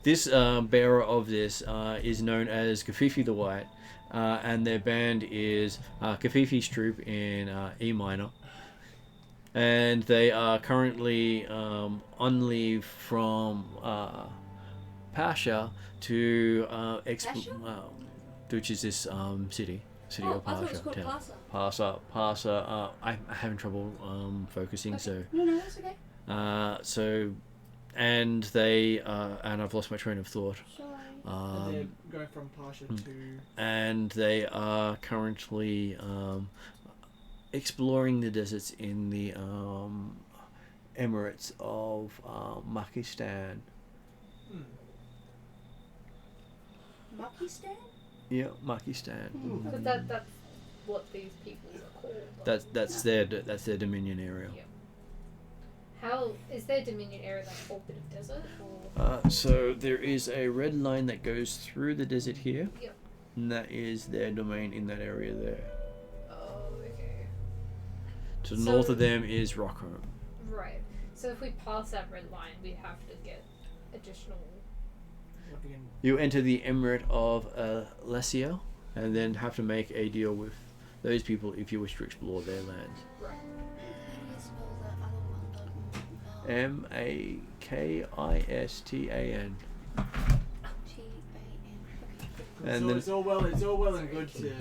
this bearer of this is known as Kafifi the White, and their band is Kafifi's troop in E minor, and they are currently on leave from Pasha to which is this city of I thought it was Pasha called town. Pasa. Pasa. I'm having trouble focusing, Okay. so. No, that's okay. And they and I've lost my train of thought. Sorry. They're going from Pasha to... And they are currently exploring the deserts in the Emirates of Makistan. Makistan? Yeah, Makistan. But that's what these people are called. That's their dominion area. Yeah. How is their dominion area like a whole bit of desert? Or? So there is a red line that goes through the desert here. Yep. And that is their domain in that area there. Oh, okay. To the So- north of them is Rockholm. Right. So if we pass that red line, we have to get additional. You enter the Emirate of Lesia, and then have to make a deal with those people if you wish to explore their lands. Right. Makistan. And So then it's all well and good to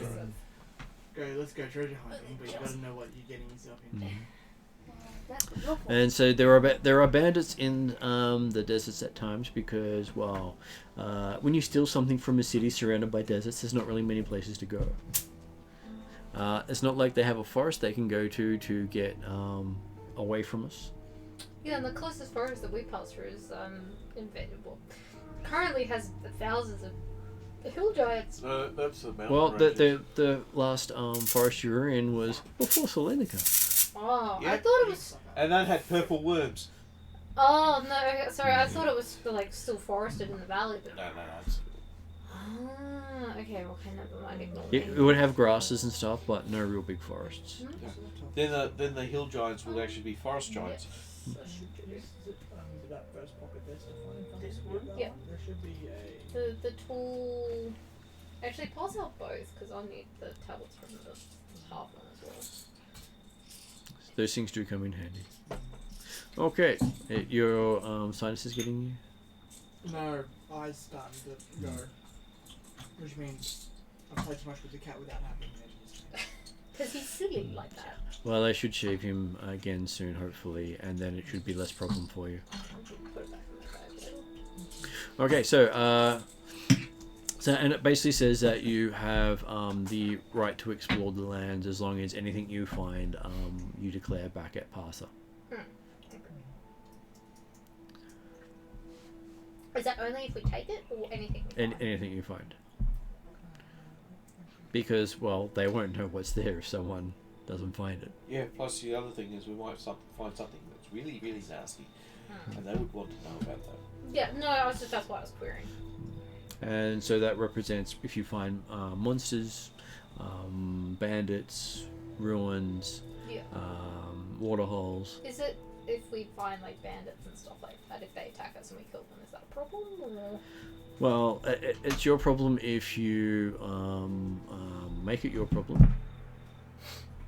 go. Let's go treasure hunting, but you got to know what you're getting yourself into. And so there are bandits in the deserts at times because, well, when you steal something from a city surrounded by deserts, there's not really many places to go. It's not like they have a forest they can go to get away from us. Yeah, and the closest forest that we pass through is invaluable. Currently has thousands of hill giants. That's the mountain Well, ranges. the last forest you were in was before Selenica. Oh, Yeah. I thought it was. And that had purple worms. Oh no, sorry, I thought it was like still forested in the valley. But... No. It's, Okay, never mind. Ignore It me. would have grasses and stuff, but no real big forests. then the hill giants will actually be forest giants. That first pocket there, so This one? Yeah. There should be a. The tool. Actually, pass out both because I need the tablets from the half one as well. Those things do come in handy. Okay, your sinus is getting you. No, eyes starting to go. Which means I played too much with the cat without having measures. Because he's silly like that. Well, they should shave him again soon, hopefully, and then it should be less problem for you. Put it back in my bag. Okay, so and it basically says that you have the right to explore the lands as long as anything you find you declare back at Parsa. Is that only if we take it or anything? We find? Anything you find. Because, well, they won't know what's there if someone doesn't find it. Yeah, plus the other thing is we might find something that's really, really nasty. And they would want to know about that. Yeah, no, that's why I was querying. And so that represents if you find monsters, bandits, ruins, Yeah. waterholes. Is it if we find like bandits and stuff like that, if they attack us and we kill them, is that a problem? Or... Well, it's your problem if you make it your problem.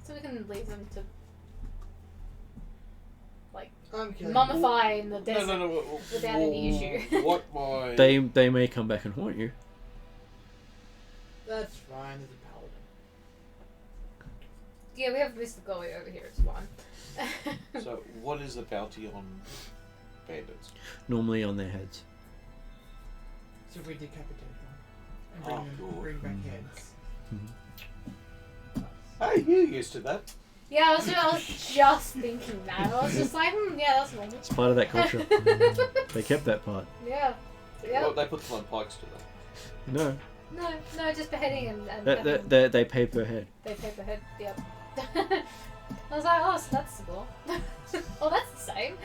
So we can leave them to like I'm kidding. mummify in the desert No. without any issue. What my... They may come back and haunt you. That's fine as a paladin. Yeah, we have Mr. Golly over here, it's fine. So, what is the bounty on bandits? Normally on their heads. So if we decapitate them and bring back heads. Hey, you're used to that. Yeah, I was just thinking that. I was just like, yeah, that's normal. It's part of that culture. They kept that part. Yeah. Yeah. Well, they put them on pikes, do they? No, No, just beheading and they pay per head. they pay per head. Yep. I was like, oh, so that's simple. Oh, that's the same.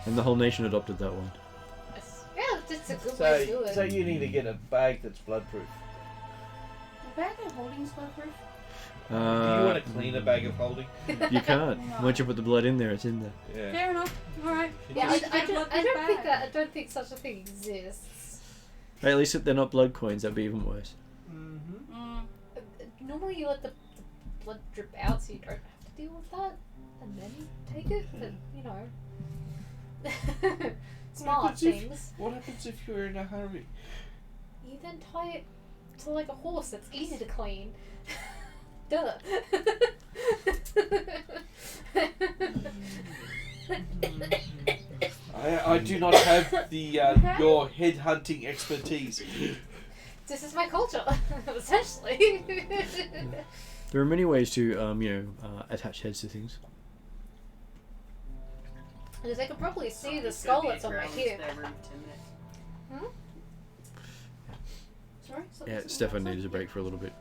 And the whole nation adopted that one. Yeah, it's a good way to do it. So you need to get a bag that's bloodproof. The bag of holding is bulletproof. Do you want to clean a bag of holding? You can't. Once you put the blood in there, it's in there. Yeah. Fair enough. Alright. Yeah, Just I get a don't bloodproof think bag. that. I don't think such a thing exists. Hey, at least if they're not blood coins, that'd be even worse. Mm-hmm. Normally, you let the blood drip out, so you don't have to deal with that, and then you take it. But you know, smart things. What happens if you're in a hurry? You then tie it to like a horse that's easy to clean. Duh. I do not have the your head hunting expertise. This is my culture, essentially. There are many ways to, attach heads to things. Because I can probably see the skull that's on my hip. Sorry? Yeah, Stefan needs a break for a little bit.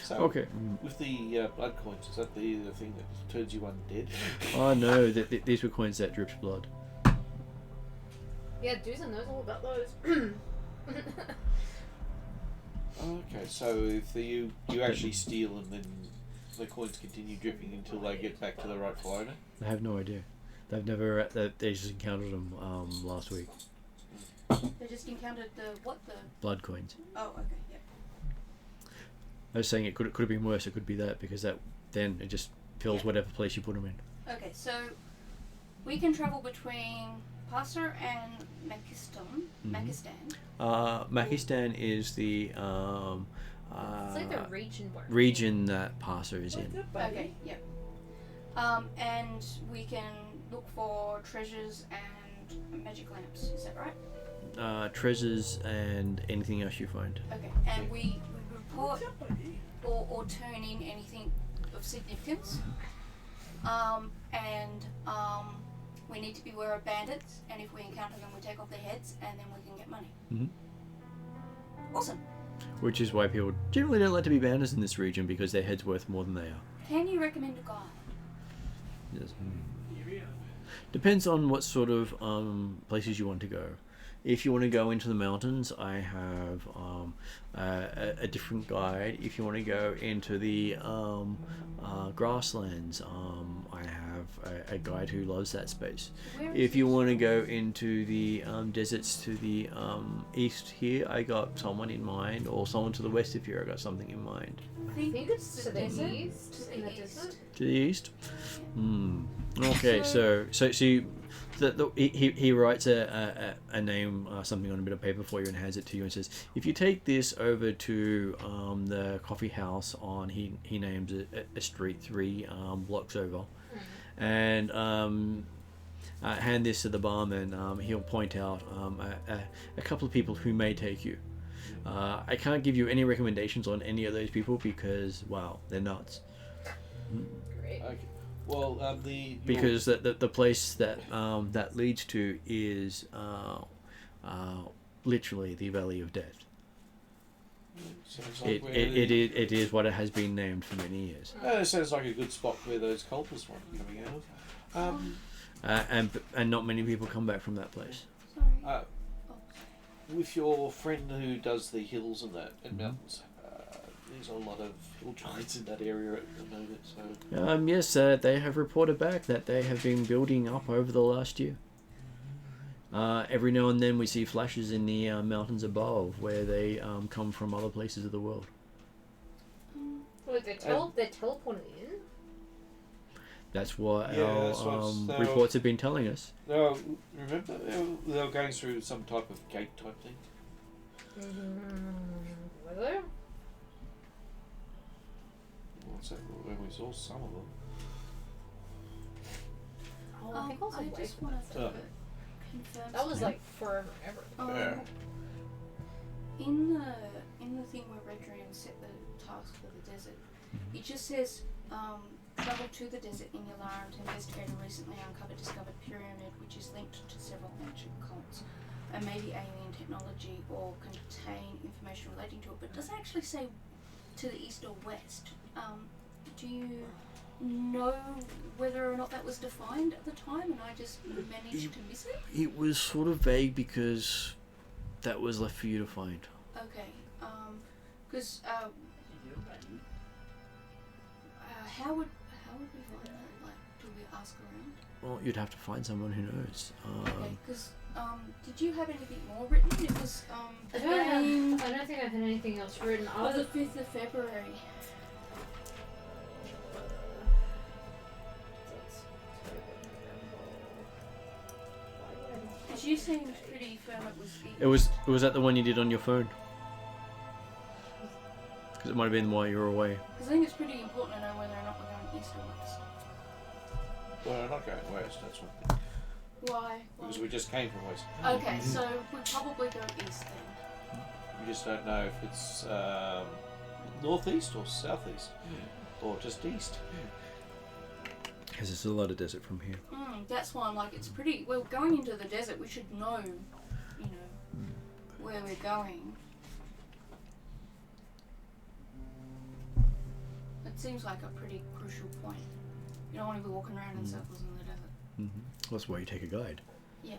So, Okay. with the blood coins, is that the thing that turns you undead? Oh no, these were coins that dripped blood. Yeah, Dooza knows all about those. Okay, so if you actually steal and then the coins continue dripping until they get back to the rightful owner? I have no idea. They've never. They just encountered them last week. They just encountered the Blood coins. Oh, okay, yep. I was saying it could have been worse. It could be that because then it just fills whatever place you put them in. Okay, so we can travel between Passer and Makistan. Makistan is the It's like the region where region that Parsa is in. Okay, yep. And we can look for treasures and magic lamps. Is that right? Treasures and anything else you find. Okay, and we report or turn in anything of significance. We need to beware of bandits, and if we encounter them, we take off their heads, and then we can get money. Awesome. Which is why people generally don't like to be bandits in this region, because their head's worth more than they are. Can you recommend a guide? Yes. Depends on what sort of places you want to go. If you want to go into the mountains, I have a different guide. If you want to go into the grasslands, I have a guide who loves that space. If you want to go into the deserts to the east here, I got someone in mind, or someone to the west if you I got something in mind. I think it's to the east. In the desert. To the east? Okay, so he writes a name, something on a bit of paper for you and hands it to you and says, if you take this over to the coffee house on, he names a street 3 blocks over, and hand this to the barman, he'll point out a couple of people who may take you. I can't give you any recommendations on any of those people because, wow, they're nuts. Great. Okay. Well, because the place that that leads to is literally the Valley of Death. sounds like It is what it has been named for many years. It sounds like a good spot where those cultists might be coming out of. And not many people come back from that place. Sorry. With your friend who does the hills and that and mountains, there's a lot of hill giants in that area at the moment. So Yes, they have reported back that they have been building up over the last year. Every now and then we see flashes in the mountains above where they come from other places of the world. Well, they're teleporting in. That's what Yeah, our that's what's- reports have been telling us. no, remember they were going through some type of gate type thing. Were there? What's that? When we saw some of them. Oh, I think I was I away just from wanted to Oh. confirm. that was something. like forever and ever. Yeah. In the thing where Redrian set the task for the desert, it just says travel to the desert in Yalaran to investigate a recently discovered pyramid which is linked to several ancient cults and maybe alien technology or contain information relating to it, but it doesn't actually say to the east or west. Do you know whether or not that was defined at the time and I just managed to miss it? It was sort of vague because that was left for you to find. Okay, because how would we find that? Like, do we ask around? Well, you'd have to find someone who knows. Okay, because did you have anything more written? It was I the don't game I don't think I had anything else written. of the 5th of February. Because you seemed pretty firm it was It was that the one you did on your phone? Because it might have been while you were away. Because I think it's pretty important to know whether or not we're going east or west. Well, we're not going west. That's what. Why? Because we just came from west. Okay, so we'd probably go east then. We just don't know if it's northeast or southeast or just east. Because there's a lot of desert from here. That's why I'm like, it's pretty. Well, going into the desert, we should know, you know, where we're going. It seems like a pretty crucial point. You don't want to be walking around in circles in the desert. That's why you take a guide. Yeah.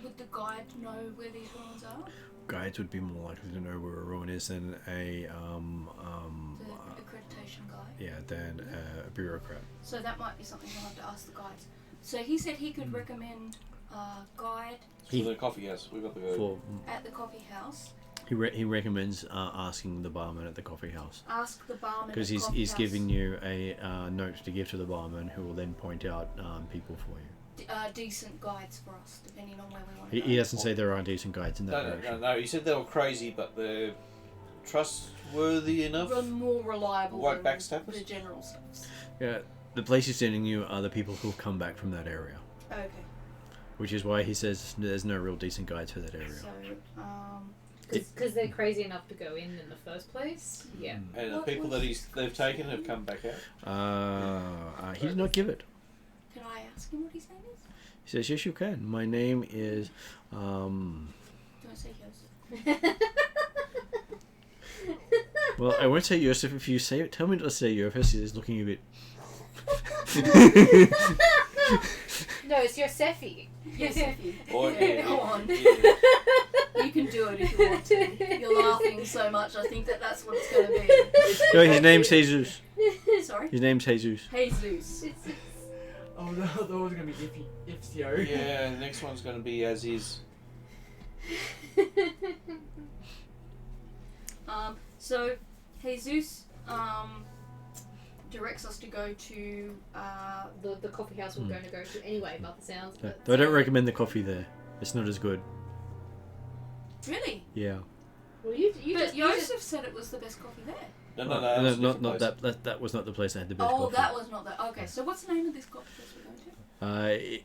Would the guide know where these ruins are? Guides would be more likely to know where a ruin is than a The accreditation guide? than a bureaucrat. So that might be something we'll have to ask the guides. So he said he could recommend a guide For the coffee house, we've got to go. For at the coffee house. he recommends asking the barman at the coffee house. Ask the barman Because at the coffee he's house. giving you a note to give to the barman, who will then point out people for you. Decent guides for us, depending on where we want to go. He doesn't say there aren't decent guides in that direction. No. He said they were crazy, but they're trustworthy enough. More reliable White than backstabbers? the general stuff. Yeah, the place he's sending you are the people who'll come back from that area. Okay. Which is why he says there's no real decent guides for that area. So, Because they're crazy enough to go in the first place. Yeah. And the people that they've taken have come back out. He did not give it. Can I ask him what his name is? He says, yes, you can. My name is... Do you want to say yours? Well, I won't say Joseph if you say it. Tell me not to say Joseph. He's looking a bit... No, it's Yosefi. Yosefi. Or, Yeah, go on. yeah. You can do it if you want to. You're laughing so much, I think that's what it's going to be. No, his name's Jesus. Sorry? His name's Jesus. Jesus. Oh no, that was gonna be Ifsio. Yeah, the next one's going to be as is. So, Jesus directs us to go to... the coffee house we're going to go to anyway, about the sounds. But I don't recommend the coffee there. It's not as good. Really? Yeah. Well, you But just Joseph said it was the best coffee there. No, not that was not the place that had the best Oh, coffee. that was not that. Okay, so what's the name of this coffee place we're going to?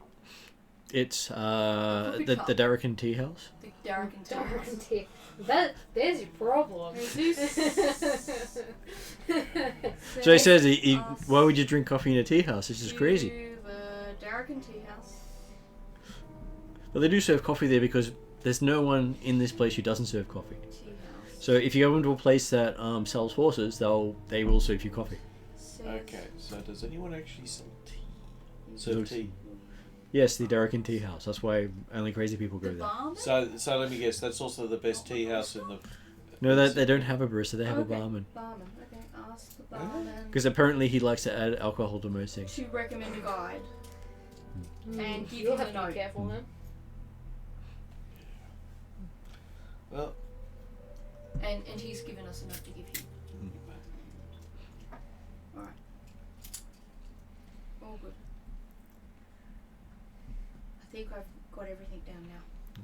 It's coffee the cup. Darrican Tea House. The Darrican Tea House. guarantee. There's your problem. So he says, why would you drink coffee in a tea house? This is crazy. The Darrican Tea House. But they do serve coffee there because there's no one in this place who doesn't serve coffee. Tea House. So if you go into a place that sells horses, they will serve you coffee. Says- Okay, so does anyone actually sell tea? Serve tea? Yes, the Darrican Tea House. That's why only crazy people go The there. barman? So let me guess, that's also the best tea house in the... No, they don't have a barista. They have a barman. Barman. Okay, ask the barman Because apparently he likes to add alcohol to most things. to recommend a guide. And give You'll him have a to be note. careful then. Well, And he's given us a note to give him. Alright. All good. I think I've got everything down now.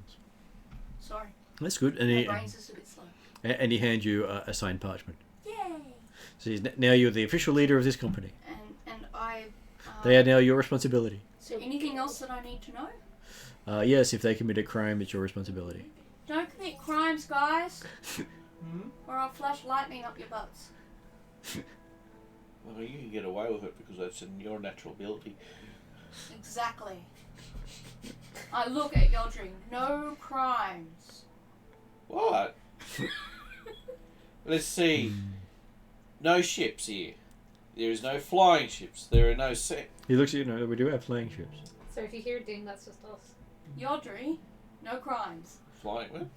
Sorry. That's good. And My he brain's just a bit slow. and he hands you a signed parchment. Yay! So now you're the official leader of this company. And I... They are now your responsibility. So anything else that I need to know? Yes, if they commit a crime, it's your responsibility. Don't commit crimes, guys, Hmm? or I'll flash lightning up your butts. well, you can get away with it because that's in your natural ability. Exactly. I look at your dream. No crimes. What? Let's see. No ships here. There is no flying ships. There are no He looks at you. No, we do have flying ships. So if you hear a ding, that's just us. Yodri, no crimes. flying. What?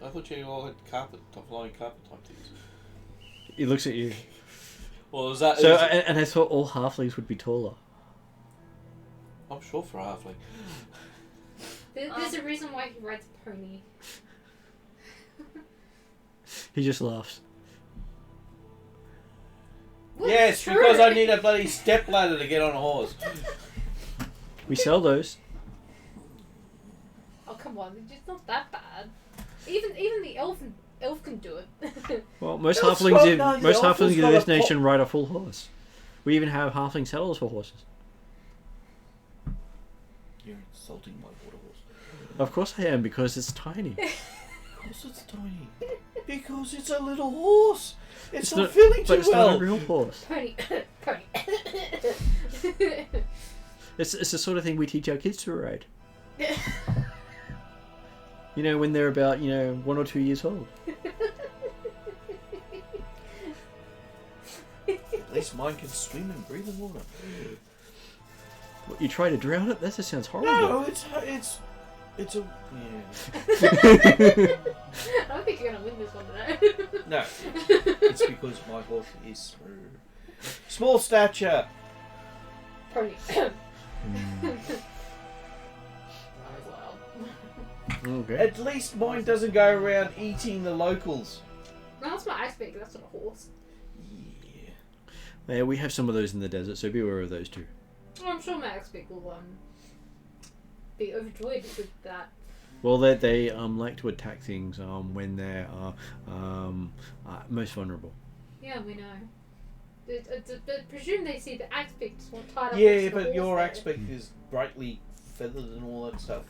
I thought you all had flying carpet type things. He looks at you. Well, is that? So, and I thought all halflings would be taller. I'm sure for a halfling. There's a reason why he rides a pony. He just laughs. Well, Yes, it's true. because I need a bloody step ladder to get on a horse. We sell those. Oh come on, it's not that bad. Even the elf can do it. Well, most Elf's halflings got in no- most elf has halflings in got this a nation ride a full horse. We even have halfling saddles for horses. You're insulting my water horse. Of course I am, because it's tiny. Of course it's tiny. Because it's a little horse. It's not not, feeling but too it's well. not a real horse. Pony, pony. It's the sort of thing we teach our kids to ride. You know, when they're about 1 or 2 years old. At least mine can swim and breathe in water. What, you try to drown it? That just sounds horrible. No, it's a yeah. I don't think you're gonna win this one today. No, it's because my horse is small stature. Pony. Mm. Okay. At least mine doesn't go around eating the locals. No, that's my ice bag. That's not a horse. Yeah. Yeah, we have some of those in the desert, so be aware of those too. Well, I'm sure my ice bag will be overjoyed with that. Well, they like to attack things when they are most vulnerable. Yeah, we know. But presume they see the axe pick just tied up. next Yeah, to the but horse your there. aspect is brightly feathered and all that stuff.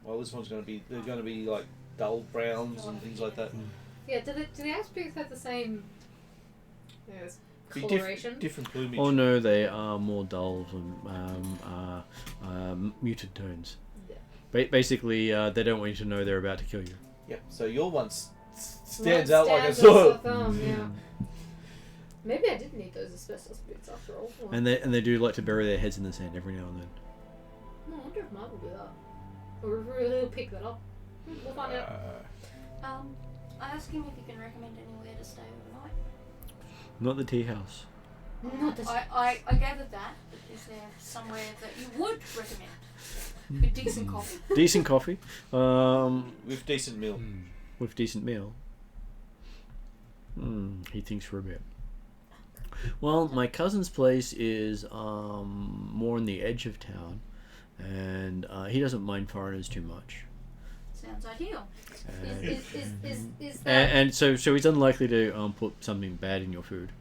Well, this one's going to be. They're going to be like dull browns and things like that. Yeah, do the ice pigs have the same Be coloration? different plumage. Oh no, they are more dull and muted tones. Yeah. Basically, they don't want you to know they're about to kill you. Yep. So your one stands out like a Stands sword. as thumb, yeah. Maybe I did need those asbestos boots after all. And they do like to bury their heads in the sand every now and then. No, I wonder if mine will do that. Or if he'll pick that up. We'll find out. I asked him if he can recommend anywhere to stay overnight. Not the tea house. Not this. I gathered that, but is there somewhere that you would recommend? With decent coffee? Decent coffee. With decent meal. With decent meal. He thinks for a bit. Well, my cousin's place is more on the edge of town, and he doesn't mind foreigners too much. Sounds ideal. Is that... And so he's unlikely to put something bad in your food.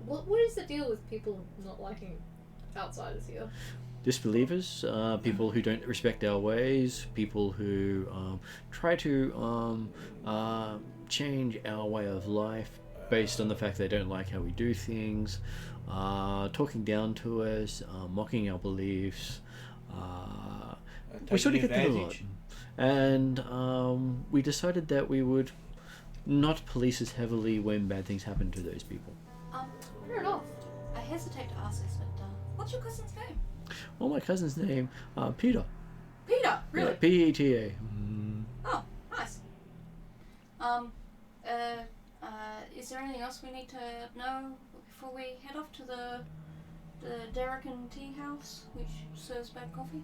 What is the deal with people not liking outsiders here? Disbelievers, people who don't respect our ways, people who try to change our way of life based on the fact they don't like how we do things, talking down to us, mocking our beliefs. We sort of get that a lot. And we decided that we would not police as heavily when bad things happen to those people. Fair enough. I hesitate to ask this, but what's your cousin's name? Well, my cousin's name, Peter. Peter, really? Yeah, P-E-T-A. Oh, nice. Is there anything else we need to know before we head off to the Derrican Tea House, which serves bad coffee?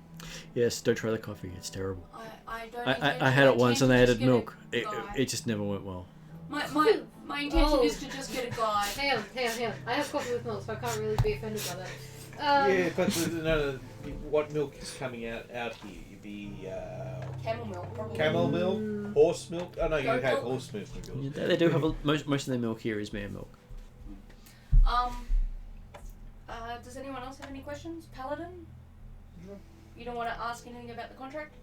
Yes, don't try the coffee. It's terrible. I had it once and they added get milk. a It guy. just never went well. My intention is to just get a guy. Hang on. I have coffee with milk, so I can't really be offended by that. Yeah, but no, what milk is coming out here? You'd be Camel milk, probably. camel milk, horse milk. Oh no, you Goat have milk. horse milk. in yours. They do have most of their milk here is man milk. Does anyone else have any questions? Paladin? No. You don't want to ask anything about the contract?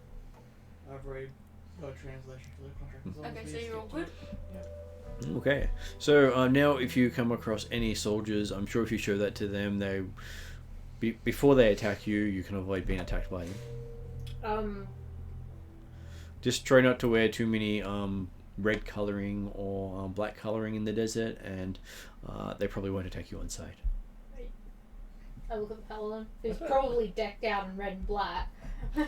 I've read a translation for the contract. as long Okay, as so we you're all stick good? to it. Okay, so now if you come across any soldiers, I'm sure if you show that to them, before they attack you, you can avoid being attacked by them. Just try not to wear too many red colouring or black colouring in the desert, and they probably won't attack you on sight. I look at the paladin, who's probably decked out in red and black.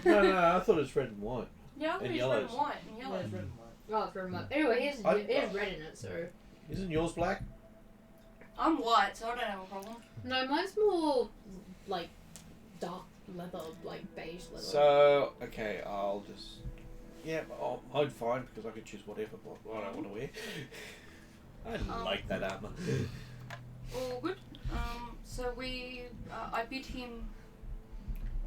No, I thought it was red and white. Yeah, And it's red yellows. and white and Yeah, yellow. it's red and white. Oh, it's very much. Anyway, he has red in it, so... Isn't yours black? I'm white, so I don't have a problem. No, mine's more, like, dark leather, like beige leather. So okay, I'll just I'm fine because I could choose whatever I don't want to wear. I like that armor. All good. So I bid him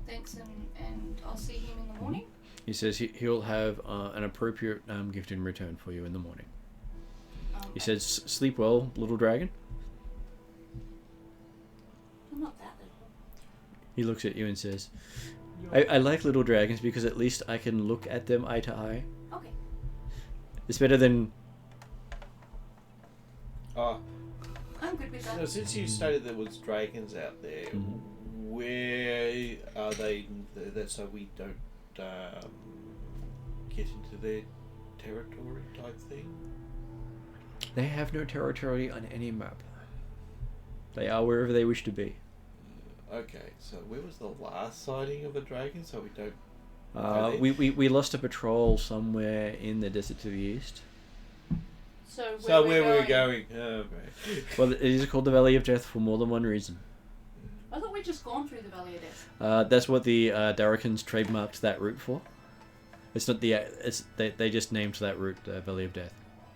thanks and I'll see him in the morning. He says he'll have an appropriate gift in return for you in the morning. He says, sleep well, little dragon. I'm not that little. He looks at you and says, I like little dragons because at least I can look at them eye to eye. Okay. It's better than... I'm good with that. So since you stated there was dragons out there, where are they? That so we don't get into their territory type thing. They have no territory on any map. They are wherever they wish to be. Okay, so where was the last sighting of a dragon? So we don't. We lost a patrol somewhere in the desert to the east. So Where were we going? Oh, right. Well, it is called the Valley of Death for more than one reason. I thought we'd just gone through the Valley of Death. That's what the Darrakans trademarked that route for. It's not the... They just named that route the Valley of Death.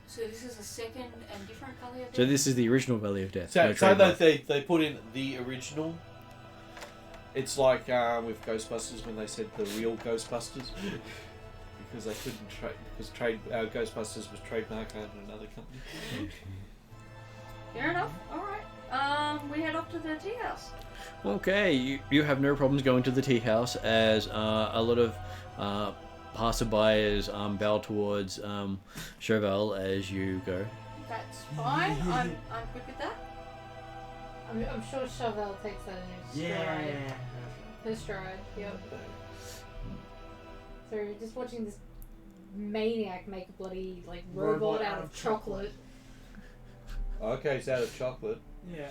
So this is a second and different Valley of Death? So this is the original Valley of Death. So, no so trademark. they put in the original. It's like with Ghostbusters when they said the real Ghostbusters. Because they couldn't Ghostbusters was trademarked under another company. Fair enough. Alright. We head off to the tea house. Okay, you have no problems going to the tea house as a lot of passerbyers bow towards Chauvel as you go. That's fine. I'm good with that. I'm sure Chauvel takes that in his stride. His stride, yep. So just watching this maniac make a bloody like robot out of chocolate. Okay, it's out of chocolate. Yeah.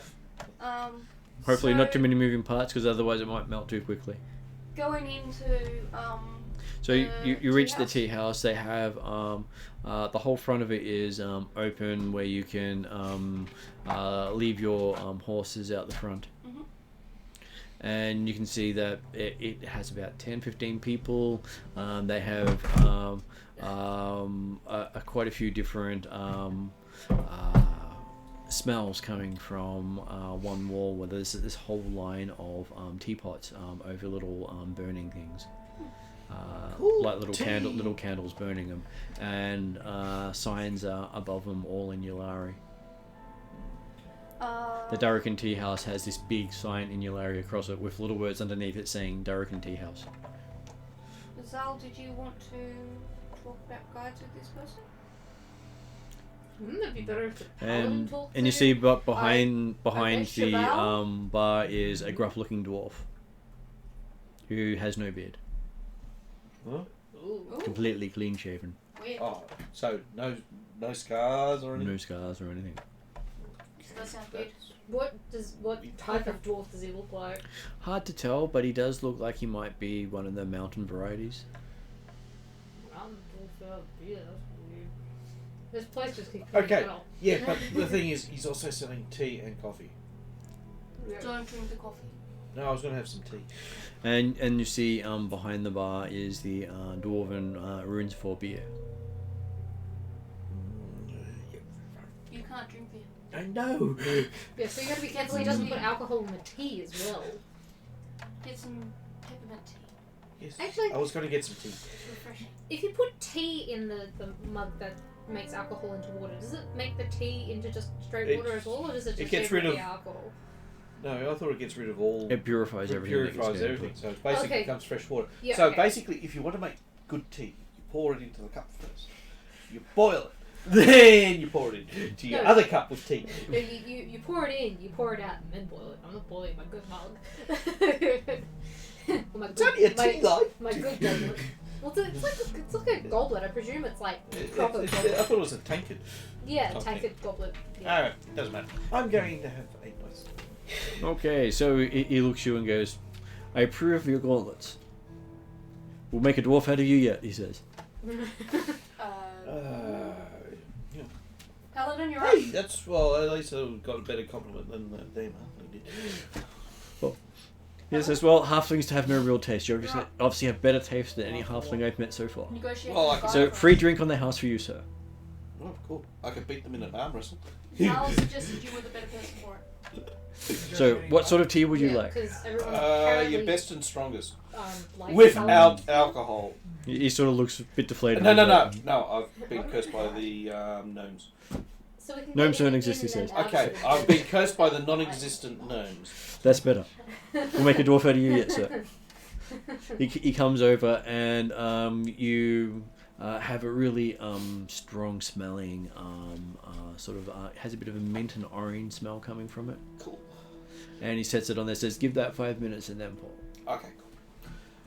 Hopefully so not too many moving parts, because otherwise it might melt too quickly. Going into So the you reach the tea tea house. They have the whole front of it is open, where you can leave your horses out the front. Mhm. And you can see that it has about 10-15 people. They have quite a few different smells coming from one wall, where there's this whole line of teapots over little burning things. Like little candles burning them, and signs are above them, all in Yulari. The Darrican Tea House has this big sign in Yulari across it with little words underneath it saying Darrican Tea House. Zal, did you want to talk about guides with this person? Wouldn't it be better if the paladin talked And you to see, him? but behind Okay, the Cheval? bar is a gruff-looking dwarf who has no beard, Huh? Ooh. Ooh, completely clean-shaven, weird. Oh, so no scars or anything? no scars or anything. So that sounds good. What type of dwarf does he look like? Hard to tell, but he does look like he might be one of the mountain varieties. I'm dwarf out beer. That's weird. This place just keeps Okay. well. Yeah, but the thing is, he's also selling tea and coffee. Yeah. Don't drink the coffee. No, I was going to have some tea. And you see behind the bar is the dwarven runes for beer. You can't drink beer. I know. Yeah, so you gotta be careful he doesn't put alcohol in the tea as well. Get some peppermint tea. Yes. Actually- I was going to get some tea. Refreshing. If you put tea in the mug that makes alcohol into water, does it make the tea into just straight It- water as well, or does it just gets get rid rid of- the alcohol? No, I thought it gets rid of all. It purifies everything. that gets Purifies down. everything. So it basically Okay. becomes fresh water. Yeah, So okay. basically, if you want to make good tea, you pour it into the cup first. You boil it. Then you pour it into your No. other cup of tea. No, you pour it in, you pour it out, and then boil it. I'm not boiling my good mug. Or my It's only a tea, like. my good goblet. Well, it's like a goblet. I presume it's like proper I goblet. thought it was a tankard. Yeah, Okay. tankard goblet. Yeah. Alright, doesn't matter. I'm going to have a nice. Okay, so he looks at you and goes, "I approve of your gauntlets. We'll make a dwarf out of you yet," he says. Yeah. Paladin, you're Hey, up. that's well. At least I got a better compliment than the damn halfling did. He says, "Well, halflings have no real taste. You obviously have better taste than any halfling I've met so far. Negotiate. Well, with the So, guide. free drink on the house for you, sir." Oh, cool. I could beat them in an arm wrestle. Zal suggested you were the better person for it. So, what sort of tea would you like? Because everyone Your apparently, best and strongest. likes Without paladins. alcohol. He sort of looks a bit deflated. No. I've been cursed by the gnomes. So we can Gnomes get don't in exist, he and says. out Okay, of it. I've been cursed by the non-existent gnomes. That's better. We'll make a dwarf out of you yet, sir. He comes over and you have a really strong smelling, has a bit of a mint and orange smell coming from it. Cool. And he sets it on there, says, "Give that 5 minutes and then pour." Okay,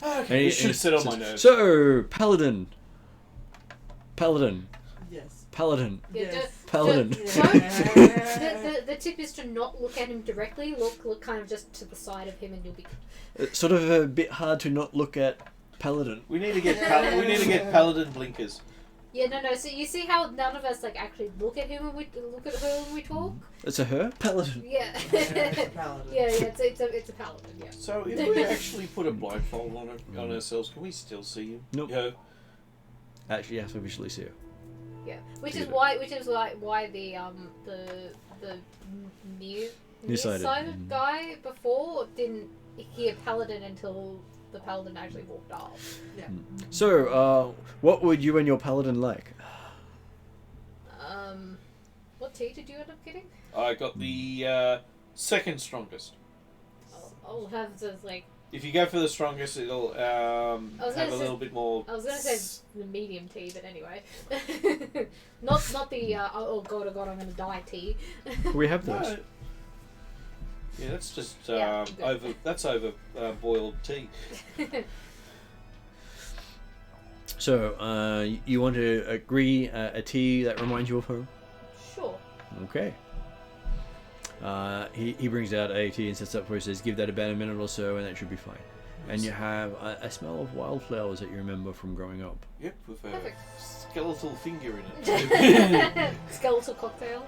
cool. Okay, And it should sit on my nerves. So, Paladin. Yes. Paladin. Yeah, Yes. Paladin. The tip is to not look at him directly. Look kind of just to the side of him, and you'll be. It's sort of a bit hard to not look at Paladin. We need to get paladin blinkers. Yeah, no. So you see how none of us like actually look at him when we look at her when we talk. It's a her? Paladin. Yeah. Paladin. Yeah. It's a paladin. Yeah. So if we actually put a blindfold on ourselves, can we still see you? Nope. Yeah. Actually, you have to visually see her. Yeah. Which Yeah. is why the Nearsighted. nearsighted guy before didn't hear paladin until the paladin actually walked off. So, what would you and your Paladin like? What tea did you end up getting? I got the second strongest. I'll have the like If you go for the strongest, it'll was have gonna a say- little bit more. I was gonna say the medium tea, but anyway. not the oh god, I'm gonna die tea. We have those. No. Yeah, that's just Yeah, good. over boiled tea. So, you want to agree a tea that reminds you of home? Sure. Okay. He brings out a tea and sets up for you, says give that about a minute or so and that should be fine. And you have a smell of wildflowers that you remember from growing up. Yep, with a Perfect. skeletal finger in it. Skeletal cocktail.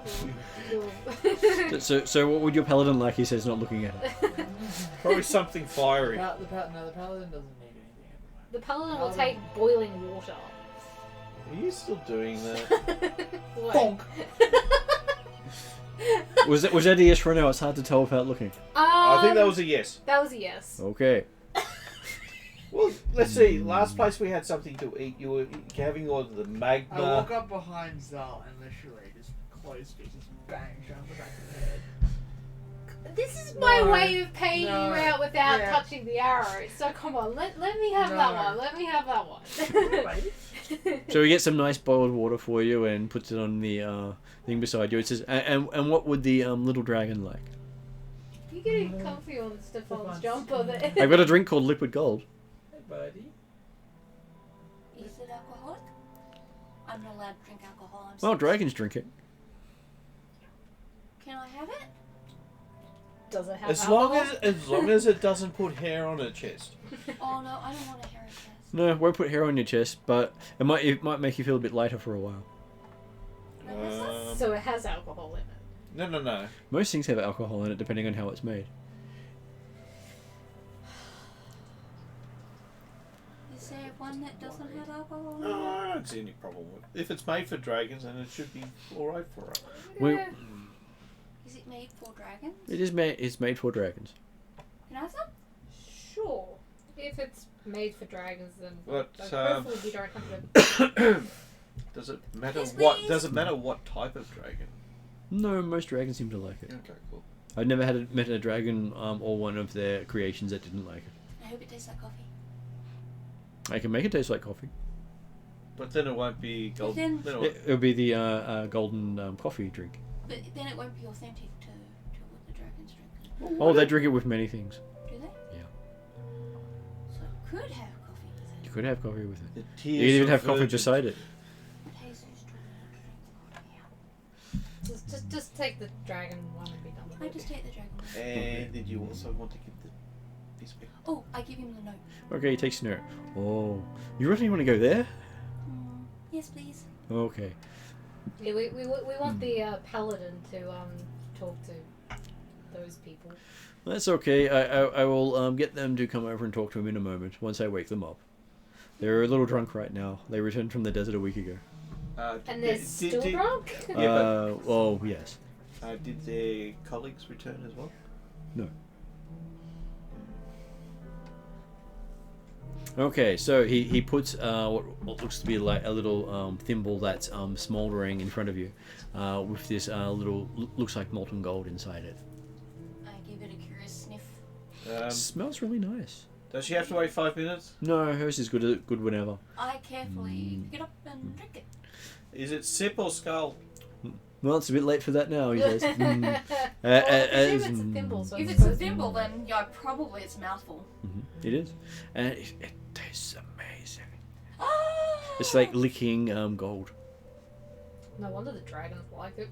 So what would your paladin like? He says, not looking at it. Probably something fiery. No, the paladin doesn't need anything at the moment. The paladin will take boiling water. Are you still doing that? What? Bonk. Was that a yes for now? It's hard to tell without looking. I think that was a yes. That was a yes. Okay. Well, let's see. Last place we had something to eat, you were having all the I magma. walk up behind Zal and literally just close fist, just bang, shot the back of the head. This is my No, way of paying no, you out without yeah. touching the arrow. So come on, let me have No. that one. Let me have that one. So we get some nice boiled water for you and puts it on the thing beside you. It says, and what would the little dragon like? You getting comfy on Stefan's jumper there. I've got a drink called Liquid Gold. Hey, buddy. Is it alcoholic? I'm not allowed to drink alcohol. I'm Well, sorry. dragons drink it. Can I have it? Does it have As alcohol? long as it doesn't put hair on her chest. Oh no, I don't want a hairy chest. No, it won't put hair on your chest, but it might make you feel a bit lighter for a while. So it has alcohol in it. No. Most things have alcohol in it, depending on how it's made. Is there one that doesn't have alcohol? No, I don't see any problem with it. If it's made for dragons, then it should be alright for us. We- Yeah. Is it made for dragons? It is made. It's made for dragons. Can I have some? Sure. If it's made for dragons, then But, hopefully we don't have to. Does it matter Yes, what? please. Does it matter what type of dragon? No, most dragons seem to like it. Okay, cool. I've never met a dragon or one of their creations that didn't like it. I hope it tastes like coffee. I can make it taste like coffee. But then it won't be gold. then- then it won't- It'll be the golden coffee drink. But then it won't be authentic to what the dragons drink. Oh, they drink it with many things. Do they? Yeah. So it could have coffee with You it. could have coffee with it. The You tears could even of have coffee virgins. beside it. Jesus, drink coffee. Just take the dragon one and be done with I it. just take the dragon one. And did you also want to give the piece of paper? Oh, I give him the note. Okay, he takes note. Oh, you really want to go there? Yes, please. Okay. Yeah, we want the paladin to talk to those people. That's okay. I will get them to come over and talk to him in a moment, once I wake them up. They're a little drunk right now. They returned from the desert a week ago. And they're still drunk? Yeah, Oh, yes. did their colleagues return as well? No. Okay, so he puts what looks to be like a little thimble that's smouldering in front of you, with this little looks like molten gold inside it. I give it a curious sniff. Smells really nice. Does she have to wait 5 minutes? No, hers is good whenever. I carefully pick it up and drink it. Is it sip or skull? Well, it's a bit late for that now, he says. Well, I presume it's a thimble, so If I it's a suppose- thimble, then yeah, probably it's a mouthful. It is. And it tastes amazing. Ah! It's like licking gold. No wonder the dragons like it.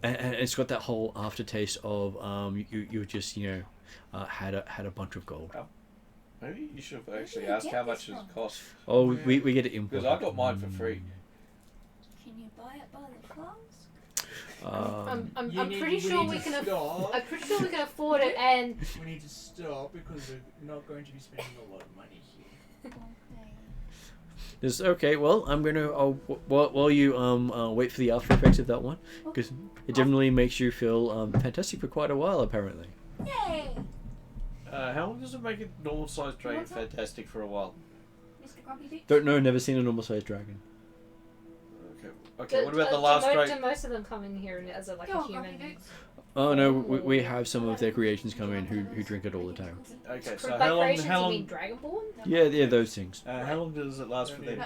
And it's got that whole aftertaste of you just had a bunch of gold. Maybe you should have Where actually did you asked get how this much it from? costs. Oh, we get it imported. Because I got mine for free. Can you buy it by the flask? I'm You pretty need- sure need we to can. stop. I'm pretty sure we can afford it, and We need to stop because we're not going to be spending a lot of money here. Okay. It's okay. Well, I'm gonna. While you wait for the after effects of that one, because it definitely makes you feel fantastic for quite a while, apparently. Yay! How long does it make a normal sized dragon What's that? fantastic for a while? Mr. Grumpy Boots? Don't know. Never seen a normal sized dragon. Okay. Okay. What about the last do dragon? most of them come in here as a Go on, human? Grumpy Boots. Oh no, we have some of their creations come in who drink it all the time. Okay, so By how long? creations, How you mean long? Dragonborn? Yeah, those things. How long does it last for them?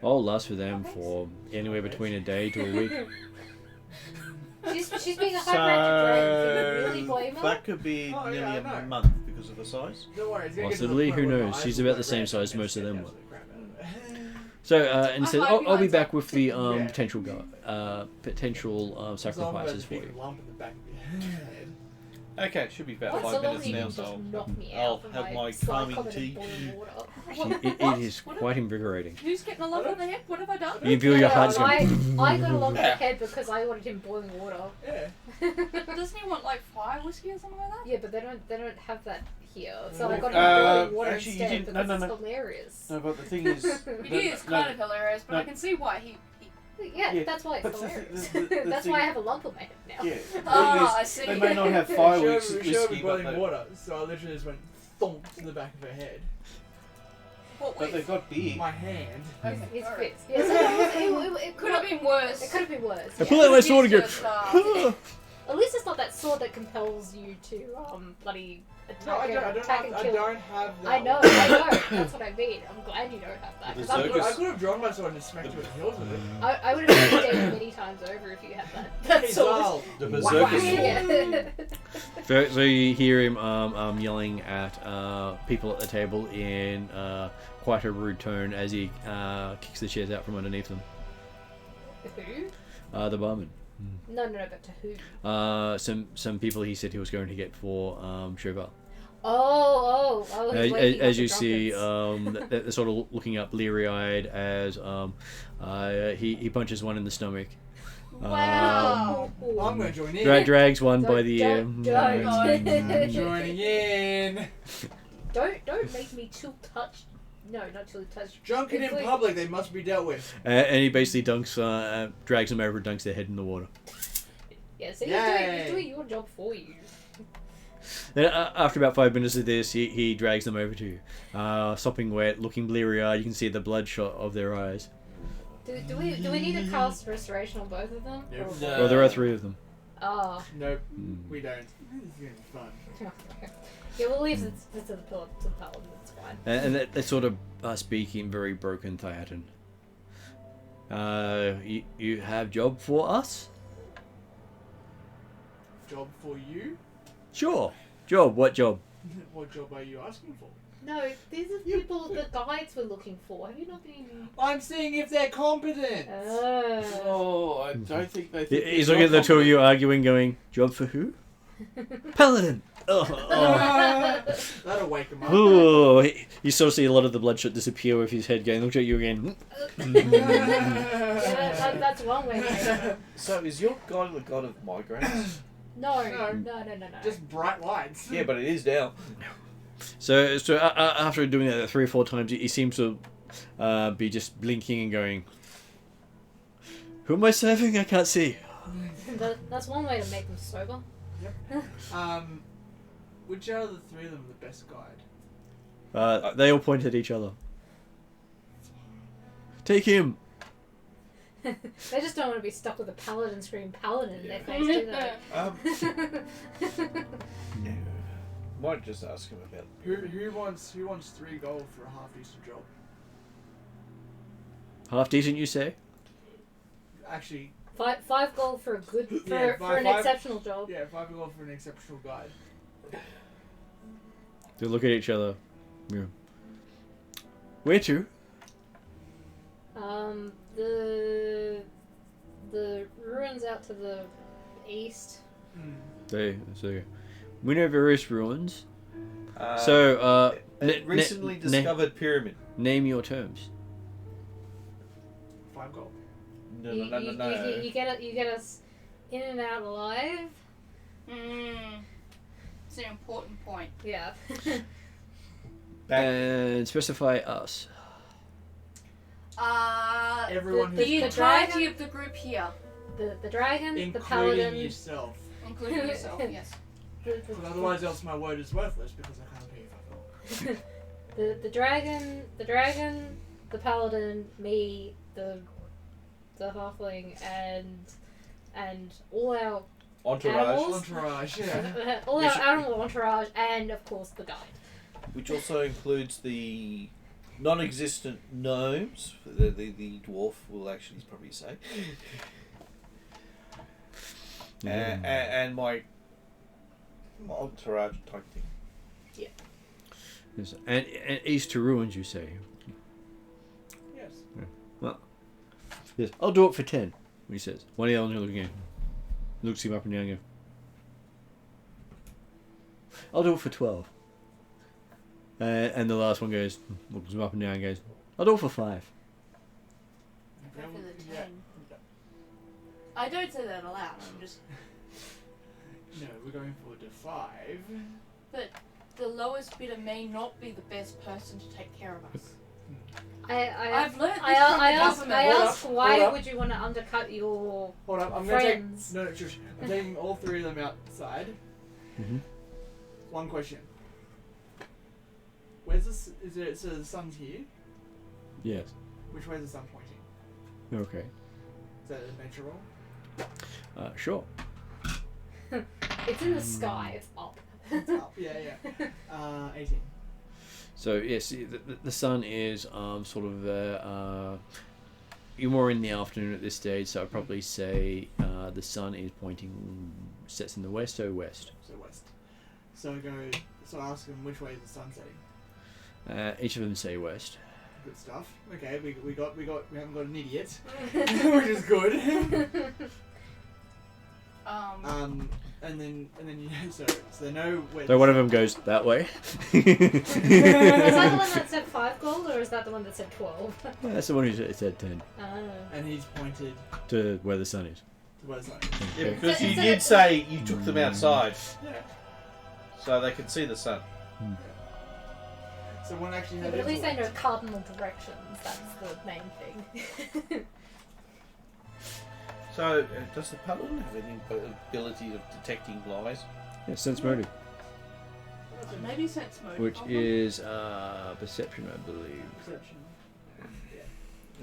I'll last for them for anywhere between a day to a week. She's being a high-ranking dragon. Can you really blame her? That could be Oh, nearly yeah, I a know. month because of the size. Don't worry, it's gonna get to the Possibly, point who where knows? my She's eyes will about go the same red size and most of them get were. absolute crap out of it. So instead, I I'll be hope back you with the Yeah. potential As long as sacrifices there's a for big you. lump in the back of your head. Okay, it should be about What's 5 so long minutes you now, can so just knock me I'll out from have my slide calming covered in tea. boiling water? It is quite invigorating. Who's getting a lump on the head? What have I done? You can feel your heart's going. I got along with the head because I wanted him boiling water. Yeah. Doesn't he want like fire whiskey or something like that? Yeah, but they don't have that here. So I got Uh, him boiling water actually, you instead didn't- because no, it's no. hilarious. No, but the thing is... It is kind of hilarious, but I can see why he Yeah, Yeah, that's why but it's the hilarious. the That's thing- why I have a lump on my head now. Yeah. Ah, I The see. thing is, they may not have Sure, fireworks sure, whiskey, be but, boiling water, so I literally just went thump to the back of her head. What, but they've got beer. My hand. Okay, It's alright. fixed. Yeah, so it Could have been worse. It could have been worse. I yeah. pull out my sword and go. Just, uh, At least it's not that sword that compels you to bloody No, I don't, attack and I kill. don't have that. I know. That's what I mean. I'm glad you don't have that. The 'cause I'm Berserkers- I could have drawn my sword and just smacked you in the heels with it. I would have been dead many times over if you had that. Hey, That's all. Zal. The Berserker sword. Yeah. So you hear him yelling at people at the table in quite a rude tone as he kicks the chairs out from underneath them. Who? The barman. No, but to who? Some people he said he was going to get for Cheval. Oh. He's waking As up you the see, drunkards. they're sort of looking up bleary-eyed as he punches one in the stomach. Wow. I'm going to join in. Drags one by the ear. Don't. I'm joining in. Don't make me too touched. No, not too touched. Drunken in public, they must be dealt with. And he basically drags them over and dunks their head in the water. Yeah, so Yay. he's doing your job for you. Then after about 5 minutes of this, he drags them over to you. Sopping wet, looking bleary-eyed. You can see the bloodshot of their eyes. Do we need to cast restoration on both of them? Nope. Or- No. Well, there are 3 of them. Oh. Nope, Mm. we don't. This is going to be fun. Yeah, we'll leave it to the pillar to the paladin. That's fine. And they sort of speak in very broken Theatan. You have job for us? Job for you? Sure. Job. What job? What job are you asking for? No, these are people the guides we're looking for. Have you not been? I'm seeing if they're competent. Oh, I don't think they think He's looking at the 2 of you arguing, going, job for who? Paladin. Oh. That'll wake him up. Oh. You sort of see a lot of the bloodshot disappear with his head going, looks at you again. Yeah, that's one way. To make it. So is your god the god of migraines? No. No. Just bright lights. Yeah, but it is now. So after doing that 3 or 4 times, he seems to be just blinking and going, who am I serving? I can't see. That's one way to make them sober. Which out of the 3 of them are the best guide? They all point at each other. Take him. They just don't want to be stuck with a paladin screaming paladin in their face, do they? Yeah. Might just ask him about. Who wants 3 gold for a half decent job? Half decent, you say? Actually, 5 gold for a good for an five- exceptional job. yeah, 5 gold for an exceptional guide. They look at each other. Yeah. Where to? The ruins out to the east. We know various ruins. A So, recently discovered pyramid. name your terms. 5 gold. No. You get us in and out alive. It's an important point. Yeah. And specify us. Everyone the who's entirety of the group here, the dragon, the including paladin, yourself. including yourself, yes. Because otherwise else my word is worthless because I can't pay you 5 gold. the dragon, the paladin, me, the halfling, and all Entourage, Animals. Entourage, yeah. All We our should- animal entourage, and of course the guide. which also includes the non-existent gnomes. The dwarf will actually probably say, and my entourage type thing. Yes. And east to ruins, you say? Yes. Yes. I'll do it for 10. He says. One of the others looking at him. Looks him up and down and goes, I'll do it for 12. And the last one goes, looks him up and down and goes, I'll do it for 5. Go for the 10. Yeah. I don't say that aloud. I'm just. No, we're going forward to 5. But the lowest bidder may not be the best person to take care of us. I've learned this from the government. I Hold asked up, why hold up. would you want to undercut your Hold up, I'm gonna take. friends? No, shush. I'm taking all 3 of them outside. Mm-hmm. One question. Where's this? Is it? So the sun's here. Yes. Which way is the sun pointing? Okay. Is that a nature roll? Sure. It's in the sky. It's up. It's up. Yeah, yeah. 18. So yes, the sun is sort of you're more in the afternoon at this stage, so I'd probably say the sun is pointing, sets in the west, so west. So west. So I go. So I ask him which way is the sun setting. Each of them say west. Good stuff. Okay, we haven't got an idiot, which is good. And then so they know where. So one of them goes that way. Is that the one that said 5 gold, or is that the one that said 12? That's the one who said 10 And he's pointed to where the sun is. to where the sun. Yeah, because So- you so did the- say you took them outside, Yeah. so they can see the sun. So one actually Yeah, had. but at least they know intellect. cardinal directions. That's the main thing. So, does the paladin have any ability of detecting lies? Yeah, sense motive, Maybe sense mode. which is perception, I believe. Perception.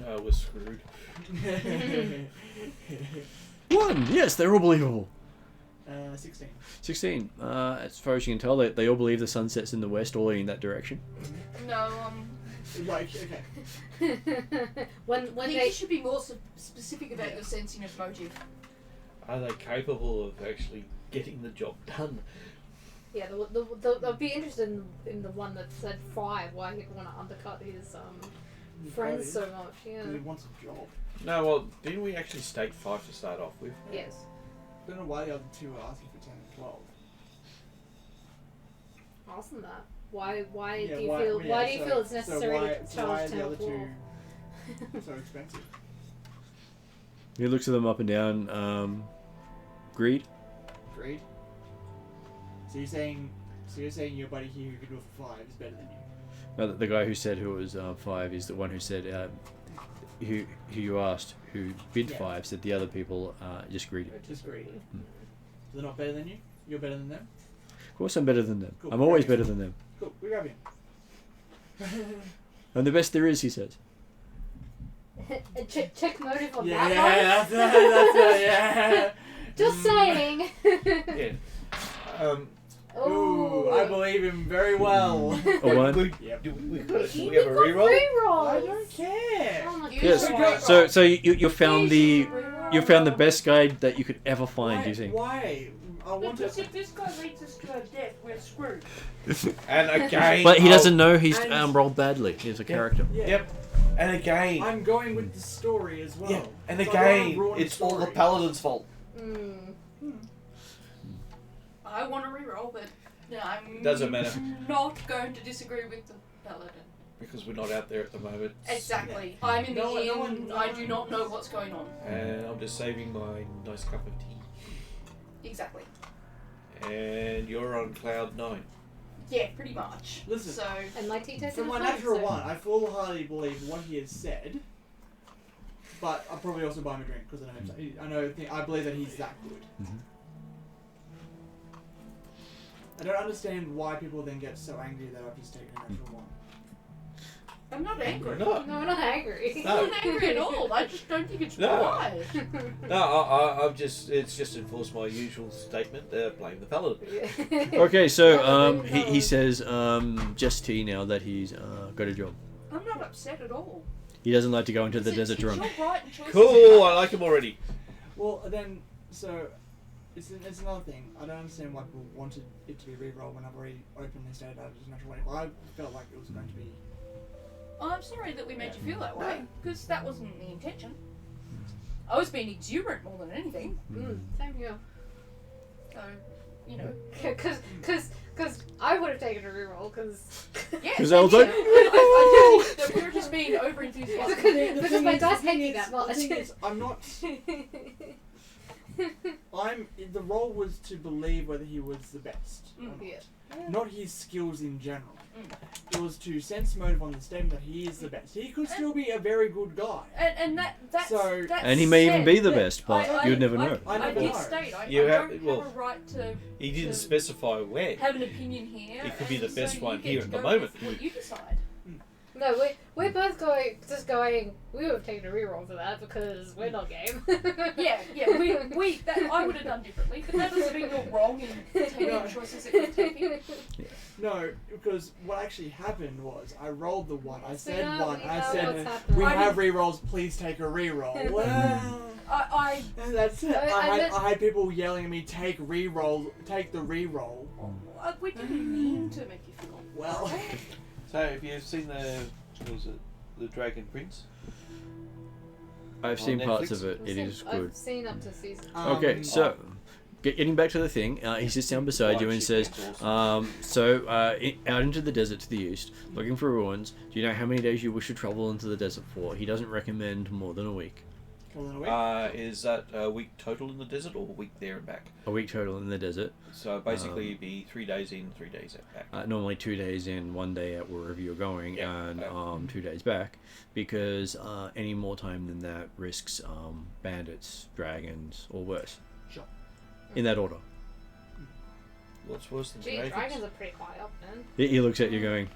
Oh, we're screwed. 1. Yes, they're all believable. 16. 16. As far as you can tell, they all believe the sun sets in the west, all in that direction. No, Like okay. when I think they you should be more specific about your sensing of motive. Are they capable of actually getting the job done? yeah, they'll be interested in the one that said 5. Why he'd want to undercut his friends so much. Yeah. Because he wants a job. No, well, didn't we actually stake 5 to start off with? Yes. I don't know why the other 2 are asking for 10 and 12. Ask them that. Why Yeah, do you why- feel? yeah, Why do you so- feel it's so necessary why- to so why charge are the 10 other floor? 2 so expensive? He looks at them up and down. Greed. Great. So you're saying your buddy here who could do it for 5 is better than you? No, the guy who said who it was 5 is the one who said who you asked who bid Yeah. 5 said the other people just greedy. Just greedy. So they're not better than you? You're better than them? Of course, I'm better than them. Cool. I'm always better than them. Cool, we grab him. I'm the best there is, he says. check motive on Yeah, that that's yeah. Just saying. Yeah. Ooh, I believe him very well. A 1. We, Yep. do we got it. Do You we have a got reroll? rerolls. I don't care. Oh my Yes. God. So you found the best guide that you could ever find. You think? Why? I want to. Because if this guy leads us to our death, we're screwed. And again. But he oh, doesn't know he's And- rolled badly. He's a character. Yeah. Yep. And again. I'm going with the story as well. Yeah. And So I don't wanna again, ruin it's all the story. paladin's fault. I want to reroll, but I'm Doesn't matter. not going to disagree with the paladin. Because we're not out there at the moment. Exactly. I'm in the No inn. one- I do not know what's going on. And I'm just saving my nice cup of tea. Exactly. And you're on cloud 9. Yeah, pretty much. Listen. So And my tea tastes From my natural one, I full-heartedly believe what he has said. But I'll probably also buy him a drink because I know him. I believe that he's that good. Mhm. I don't understand why people then get so angry that I've just taken a natural one. I'm not angry. No. No, we're not angry. No. I'm not angry at all. I just don't think it's No. right. No, I've just it's just enforced my usual statement. Blame the paladin. Okay, so he says just T now that he's got a job. I'm not upset at all. He doesn't like to go into the It's- desert to it's run. your right and choices Cool, in I life. like him already. Well, then, so it's another thing. I don't understand why people wanted it to be re-rolled when I've already openly stated that as a natural 20. I felt like it was going to be. Oh, I'm sorry that we made you feel that way, because that wasn't the intention. I was being exuberant more than anything. Same here. So, you know. Because I would have taken a reroll, because... Yeah. 'Cause I was like, I think that we were just being over enthusiastic. Because my dice hate me that The much. thing is, I'm not. The role was to believe whether he was the best. Or not. Yeah. Not his skills in general. Mm. It was to sense motive on the statement that he is the best. He could still be a very good guy. And that's So- that's And he may even be the said, best, but I- you'd never know. I I never did know. state I You don't have- have well, a right to He didn't to specify where. have an opinion here. It could be and the best so one you get here to at the go moment. with what you decide. No, we're both going, we would have taken a reroll for that, because we're not game. Yeah, that I would have done differently, but that doesn't mean you're wrong in taking the choices that you're taking. No, because what actually happened was I rolled the one. I said know- one. we I know said what's happening. we I have didn't- rerolls. Please take a reroll. Well, and that's it. I had people yelling at me, take the reroll. We didn't mean to make you feel Well, So, have you seen the Dragon Prince? I've On sing parts Netflix? of it. It is good. I've seen up to season. Okay, so getting back to the thing, he sits down beside you and says, out into the desert to the east, looking for ruins. Do you know how many days you wish to travel into the desert for? He doesn't recommend more than a week. Is that a week total in the desert or a week there and back? A week total in the desert. So basically, it'd be 3 days in, 3 days back. Normally 2 days in, 1 day at wherever you're going, Yeah, and 2 days back, because any more time than that risks bandits, dragons, or worse. Sure. In that order. What's worse than Gee, dragons? dragons are pretty high up, man. He looks at you going,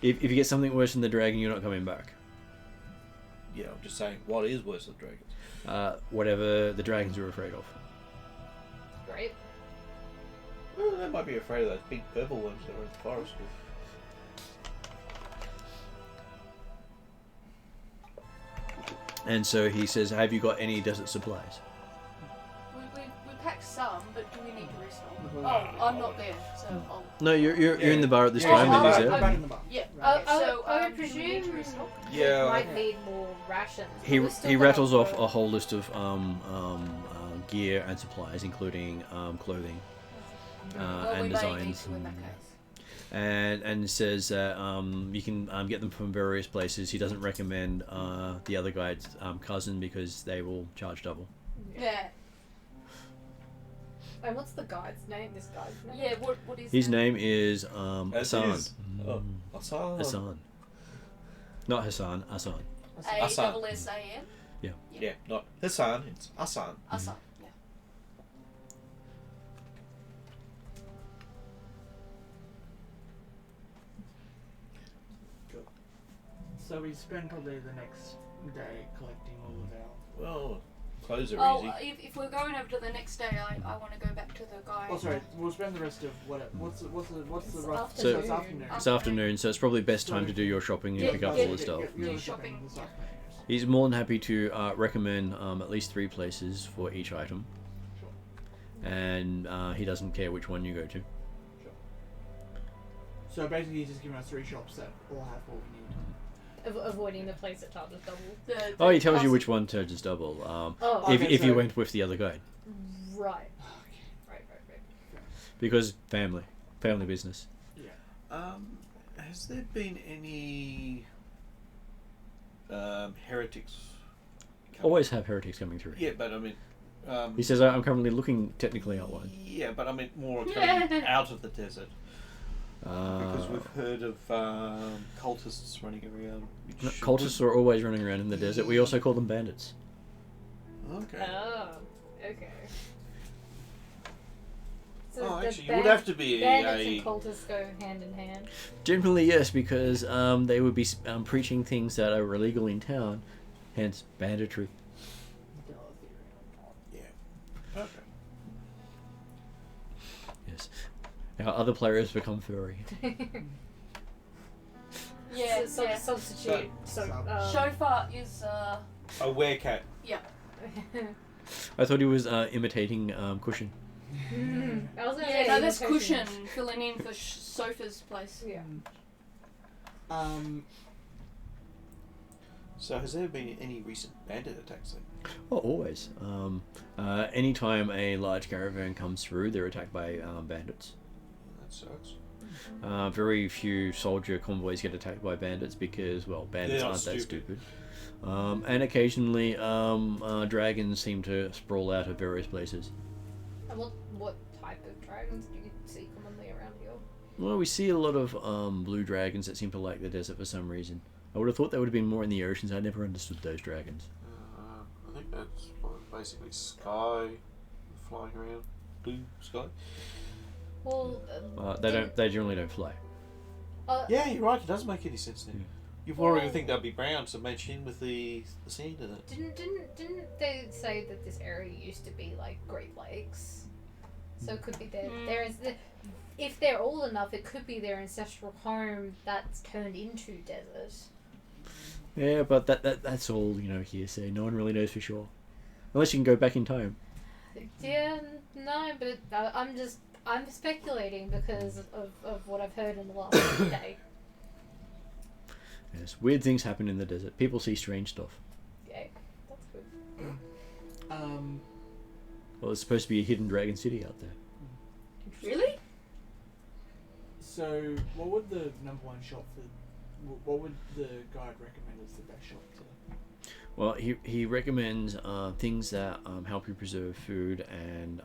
if you get something worse than the dragon, you're not coming back. Yeah, I'm just saying, what is worse than dragons? Whatever the dragons are afraid of. Great. Well, they might be afraid of those big purple ones that are in the forest. And so he says, have you got any desert supplies? We packed some, but do we need to restock? Oh, I'm not there, so I'll. No, you're in the bar at this Yeah, time, and he's I'm there. back in the bar. Yeah. Right. So I do we need to presume restock? Yeah. might need more rations. but He we're still he gonna rattles off go- a whole list of gear and supplies, including clothing Well, and we may need designs, to in that case. and says that you can get them from various places. He doesn't recommend the other guy's cousin because they will charge double. Yeah. And what's the guide's name? This guy's name? Yeah. What is His that? name is As Hassan. is. Oh, Hassan. Hassan. Not Hassan. Hassan. A-double-S-A-N? Yeah, not Hassan, it's Hassan. Hassan. Yeah. So we spend probably the next day collecting all of our. Well, clothes are Oh, easy. if we're going over to the next day, I want to go back to the guy. Oh, sorry. We'll spend the rest of what's the It's rough? So- it's afternoon. It's afternoon, so it's probably best time to do your shopping and Yeah, pick up yeah, all the stuff. Do shopping. this afternoon. He's more than happy to recommend at least 3 places for each item, Sure. and he doesn't care which one you go to. So basically, he's just giving us 3 shops that all have what we need. Avoiding the place that charges double. Oh, he tells you which one charges double. Oh, If Okay, you so- went with the other guide, right. Right. because family business. Has there been any heretics? coming- Always have heretics coming through. Yeah, but I mean, He says, I'm currently looking technically out one. yeah, but I mean more coming out of the desert because Uh, we've heard of cultists running around. no, Which cultists are always running around in the desert. We also call them bandits. Okay. Oh, okay. So Oh, the actually, you would have to be bandits a. and cultists go hand in hand. Generally, yes, because they would be preaching things that are illegal in town, hence banditry. Yeah. Okay. Yes. Now other players become furry. Yeah, So yeah. substitute. Shofar is A werecat. I thought he was imitating Cushion. I was gonna yeah. say No, that's imitation. Cushion filling in for Sofa's place. Yeah. So has there been any recent bandit attacks then? Oh, always. Anytime a large caravan comes through, they're attacked by bandits. That sucks. Very few soldier convoys get attacked by bandits because, well, bandits They're not aren't that stupid. stupid. And occasionally, dragons seem to sprawl out of various places. And what type of dragons do you see commonly around here? Well, we see a lot of blue dragons that seem to like the desert for some reason. I would have thought they would have been more in the oceans. I never understood those dragons. I think that's basically sky flying around, blue sky. Well, They generally don't fly. Yeah, you're right. It doesn't make any sense then. Yeah. You've already think they'd be brown to match in with the sand in it. Didn't they say that this area used to be like Great Lakes? So it could be there is if they're old enough, it could be their ancestral home that's turned into desert. Yeah, but that's all hearsay. No one really knows for sure, unless you can go back in time. Yeah, no, but I'm speculating because of what I've heard in the last day. Yes, weird things happen in the desert. People see strange stuff. Yeah, that's good. Well, there's supposed to be a hidden dragon city out there. Really? So, what would the number one shop for? What would the guide recommend as the best shop to? Well, he recommends things that help you preserve food and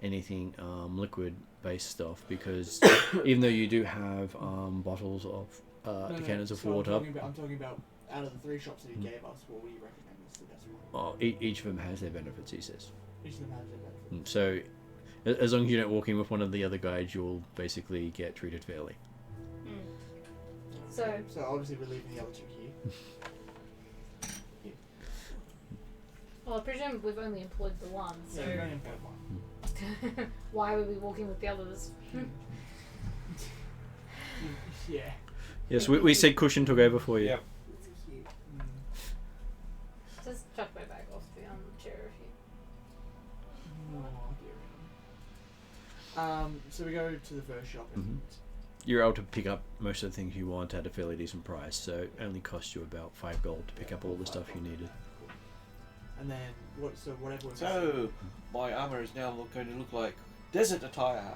anything liquid-based stuff, because even though you do have bottles of cannons of so water, I'm talking about out of the three shops that he gave us, what would you recommend is the best one? each of them has their benefits, he says. Each of them has their benefit. So, as long as you don't walk in with one of the other guides, you'll basically get treated fairly. So obviously we're leaving the other two here. well, I presume we've only employed the one. So Yeah, we're going in for one. why would we be walking with the others? Yeah. Yes, we said Cushion took over for you. Yep. Just chuck my bag off the chair if you. So we go to the first shop and You're able to pick up most of the things you want at a fairly decent price, so it only cost you about 5 gold to pick up all the stuff you needed. and then whatever. So my armor is now going to look like desert attire.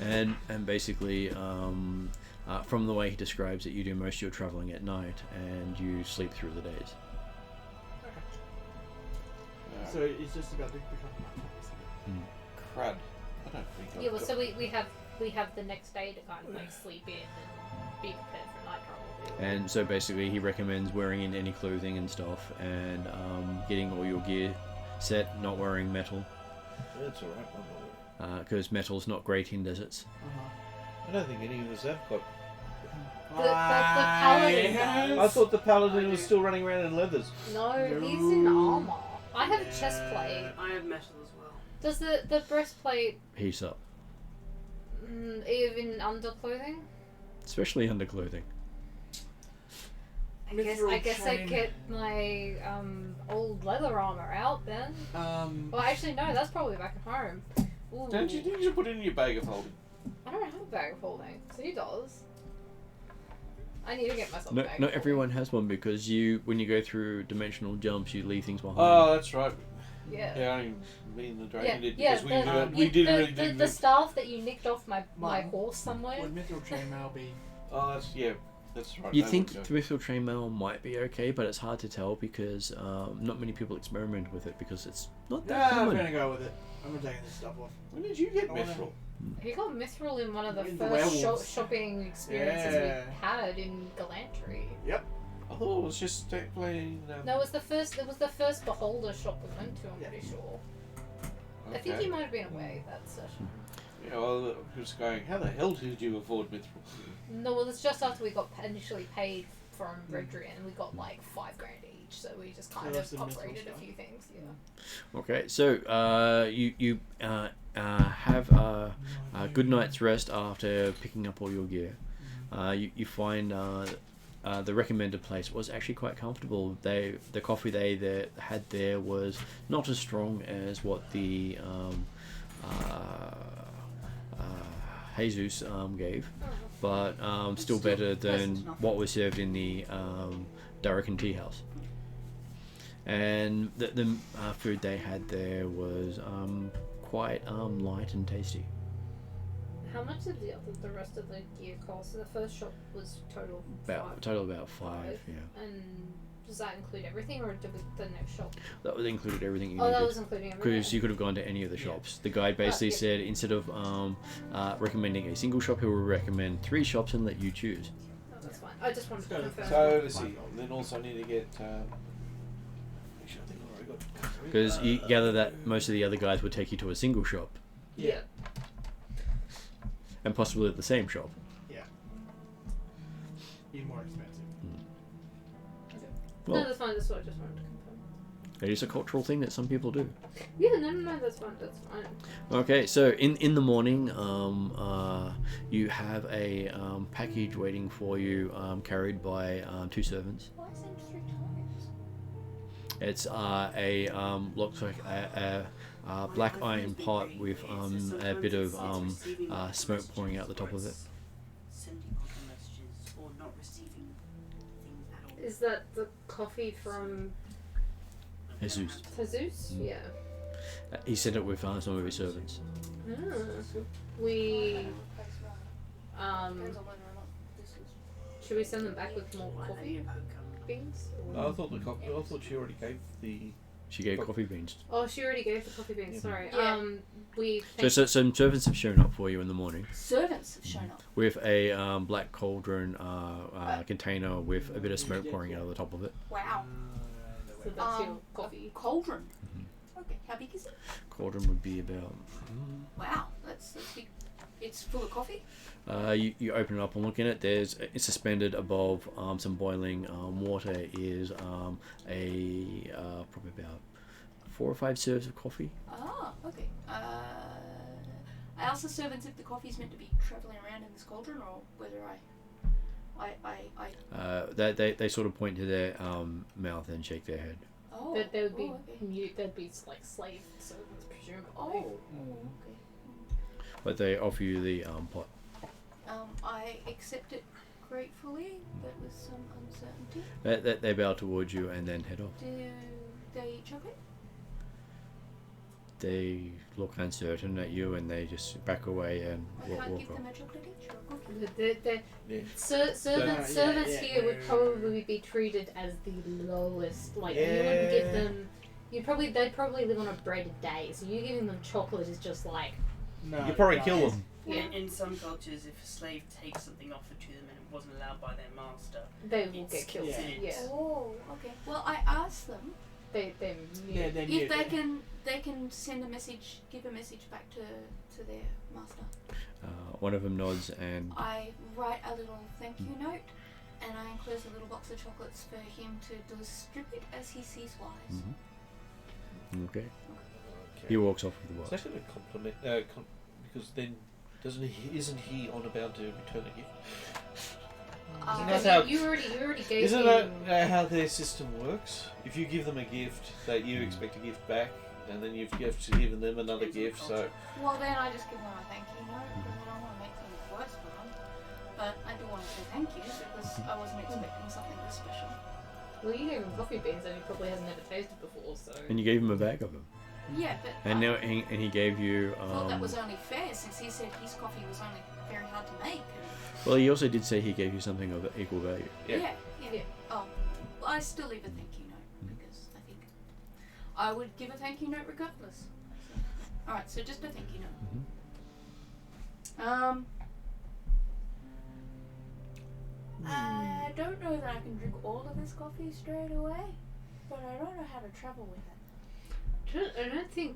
And basically, from the way he describes it, you do most of your travelling at night, and you sleep through the days. So it's just about to become nighttime. Crud. I don't think I've Yeah, well, got- so we have the next day to kind of like sleep in and be prepared for night travel. And so basically, he recommends wearing in any clothing and stuff, and getting all your gear set, not wearing metal, That's alright. I'm not worried. because metal's not great in deserts. I don't think any of us have got. The paladin does. I thought the paladin was still running around in leathers. No, he's in armor. I have a chest plate. I have metal as well. Does the breastplate Heats up, even underclothing? especially underclothing. I guess I get my old leather armor out then. Well, actually no, that's probably back at home. Ooh. Didn't you put it in your bag of holding? I don't have a bag of holding. So he does. I need to get myself a No, bag. not of everyone has one, because when you go through dimensional jumps, you leave things behind. Oh, that's right. holding. Yeah. Yeah, only me and the dragon did, Yeah, because we didn't really do the staff that you nicked off my horse somewhere. Would mithril chainmail be? Oh, that's right. You that think would go. mithril chainmail might be okay, but it's hard to tell because not many people experiment with it because it's not that Yeah, I'm common. gonna go with it. I'm gonna take this stuff off. When did you get I wanna- mithril? He got mithril in one of the In the first werewolves. shopping experiences Yeah. we had in Galantry. I thought it was just playing. No, it was the first beholder shop we went to. I'm Yeah. pretty sure. I think Okay. you might have been away that session. You know, just going, how the hell did you afford Mithril? No, well, it's just after we got initially paid from Redrian, and we got like $5,000 each, so we just kind of that's the mithril upgraded a stuff. few things. Yeah. Okay, so you have a good night's rest after picking up all your gear. You find the recommended place was actually quite comfortable. The coffee they had there was not as strong as what the Jesus gave, but still better than what was served in the Darrican tea house. And the food they had there was quite light and tasty. How much did the rest of the gear cost? So the first shop was total About five, yeah. And does that include everything, or did the next shop? That would include everything you Oh, needed. that was including everything. Because you could have gone to any of the shops. The guide basically yeah. said instead of recommending a single shop, he will recommend 3 shops and let you choose. Oh, that's fine. I just wanted to confirm. So, let's see. Then also need to get... actually, I think I already got... Because you gather that most of the other guys would take you to a single shop, Yeah. and possibly the same shop. Yeah. Even more expensive. Well, No, that's fine. That's what I just wanted to confirm. it is a cultural thing that some people do. Yeah, no, that's fine. That's fine. Okay, so in the morning, you have a package waiting for you, carried by 2 servants. Why is it 3 times? It's looks like a black iron pot with a bit of smoke pouring out the top of it. Sending other messages or not receiving things at all. Is that the coffee from Jesus. Jesus? Yeah. He sent it with some of his servants. We Depends on whether or not this is. should we send them back with more Why they coffee beans? I thought she already gave the... She gave coffee beans. Oh, she already gave the coffee beans. Sorry. Yeah. We So some servants have shown up for you in the morning Servants have shown up. with a black cauldron container with a bit of smoke pouring out of the top of it. Wow. so that's your coffee. A cauldron. Okay, how big is it? Cauldron would be about. Wow, that's big. It's full of coffee. You open it up and look in it. It's suspended above some boiling water. Is probably about 4 or 5 serves of coffee. Ah, okay. I asked the servants if the coffee's meant to be travelling around in this cauldron, or whether They sort of point to their mouth and shake their head. Oh. They would be okay. mute. They'd be like slave servants, presumably. Oh. Okay. But they offer you the pot. I accept it gratefully, but with some uncertainty. They bow towards you and then head off. Do they eat chocolate? They look uncertain at you and they just back away and I walk can't give off. them a chocolate each or a cookie. Yeah. Servants here would probably be treated as the lowest. Like you wouldn't give them. They'd probably live on a bread a day. So you giving them chocolate is just like. No, You probably kill them. Yeah. In some cultures, if a slave takes something offered to them and it wasn't allowed by their master, They will it's get killed. considered- Yeah. Oh, okay. Well, I asked them They're Yeah, mute. then if they can send a message, give a message back to their master. One of them nods and I write a little thank you note, and I enclose a little box of chocolates for him to distribute as he sees wise. okay. He walks off with the Is box. that going to compliment? Because then isn't he on about to return a gift? That's how- You already gave Isn't him. that how their system works? If you give them a gift, that you expect a gift back, and then you've given them another gift. So Well, then I just give them a thank you note because I don't want to make things worse for them. But I do want to say thank you because I wasn't expecting something this special. Well, you gave him coffee beans that he probably has never tasted before. So. And you gave him a bag of them. Yeah, but And I now he gave you. thought that was only fair since he said his coffee was only very hard to make. Well, he also did say he gave you something of equal value. Yeah. Yeah. Oh, well, I still leave a thank you note because I think I would give a thank you note regardless. So, all right, so just a thank you note. I don't know that I can drink all of this coffee straight away, but I don't know how to travel with it. I don't think.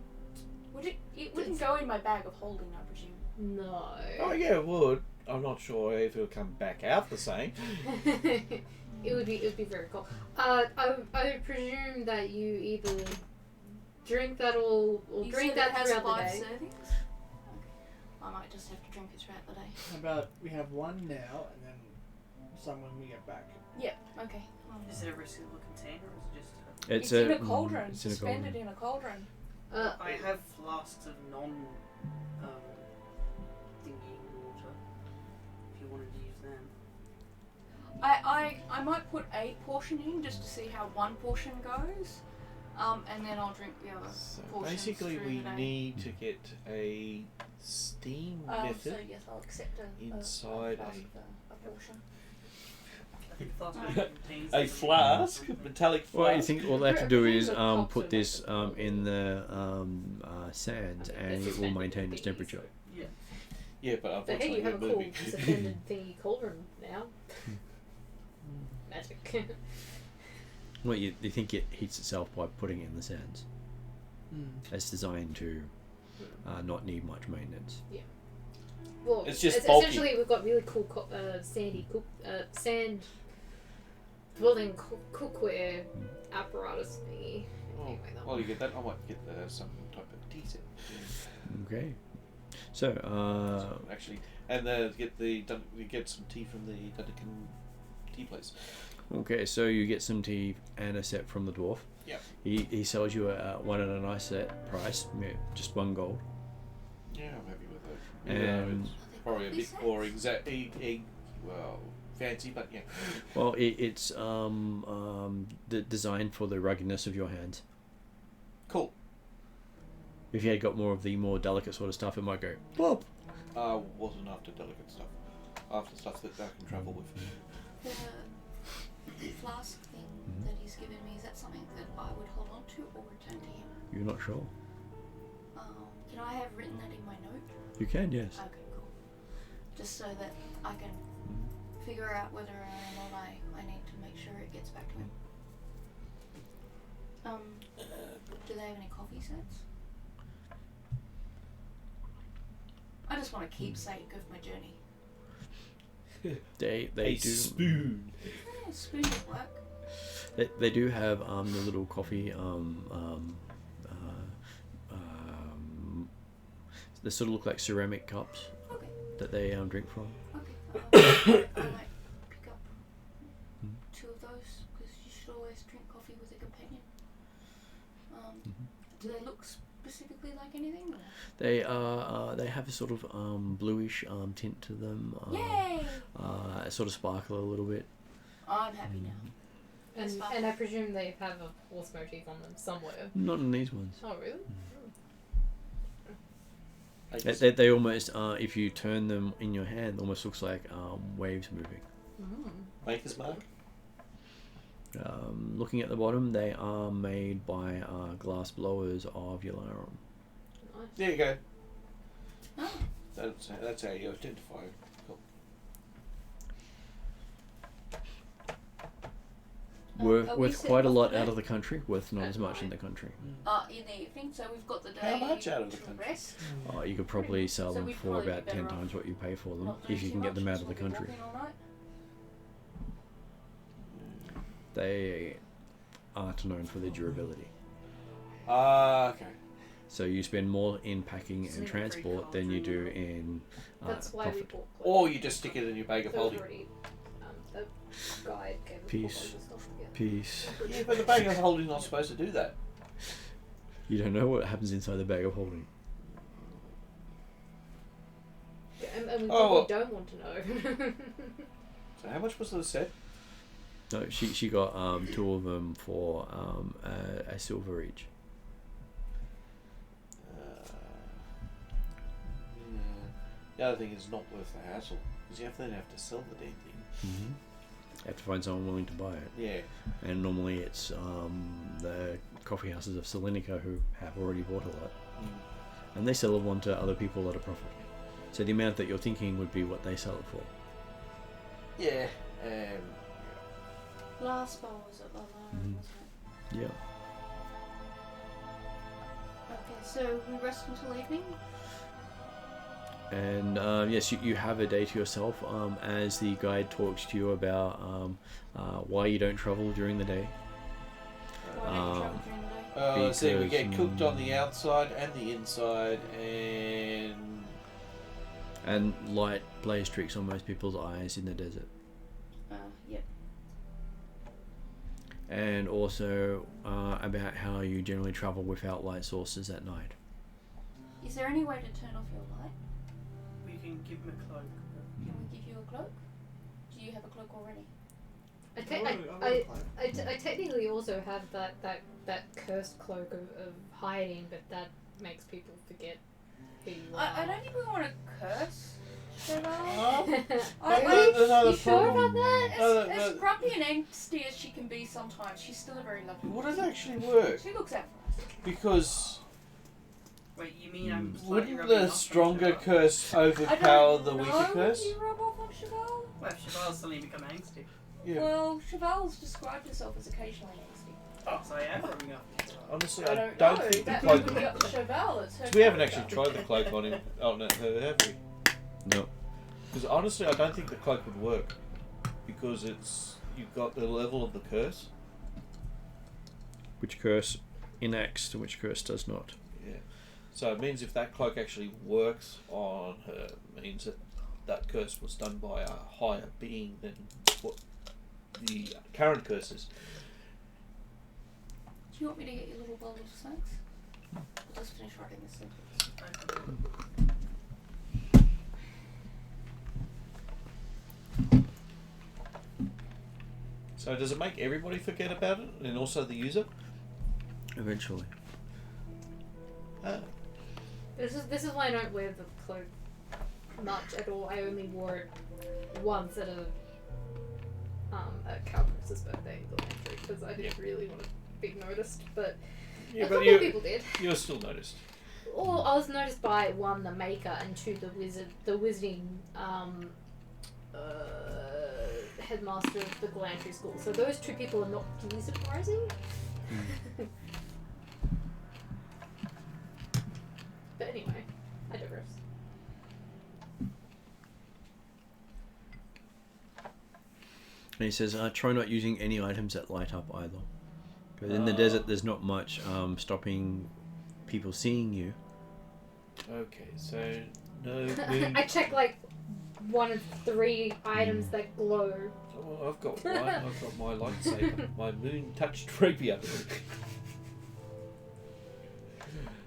It wouldn't go in my bag of holding, I presume. No. Oh yeah, it would. I'm not sure if it'll come back out the same. It would be very cool. I would presume that you either drink that all or You drink said that it has throughout the 5 day. servings? Okay. I might just have to drink it throughout the day. How about we have one now and then some when we get back? Yep, okay. Is it a resealable container or is it just It's in a cauldron. It's in a Suspended cauldron. in a cauldron. I have flasks of thingy water. If you wanted to use them. I might put a portion in just to see how one portion goes. And then I'll drink the other So portions basically, through we the day. need to get a steam So method. yes, I'll accept inside a portion. I think the flask contains A the- flask, metallic flask. Well, you think all they have to do is Pretty much put cups this of like- in the sands, and it will maintain its temperature. Yeah. Yeah, but So hey, unfortunately you have a we're cool moving. suspended thingy cauldron now. Magic. Well, you think it heats itself by putting it in the sands. It's designed to not need much maintenance. Well, It's just bulky. essentially we've got really cool sand building cookware apparatus thingy. Oh, Anyway, that while one. you get that, I might get some type of tea set. Okay. So, Actually, and you get some tea from the Duncan tea place. okay, so you get some tea and a set from the dwarf. Yep. He sells you one at a nice set price, just 1 gold. Yeah, I'm happy with it. And- It's probably a bit more well, fancy, but yeah. Well, it's designed for the ruggedness of your hands. Cool. If you had got more of the more delicate sort of stuff, it might go plop. Wasn't after delicate stuff. After stuff that I can travel with. The flask thing that he's given me, is that something that I would hold on to or return to him? You're not sure. Can I have written that in my note? You can, yes. Okay, cool. Just so that I can figure out whether or not I need to make sure it gets back to him. Do they have any coffee sets? I just want a keepsake of my journey. They a do. spoon. Yeah, spoon would work. They do have the little coffee. They sort of look like ceramic cups Okay, that they drink from. okay. I might pick up 2 of those because you should always drink coffee with a companion. Do they look specifically like anything? Or? They have a sort of bluish tint to them. Yay! Sort of sparkle a little bit. I'm happy now. And I presume they have a horse motif on them somewhere. Not in these ones. Oh really? They almost, if you turn them in your hand, almost looks like waves moving. Maker's Mark. Looking at the bottom, they are made by glass blowers of Yalarum. Nice. There you go. Oh, That's how you identify it. Cool. Worth are we worth set quite a off lot today? out of the country, worth not At as much in night? the country. in the evening, so we've got the day How much out of the to country? rest. You could probably sell So them we'd for probably be about 10 better off times what you pay for them, Not doing if you too can get them much, out of the because we'll be country. walking all night. They aren't known for their durability. Okay. So you spend more in packing Isn't and it very transport cold than you in do the- in That's why we profit. bought Or you just stick it in your bag of That was holding. already, the guide gave us Peace. all kinds of stuff together. Peace. Yeah, but the bag of holding's not supposed to do that. You don't know what happens inside the bag of holding. Yeah, and we Oh, probably well. don't want to know. So how much was the set? No, she got 2 of them for a silver each. Yeah. The other thing is not worth the hassle because you then have to sell the damn thing. Mm-hmm. You have to find someone willing to buy it. Yeah. And normally it's the coffee houses of Salonika who have already bought a lot. And they sell it on to other people at a profit. So the amount that you're thinking would be what they sell it for. Yeah. Last bowl was at Alarm, wasn't it? Yeah. Okay, so we rest until evening? And yes, you have a day to yourself as the guide talks to you about why you don't travel during the day. Why don't you travel during the day? Let's see, we Because, get cooked on the outside and the inside, and light blaze tricks on most people's eyes in the desert. Yep. And also about how you generally travel without light sources at night. Is there any way to turn off your light? We can give him a cloak. Can we give you a cloak? Do you have a cloak already? I technically also have that cursed cloak of hiding, but that makes people forget who you are. I don't think we want to curse Cheval. You sure about that? As grumpy and angsty as she can be sometimes, she's still a very lovely would it person. actually work? She looks out for us. Because Wait, you mean I'm slightly wouldn't rubbing the off on stronger Cheval? curse I overpower don't the know. weaker curse? You rub off on Cheval? Well, if Cheval's suddenly become angsty. Yeah. Well, Cheval's described herself as occasionally angsty. So I am rubbing off on Cheval. Honestly, I I don't don't know. think the That cloak. would be up to Cheval. It's her We haven't character. actually tried the cloak on him. Oh no, have we? No. Because honestly, I don't think the cloak would work. Because you've got the level of the curse. Which curse enacts and which curse does not. Yeah. So it means if that cloak actually works on her, it means that that curse was done by a higher being than what the current curse is. Do you want me to get you a little bowl of snacks? I'll just finish writing this sentence. So does it make everybody forget about it, and also the user? Eventually. This is why I don't wear the cloak much at all. I only wore it once at a Calvin's birthday in Glenanchy because I didn't really want to be noticed, but Yeah, a but couple of people did. you're still noticed. Well, I was noticed by one, the maker, and two, the wizarding headmaster of the Glenanchy school. So those two people are not really surprising. But anyway, I digress. And he says, try not using any items that light up either. Because in the desert, there's not much fopping people seeing you. Okay, so no moon. I check like one of 3 items that glow. Oh, I've got one. I've got my lightsaber, my moon-touched rapier.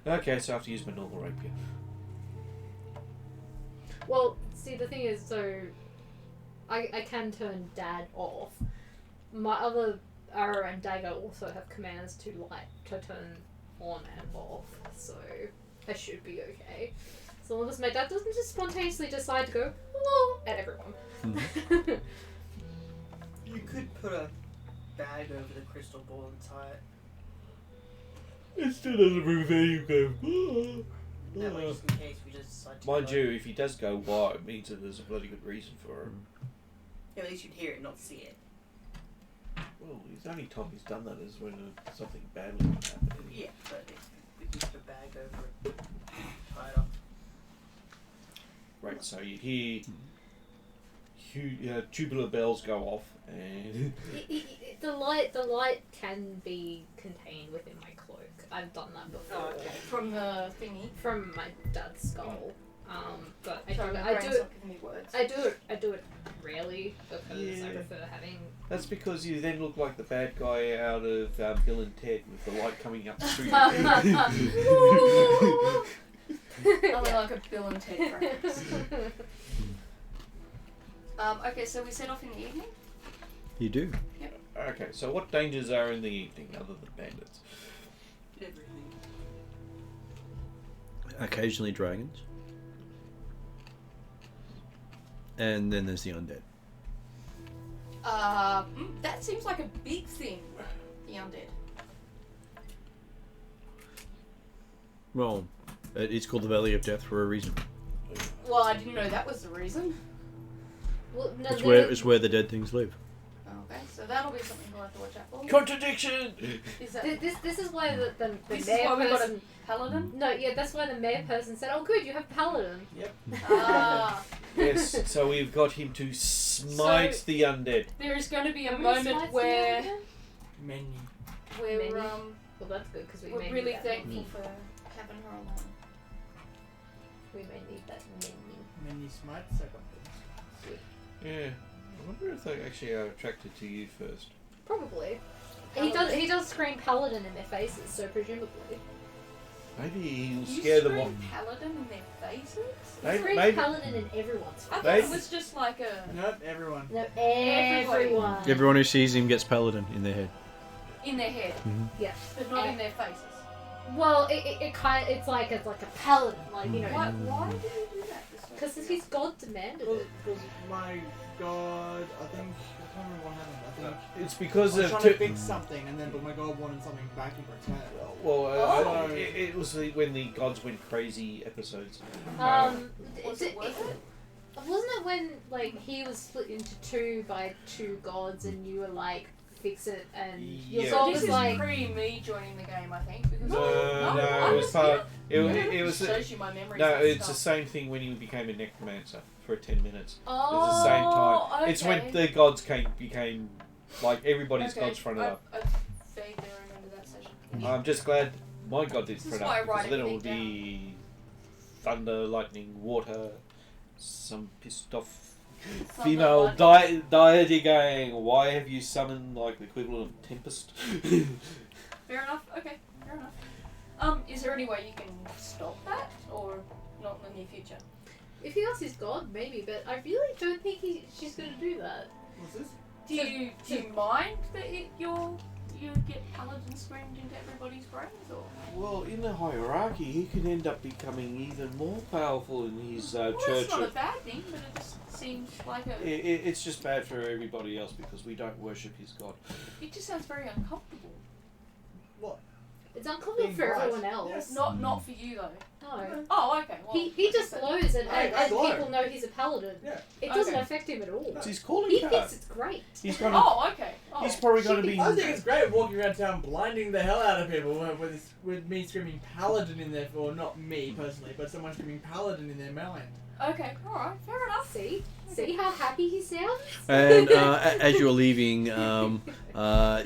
Okay, so I have to use my normal rapier. Well, see, the thing is, so I can turn Dad off. My other arrow and dagger also have commands to turn on and off, so I should be okay. So long as my dad doesn't just spontaneously decide to go hello at everyone. You could put a bag over the crystal ball and tie it. It still doesn't move there, you go. That way, just in case we just decide to Mind go. you, if he does go wide, it means that there's a bloody good reason for it. Yeah, at least you'd hear it, not see it. Well, the only time he's done that is when something bad will happen. Yeah, but if we can put a bag over it, tie it up. Right, so you hear tubular bells go off, and The light can be contained within my cloak. I've done that before. Oh, okay. From the thingy. From my dad's skull. But Sorry, my I brain's do it. not giving me words. I do it rarely because I Yeah. prefer having. that's because you then look like the bad guy out of Bill and Ted with the light coming up through you. Only like a Bill and Ted reference. Okay, so we set off in the evening. You do. Okay, so what dangers are in the evening other than bandits? Everything. Occasionally dragons. And then there's the undead. That seems like a big thing. The undead. Well, it's called the Valley of Death for a reason. Well, I didn't know that was the reason. Well, no, It's where the dead things live. Okay, so that'll be something we'll have to watch out for. Contradiction! Is that This is why the this is mayor why we got a person. paladin? No, yeah, that's why the mayor person said, "Oh, good, you have paladin." Ah, Yes, so we've got him to smite So- the undead. there is going to be a How many moment slides do you where have? Many. we're Well, that's good because we we're may really need that thankful many. for having her along. We may need that many. Many smites. I got them. Yeah. I wonder if they actually are attracted to you first. Probably. He does scream paladin in their faces, so presumably. Maybe he'll You scare them scream off. paladin in their faces? He Maybe- screams maybe- paladin in everyone's I face. thought it was just like a Nope, everyone. No, everyone. Everyone who sees him gets paladin in their head. in their head, Yeah. but not in their faces. Well, it's like a paladin, like you know, Why do you do that? because his god demanded it. Because my god, I think I can't remember what happened. I think It's because I was of trying to fix something, and then but my god wanted something back in return. Well, Oh. it was when the gods went crazy episodes. Was it worth it? Wasn't it when like he was split into two by two gods, and you were like, fix it, and your Yeah. god This was is like, pre me joining the game, I think. Because No, I it was part. It It was. shows you my memories. No, and it's the stuff. same thing when he became a necromancer for 10 minutes. oh, It was the same time. Okay. It's when the gods became like everybody's Okay, gods fronted up. I vaguely remember that session. I'm just glad my god did This is front why I up write because then it would everything be thunder, lightning, water, some pissed off Thunder, female lightning. deity going, why have you summoned like the equivalent of Tempest? Fair enough. Okay, fair enough. Is there any way you can stop that, or not in the near future? if he asks his god, maybe, but I really don't think she's gonna do that. What's this? Do you mind that you get paladin screamed into everybody's brains, or? Well, in the hierarchy, he could end up becoming even more powerful in his Well, church. that's not a bad thing, but it just seems like a. It's just bad for everybody else because we don't worship his god. It just sounds very uncomfortable. What? It's uncomfortable Being for right. everyone else. Yes. Not for you though. No. Oh, okay. Well, He just glows and I glow. people know he's a paladin. Yeah. It doesn't Okay. affect him at all. It's his calling He card. thinks it's great. He's gonna. Oh, okay. Oh. He's probably going to be. I think it's great walking around town blinding the hell out of people with me screaming paladin in their, or not me personally, but someone screaming paladin in their mind. Okay. All right. Fair enough. See how happy he sounds? And as you're leaving, a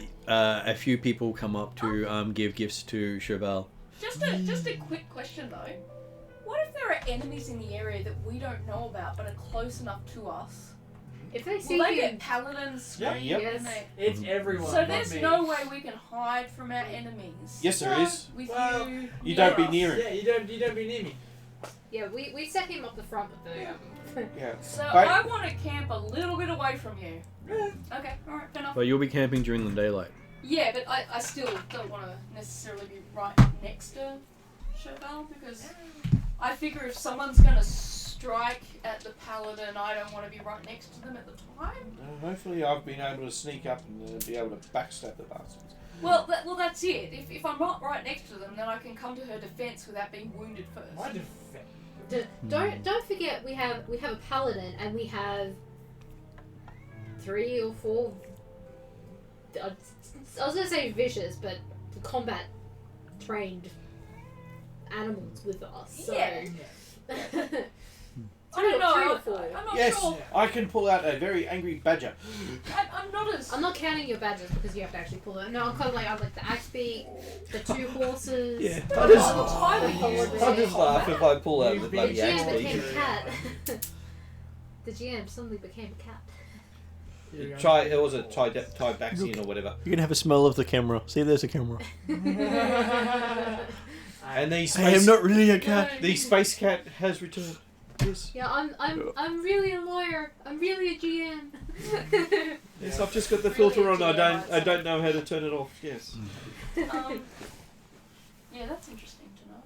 few people come up to give gifts to Cheval. Just a quick question though. What if there are enemies in the area that we don't know about but are close enough to us? If they see Will they you, get paladins Yeah, screaming? yep. and they- It's everyone. So not there's me. no way we can hide from our enemies. Yes, there is. With Well, you. You don't be us. near it. Yeah, you don't be near me. yeah, we set him up the front with the. Yeah. So But- I want to camp a little bit away from you. Yeah. Okay. All right. Fair enough. But you'll be camping during the daylight. Yeah, but I still don't want to necessarily be right next to Cheval because I figure if someone's going to strike at the paladin, I don't want to be right next to them at the time. Hopefully, I've been able to sneak up and be able to backstab the bastards. Well, that's it. If I'm not right next to them, then I can come to her defense without being wounded first. My defense. Don't forget we have a paladin and we have 3 or 4. I was gonna say vicious, but combat trained animals with us. So. Yeah. I Three don't or know. 4. I'm not Yes, sure. I can pull out a very angry badger. I'm not as. I'm not counting your badges because you have to actually pull it. No, I'm kind of like the axe beak, the 2 horses. Yeah. But I a just- lot of time we I'll use just this laugh combat. if I pull out You've the been- The bloody axe GM Actually, became beak. a cat. The GM suddenly became a cat. Try it was a tie Baxian or whatever. You can have a smell of the camera. See, there's a camera. And the I space, am not really a cat. the space cat has returned. Yes. Yeah, I'm really a lawyer. I'm really a GM. Yes, I've just got the Really filter on. enjoy I don't know how to turn it off. Yes. Yeah, that's interesting to know.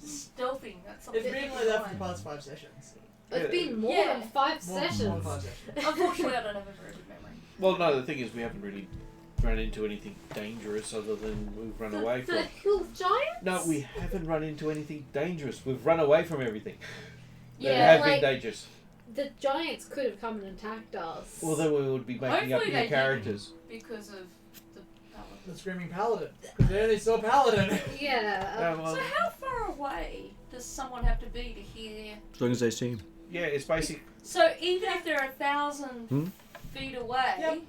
Stealthing, that's something. It's been like that for the past 5 sessions. It's been more Yeah. than 5 More than sessions. 5 sessions. Unfortunately, I don't have a very good memory. Well, no. The thing is, we haven't really run into anything dangerous other than we've run away The from. hill giants? No, we haven't run into anything dangerous. We've run away from everything. That Yeah, have like been dangerous. the giants could have come and attacked us. Well, then we would be making up Hopefully new they characters. didn't, because of the paladin. The Screaming Paladin. Because they only saw Paladin. Yeah. Well, So how far away does someone have to be to hear? As long as they see him. yeah, it's basic. So even if they're 1,000 Hmm? feet away, Yep.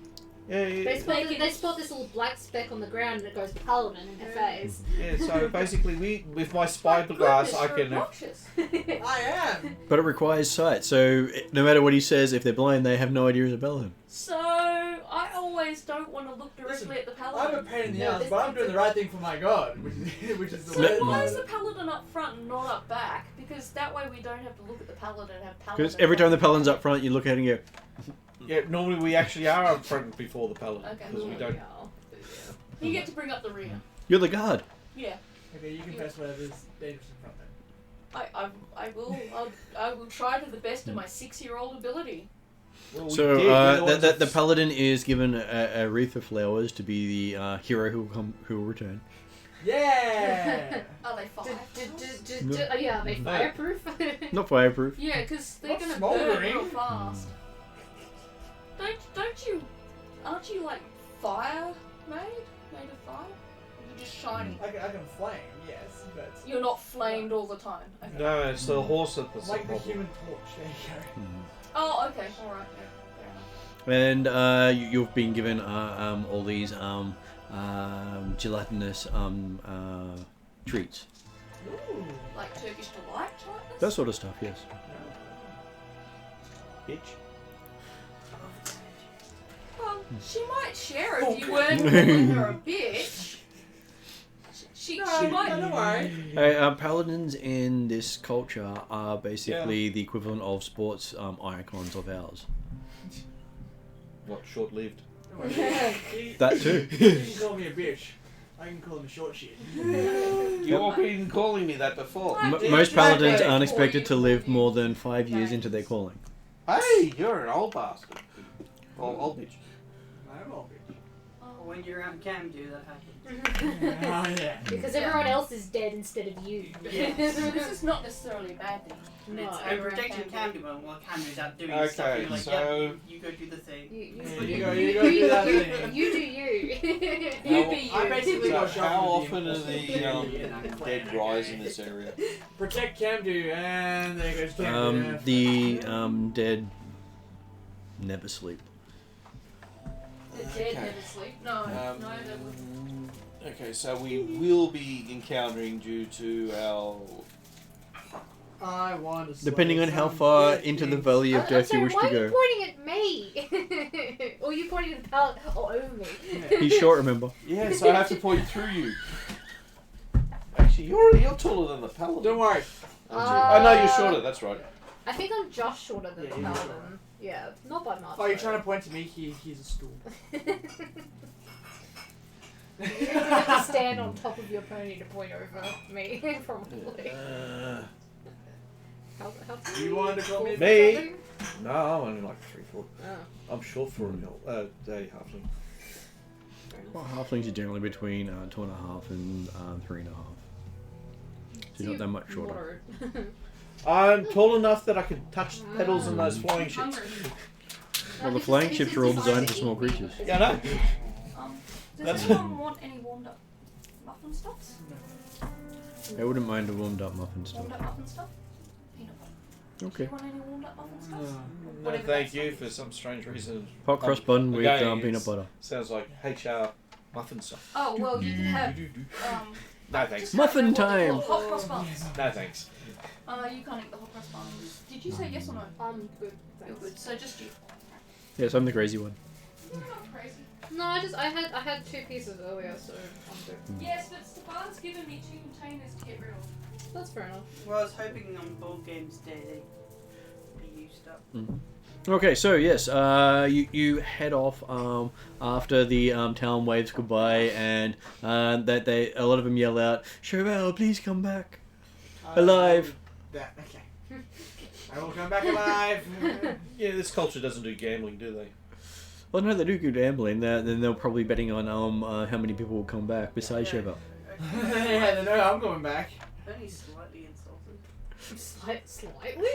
Yeah, They spot this little black speck on the ground and it goes Paladin in their face. yeah. So basically, with my spyglass, I can. Obnoxious. I am. But it requires sight, so no matter what he says, if they're blind, they have no idea he's a paladin. So I always don't want to look directly at the I'm a paladin. pain in the No, ass, this but I'm one's doing a- the right thing for my god, which is the So way. why is the paladin up front and not up back? Because that way we don't have to look at the paladin and have paladin. Because every time the paladin's up front, you look at it and you go, Yeah, normally we actually are up front before the paladin Okay. because we don't. You get to bring up the rear. you're the guard. Yeah. Okay, you can press whatever's dangerous in front then. I will try to the best of my 6-year-old ability. Well, we So did, we're the ones the that- paladin is given a wreath of flowers to be the hero who will return. Yeah! Are they fire? Yeah, are they fireproof? Not fireproof. Yeah, because they're Not gonna burn smouldering. real fast. Don't you? Aren't you like fire made of fire? Or you're just shiny. I can flame, yes, but You're not flamed all the time. Okay. No, it's the horse that's it's the like the problem. Human Torch. There you go. Oh, okay, all right, yeah, fair enough. And you've been given all these gelatinous treats. Ooh. Like Turkish delight type. That sort of stuff, yes. Bitch. Well, she might share if Oh, you God. weren't calling her a bitch. She No, might. don't worry. Paladins in this culture are basically the equivalent of sports icons of ours. What, short-lived? Don't worry. That too. You can call me a bitch. I can call him a short shit. You've been calling me that before. Most paladins Exactly. aren't expected to live more than 5 years into their calling. Hey, you're an old bastard. Old bitch. I'm all bitch. When you're around Camden, that happens. Oh, yeah. Because everyone else is dead instead of you. This is not necessarily a bad thing. And No, it's everyone I'm protecting can do. Camden while Camden's out doing Okay, stuff. You're like, so- yeah, you go do the thing. You go do that thing. You do you. You be you. I basically So got shot how with often are the dead rise in this area? Protect Camdu, and there goes Camdu. The dead never sleep. The dead Okay. never sleep. No, no, they wouldn't. Okay, so we will be encountering due to our. I want to. Depending on how far into the valley of I'm death you sorry, wish why to are you go. pointing at me? Or you pointing at the pallet or over me? He's short, remember. Yeah, so I have to point through you. Actually, you're taller than the paladin. Don't worry. Oh no, you're shorter. That's right. I think I'm just shorter than Yeah, the you're paladin. shorter. Yeah, not by much. Oh, you're though. trying to point to me? He's a stool. You have to stand on top of your pony to point over me, probably. How You wanted to call me a Me? something? No, I'm only like 3 foot. Oh. I'm short for a halfling. Well, halflings are generally between 2.5 and 3.5. So you're not that much shorter. Moderate. I'm tall enough that I can touch the pedals in those flying ships. Hungry. Well, the flying ships are all designed for small creatures. Yeah, I know. Does That's- anyone want any warmed up muffin stuffs? I wouldn't mind a warmed up muffin stuff. Warmed up muffin stuff? Peanut butter. Do Okay. you want any warmed up muffin stuffs? No, Whatever thank that you stuff for is. some strange reason. Hot cross bun with again, peanut it's- butter. Sounds like HR muffin stuff. Oh, well, you can have No thanks. just Muffin have what they time. call hot cross buns. No thanks. You can't eat the hot cross buns. Did you say yes or no? I'm good. You're Thanks. good. So just you. Yes, I'm the crazy one. You're not crazy. No, I had 2 pieces earlier, so I'm good. Yes, but Stefan's given me 2 containers to get rid of. That's fair enough. Well, I was hoping on board games day they'd be used up. Okay, so yes, you head off after the town waves goodbye, and that a lot of them yell out, "Chauvel, please come back alive." Okay. I will come back alive. Yeah, this culture doesn't do gambling, do they? Well, no, they do good gambling. Then they're probably betting on how many people will come back besides Chauvel. Yeah, they know I'm coming back. Only slightly insulted. Slightly?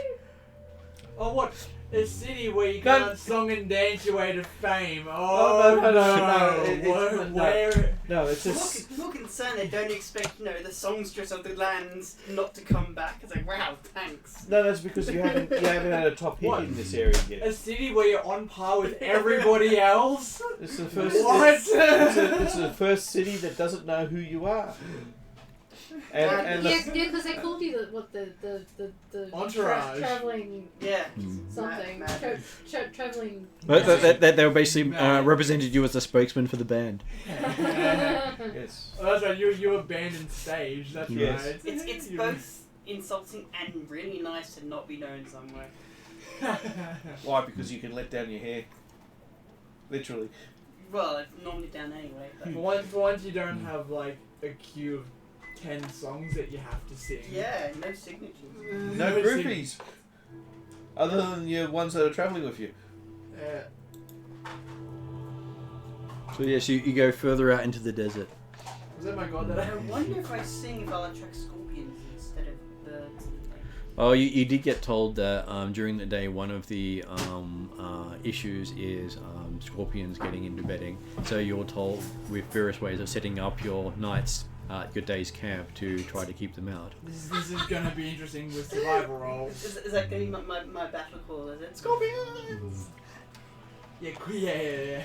Oh, what? A city where you No. can't song and dance your way to fame. Oh, Oh, no. Where? No, it's just. More concerned they don't expect, the songstress of the lands not to come back. It's like, wow, thanks. No, that's because you haven't had a top hit What? in this area A yet. city where you're on par with everybody else? It's the first. What? It's the first city that doesn't know who you are. And Yeah, because they called you the Entourage. traveling Yeah. something. Mad. Traveling. They were basically represented you as the spokesman for the band. yes. Oh, that's right, you abandoned stage, that's Yes. right. It's both insulting and really nice to not be known somewhere. Why? Because you can let down your hair. Literally. Well, it's normally down anyway. But For once you don't have like a queue of 10 songs that you have to sing. yeah, no signatures. No groupies. Other than your ones that are travelling with you. So yes, you go further out into the desert. Was that my god that I wonder if I sing if I'll attract scorpions instead of birds and things. Oh, you did get told that during the day one of the issues is scorpions getting into bedding. So you're told with various ways of setting up your nights, your day's camp to try to keep them out. This is gonna be interesting with survival roles. Is that going to be my battle call? Is it scorpions? Yeah.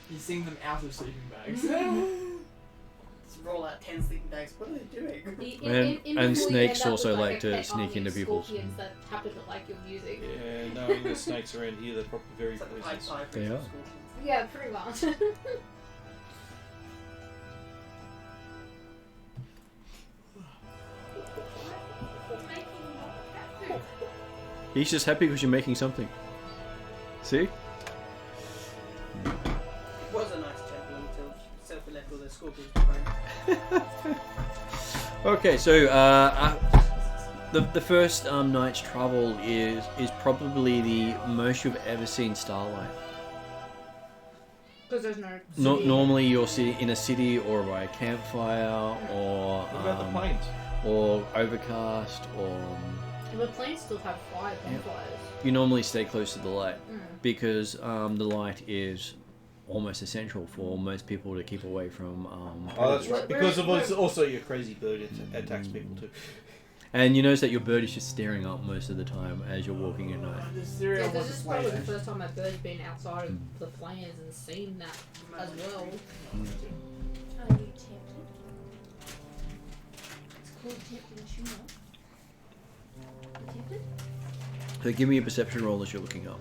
You sing them out of sleeping bags. Just roll out 10 sleeping bags. What are they doing? And snakes also like to sneak into people's. Scorpions that happen to like your music. Yeah, knowing the snakes around here, they're probably very It's like the poisonous. Pied Piper They of are. scorpions. Yeah, pretty much. He's just happy because you're making something. See? It was a nice temple until Sophie left all the scorpions behind. Okay, so the first night's travel is probably the most you've ever seen starlight. Because there's no. Normally you'll see in a city or by a campfire or What about the plains? or overcast or The planes still have fire bonfires. you normally stay close to the light Mm. because the light is almost essential for most people to keep away from Oh, that's right. Where- Because of where- also your crazy bird attacks people too. and you notice that your bird is just staring up most of the time as you're walking at night. The cereal Yeah, because was this is a probably the play. first time my bird's been outside of the planes and seen that as well. Are you tempted? It's called tempted tumor. Tempted? So give me a perception roll as you're looking up.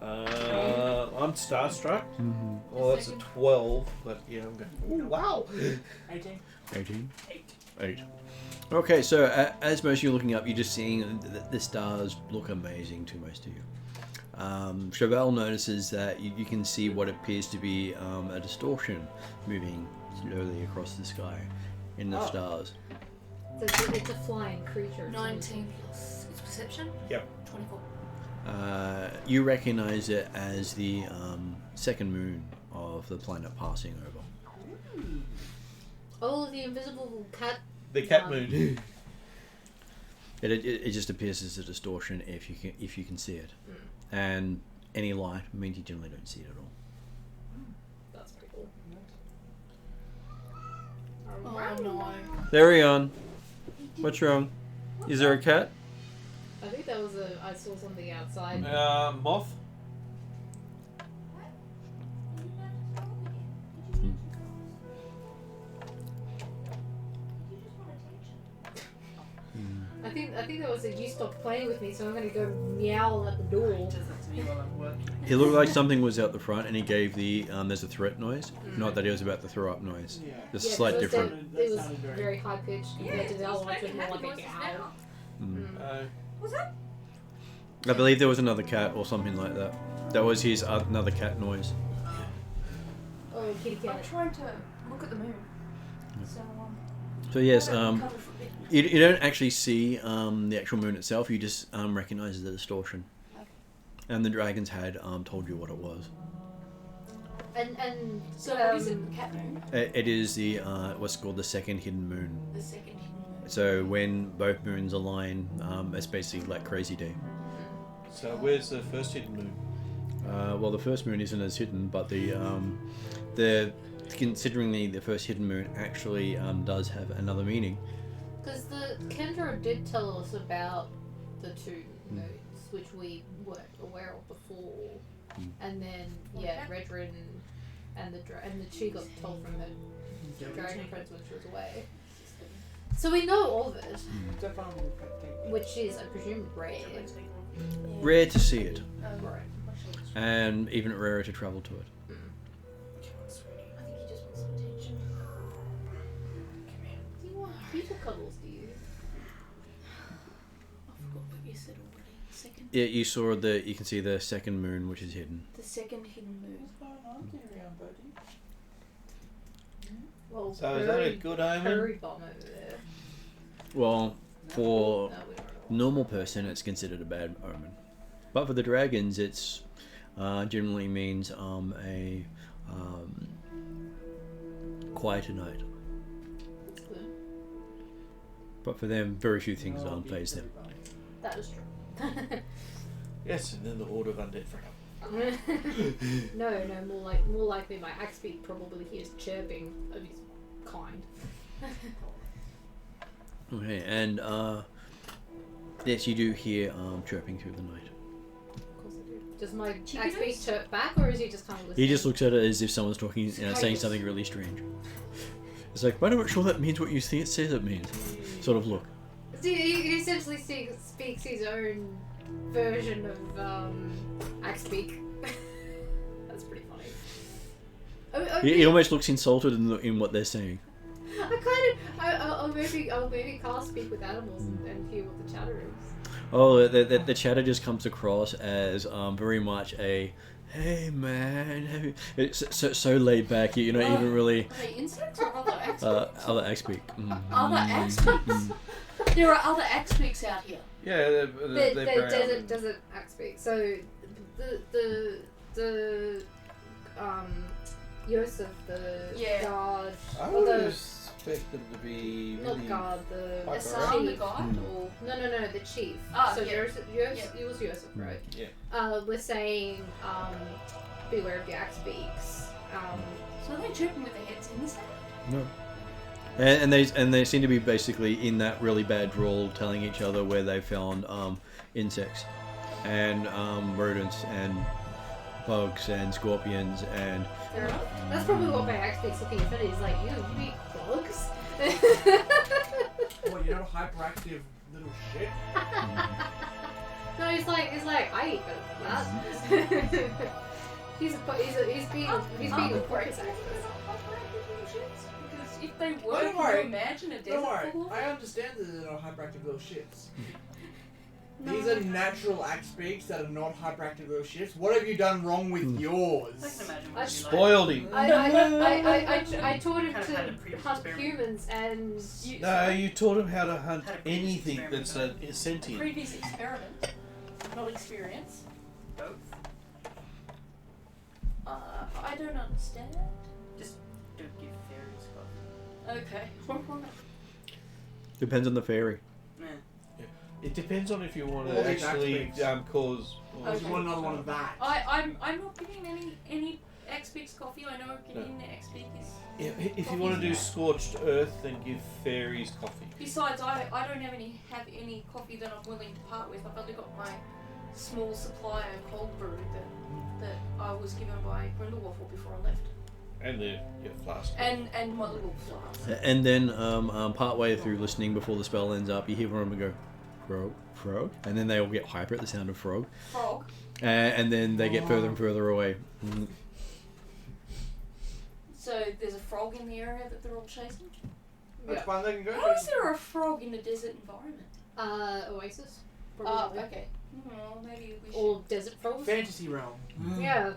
I'm starstruck. Mm-hmm. Well, that's a 12, but yeah, I'm going. Ooh, wow. 18. 18? 8. Okay, so as most of you are looking up, you're just seeing the stars look amazing to most of you. Chauvel notices that you can see what appears to be a distortion moving slowly across the sky in the stars. It's a flying creature. 19 plus its perception? Yep. 24. You recognize it as the second moon of the planet passing over. Oh, the invisible cat. The cat moon. It just appears as a distortion if you can see it, and any light means you generally don't see it at all. That's pretty cool. Oh no. There, on. What's wrong? Is there a cat? I think that was I saw something outside. Moth. I think that was you stopped playing with me, so I'm gonna go meow at the door. It does that to me while I'm working. It looked like something was out the front, and he gave the there's a threat noise. Not that he was about to throw up noise. Yeah. Just Yeah, slight so different. It was sounded very- very high pitched compared to the other one, which was more like a growl. What's that? I believe there was another cat or something like that. That was his another cat noise. Oh, kitty I'm cat. trying to look at the moon. So, So yes, covered for a bit. you don't actually see the actual moon itself. You just recognize the distortion. Okay. And the dragons had told you what it was. And So what is it? The cat moon? It is the what's called the second hidden moon. The second hidden moon. So when both moons align, it's basically like crazy day. So where's the first hidden moon? Well, the first moon isn't as hidden, but the considering the first hidden moon actually does have another meaning. Because the Kendra did tell us about the two moons, which we weren't aware of before, and then Redrin and the she got told from her dragon friends when she was away. So we know all of it, which is, I presume, rare. Rare to see it, Right. and even rarer to travel to it. I think he just wants some attention. Do you want people cuddles, do you? I forgot what you said already. Second. Yeah, you can see the second moon, which is hidden. The second hidden moon. Well, So is that a good omen? Curry bomb over there. Well, for No, we don't know. normal person, it's considered a bad omen, but for the dragons, it's generally means a quieter night. That's good. But for them, very few things phase them. That is true. Yes, and then the Horde of Undead Forever. no, more likely my axe beak probably hears chirping of his kind. Okay, and yes, you do hear chirping through the night. Of course I do. Does my Chicken axe beak eyes? chirp back, or is he just kind of listening? He just looks at it as if someone's talking, saying Cicadas. something really strange. It's like, I'm not sure that means what you think it says it means. Sort of look. See, he essentially speaks his own version of axe beak. That's pretty funny. He almost looks insulted in what they're saying. I'll maybe cast speak with animals and hear what the chatter is. Oh, the chatter just comes across as very much a, hey man, it's so laid back. You're not even really Are they insects or other axe other axe speak. Other axe beaks? There are other axe beaks out here. Yeah, they're brown. Desert axe beak. So the Yosef, the guard, I or would the expect them to be really... not guard, the Hyper Assam the chief. god? Or No, the chief. Ah, so yeah. it was Yosef, right? Yeah. We're saying beware of the axe beaks. so are they chirping with their heads in the sand? No. And they seem to be basically in that really bad drawl, telling each other where they found insects, and rodents, and bugs, and scorpions, and Fair enough. That's probably what my axe beak's looking at. He's like, you eat bugs? What, you're not a hyperactive little shit? No, he's like, I eat better than that. he's being a focus actor. Because if they were, Don't can worry. you imagine a desert Don't worry, full of I them? understand that they're not hyperactive little shits. These are natural axe beaks that are not hyperactive little shits. What have you done wrong with yours? I can imagine I what you Spoiled him. I taught him Kind of had a to previous hunt experiment. humans and No, you taught him how to hunt Had a previous anything experiment that's done. sentient. Previous experiment, not experience. Both. I don't understand. Just don't give fairies coffee. Okay. depends on the fairy. Yeah. It depends on if you want All to these actually axe beaks. cause... Or do you want another one of that? I'm not giving any X-Beaks coffee. I know getting the X-Beak is. Yeah, if you want to do scorched earth, then give fairies coffee. Besides, I don't have any coffee that I'm willing to part with. I've only got my small supply of cold brew that I was given by Grindelwald before I left, And your flask. and my little flask. And then part way through listening before the spell ends up, you hear one of them go, frog, frog, and then they all get hyper at the sound of frog, Frog. and then they get further and further away. So there's a frog in the area that they're all chasing. That's fine, they can go. How is there a frog in a desert environment? Oasis. Oh, Probably. okay. Well, maybe we should. Or desert frogs. Fantasy realm. Yeah.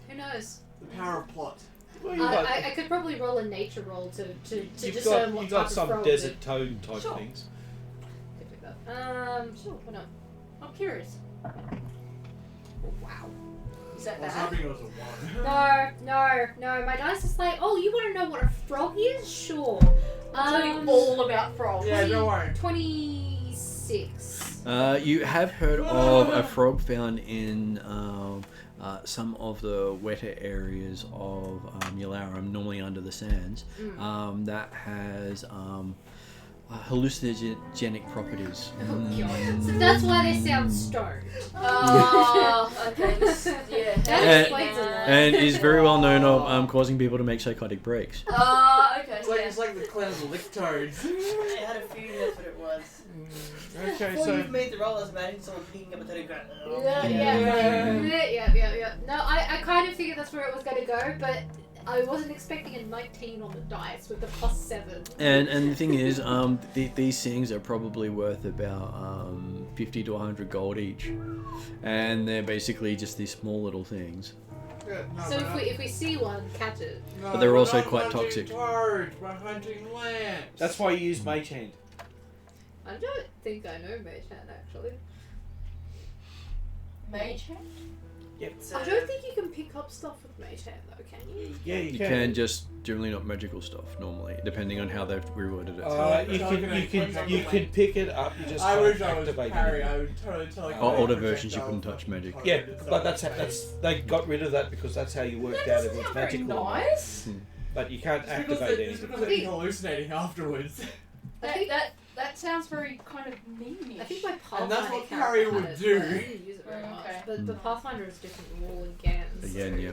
Who knows? The power of plot. Well, you got, I could probably roll a nature roll to you've discern got, what you've type got of some frog desert toad type Sure. things. Could pick that. Sure, why not? I'm curious. Oh, wow. Is that I was bad? hoping it was a one. No. My dice is like, oh, you want to know what a frog is? Sure. all about frogs. Yeah, don't worry. 26. You have heard of a frog found in some of the wetter areas of Yalarum, normally under the sands, that has hallucinogenic properties. So that's why they sound stoned. Oh, okay. That And- explains a lot. And is very well known of causing people to make psychotic breaks. Okay. It's like the clan of the lick toads. I had a feeling that's what it was. Okay, Before so you made the roll, I was imagining someone picking up a potato gun. Yeah. No, I kind of figured that's where it was going to go, but I wasn't expecting a 19 on the dice with the +7. And the thing is, these things are probably worth about 50 to 100 gold each, and they're basically just these small little things. yeah, no, So we're if we see one, catch it. not- But they're we're also not quite hunting toxic. Toads, we're hunting lamps. That's why you use Mage Hand. I don't think I know Mage Hand actually. Mage hand? Yep. I don't think you can pick up stuff with Mage Hand though, can you? Yeah, You can, just generally not magical stuff normally, depending on how they've reworded it. You can pick it up. You just I can't wish I was activate Harry. it. I would totally tell like. Older versions you couldn't touch magic. Yeah, but that's they got rid of that because that's how you worked out if it's Very magical. or not. nice. But you can't It's because activate it's anything. because they're hallucinating afterwards. That sounds very kind of meanish. I think my And Pathfinder that's what character Harry had would it, do. but I didn't use it very much. Okay. But the Pathfinder is different rule again. Again, yeah.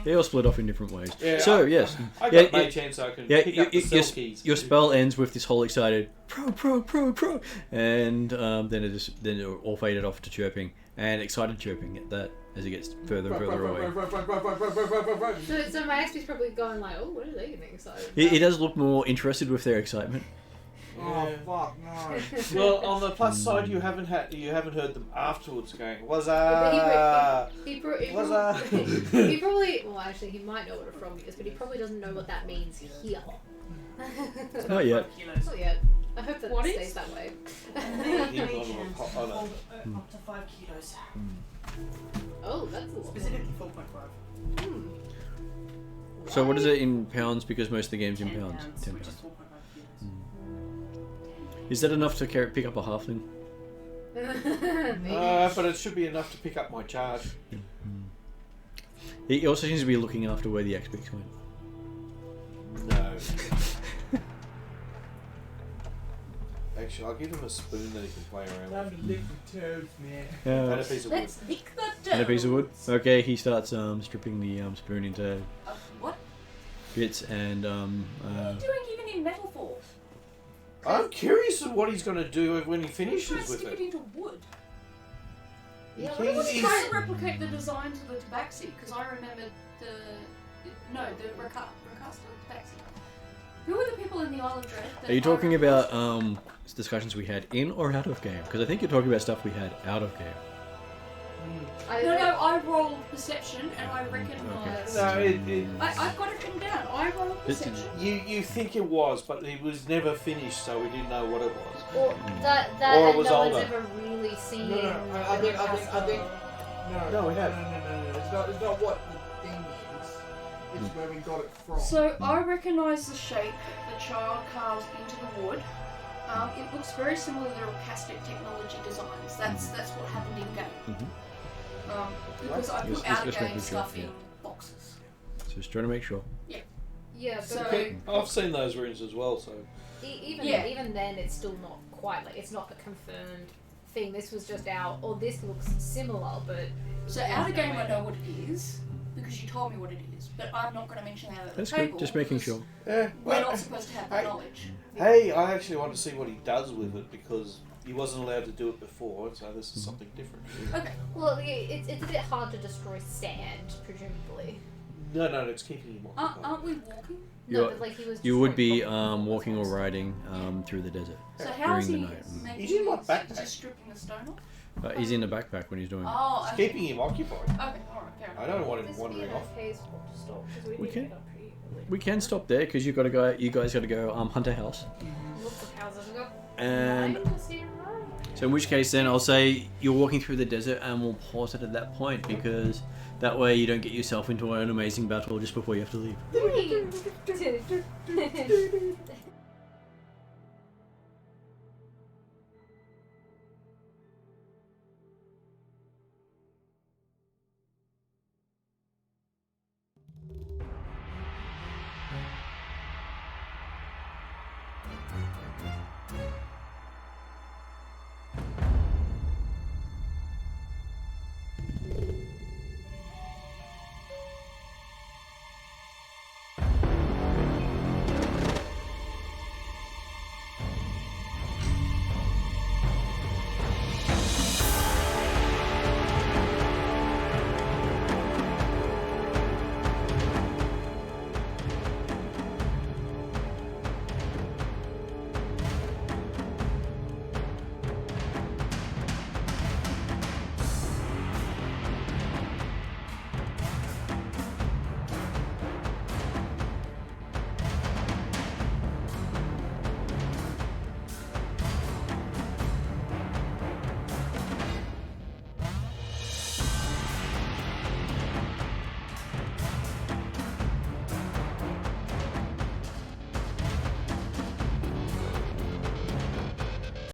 They all split off in different ways. Yeah, So, yes. I Yeah, got Mage Hand so I can Yeah, pick up the cell keys. your spell ends with this whole excited pro, and then it all faded off to chirping and excited chirping at that as it gets further and further away. So my XP's probably going like, oh, what are they getting excited He about? does look more interested with their excitement. Oh fuck no! Well, on the plus side, you haven't heard them afterwards going, "Was He probably, well, actually, he might know what a frog is, but he probably doesn't know what that means here. Not yet. Not yet. I hope that What it is? stays that way. Up to 5 kilos. Oh, that's a lot. Specifically 4.5. So what is it in pounds? Because most of the game's in 10 pounds. 10 which is pounds. 4.5 kilos. Is that enough to pick up a halfling? but it should be enough to pick up my charge. He also seems to be looking after where the XP's went. No. Actually, I'll give him a spoon that he can play around Time with. to lick the toads, man. And a piece of wood. Let's lick the dough. And a piece of wood. Okay, he starts stripping the spoon into What? bits and What are you doing even in metal form? I'm curious of what he's going to do when he Try and finishes with stick it it. into wood. Yeah, He's- Let's try and replicate the designs of the tabaxi, because I remember the Rakasta tabaxi. Who were the people in the Isle of Dread? that Are you I talking recognised? about discussions we had in or out of game? Because I think you're talking about stuff we had out of game. No, I rolled perception and I recognise. No, I've got it written down. I rolled perception. you think it was, but it was never finished, so we didn't know what it was. Or that Or it and was no older. one's ever really seen. No, I think. No, we have. No. It's not what the thing is. It's where we got it from. So I recognise the shape the child carved into the wood. It looks very similar to the Rakastic technology designs. That's what happened in game. Because I Yes, put out yes, of game making sure, stuff yeah. in boxes. So just trying to make sure. Yeah, but So- I've seen those runes as well, so. even then, it's still not quite like it's not a confirmed thing. This was just this looks similar, but So there's out of no game way I know what it is because you told me what it is, but I'm not going to mention that at the That's table. good. Just making because sure. Yeah, We're not supposed to have that Hey. knowledge. Hey, I actually want to see what he does with it because he wasn't allowed to do it before, so this is something different. Okay. well, it's a bit hard to destroy sand, presumably. No, it's keeping him occupied. Aren't we walking? No, You're- but like he was. You would be destroying property. walking or riding through the desert. So how is During he the night. making He's in my this? backpack. Is he stripping the stone off? He's in the backpack when he's doing it. Oh, It's okay. keeping him occupied. Okay, alright, fair enough. I don't want him This would be wandering an off. okay spot to stop because We need can- to get up pretty early. We can stop there because you guys got to go hunt a house. Lots of houses. I've got And 9 to see around. so in which case then I'll say you're walking through the desert and we'll pause it at that point because that way you don't get yourself into an amazing battle just before you have to leave.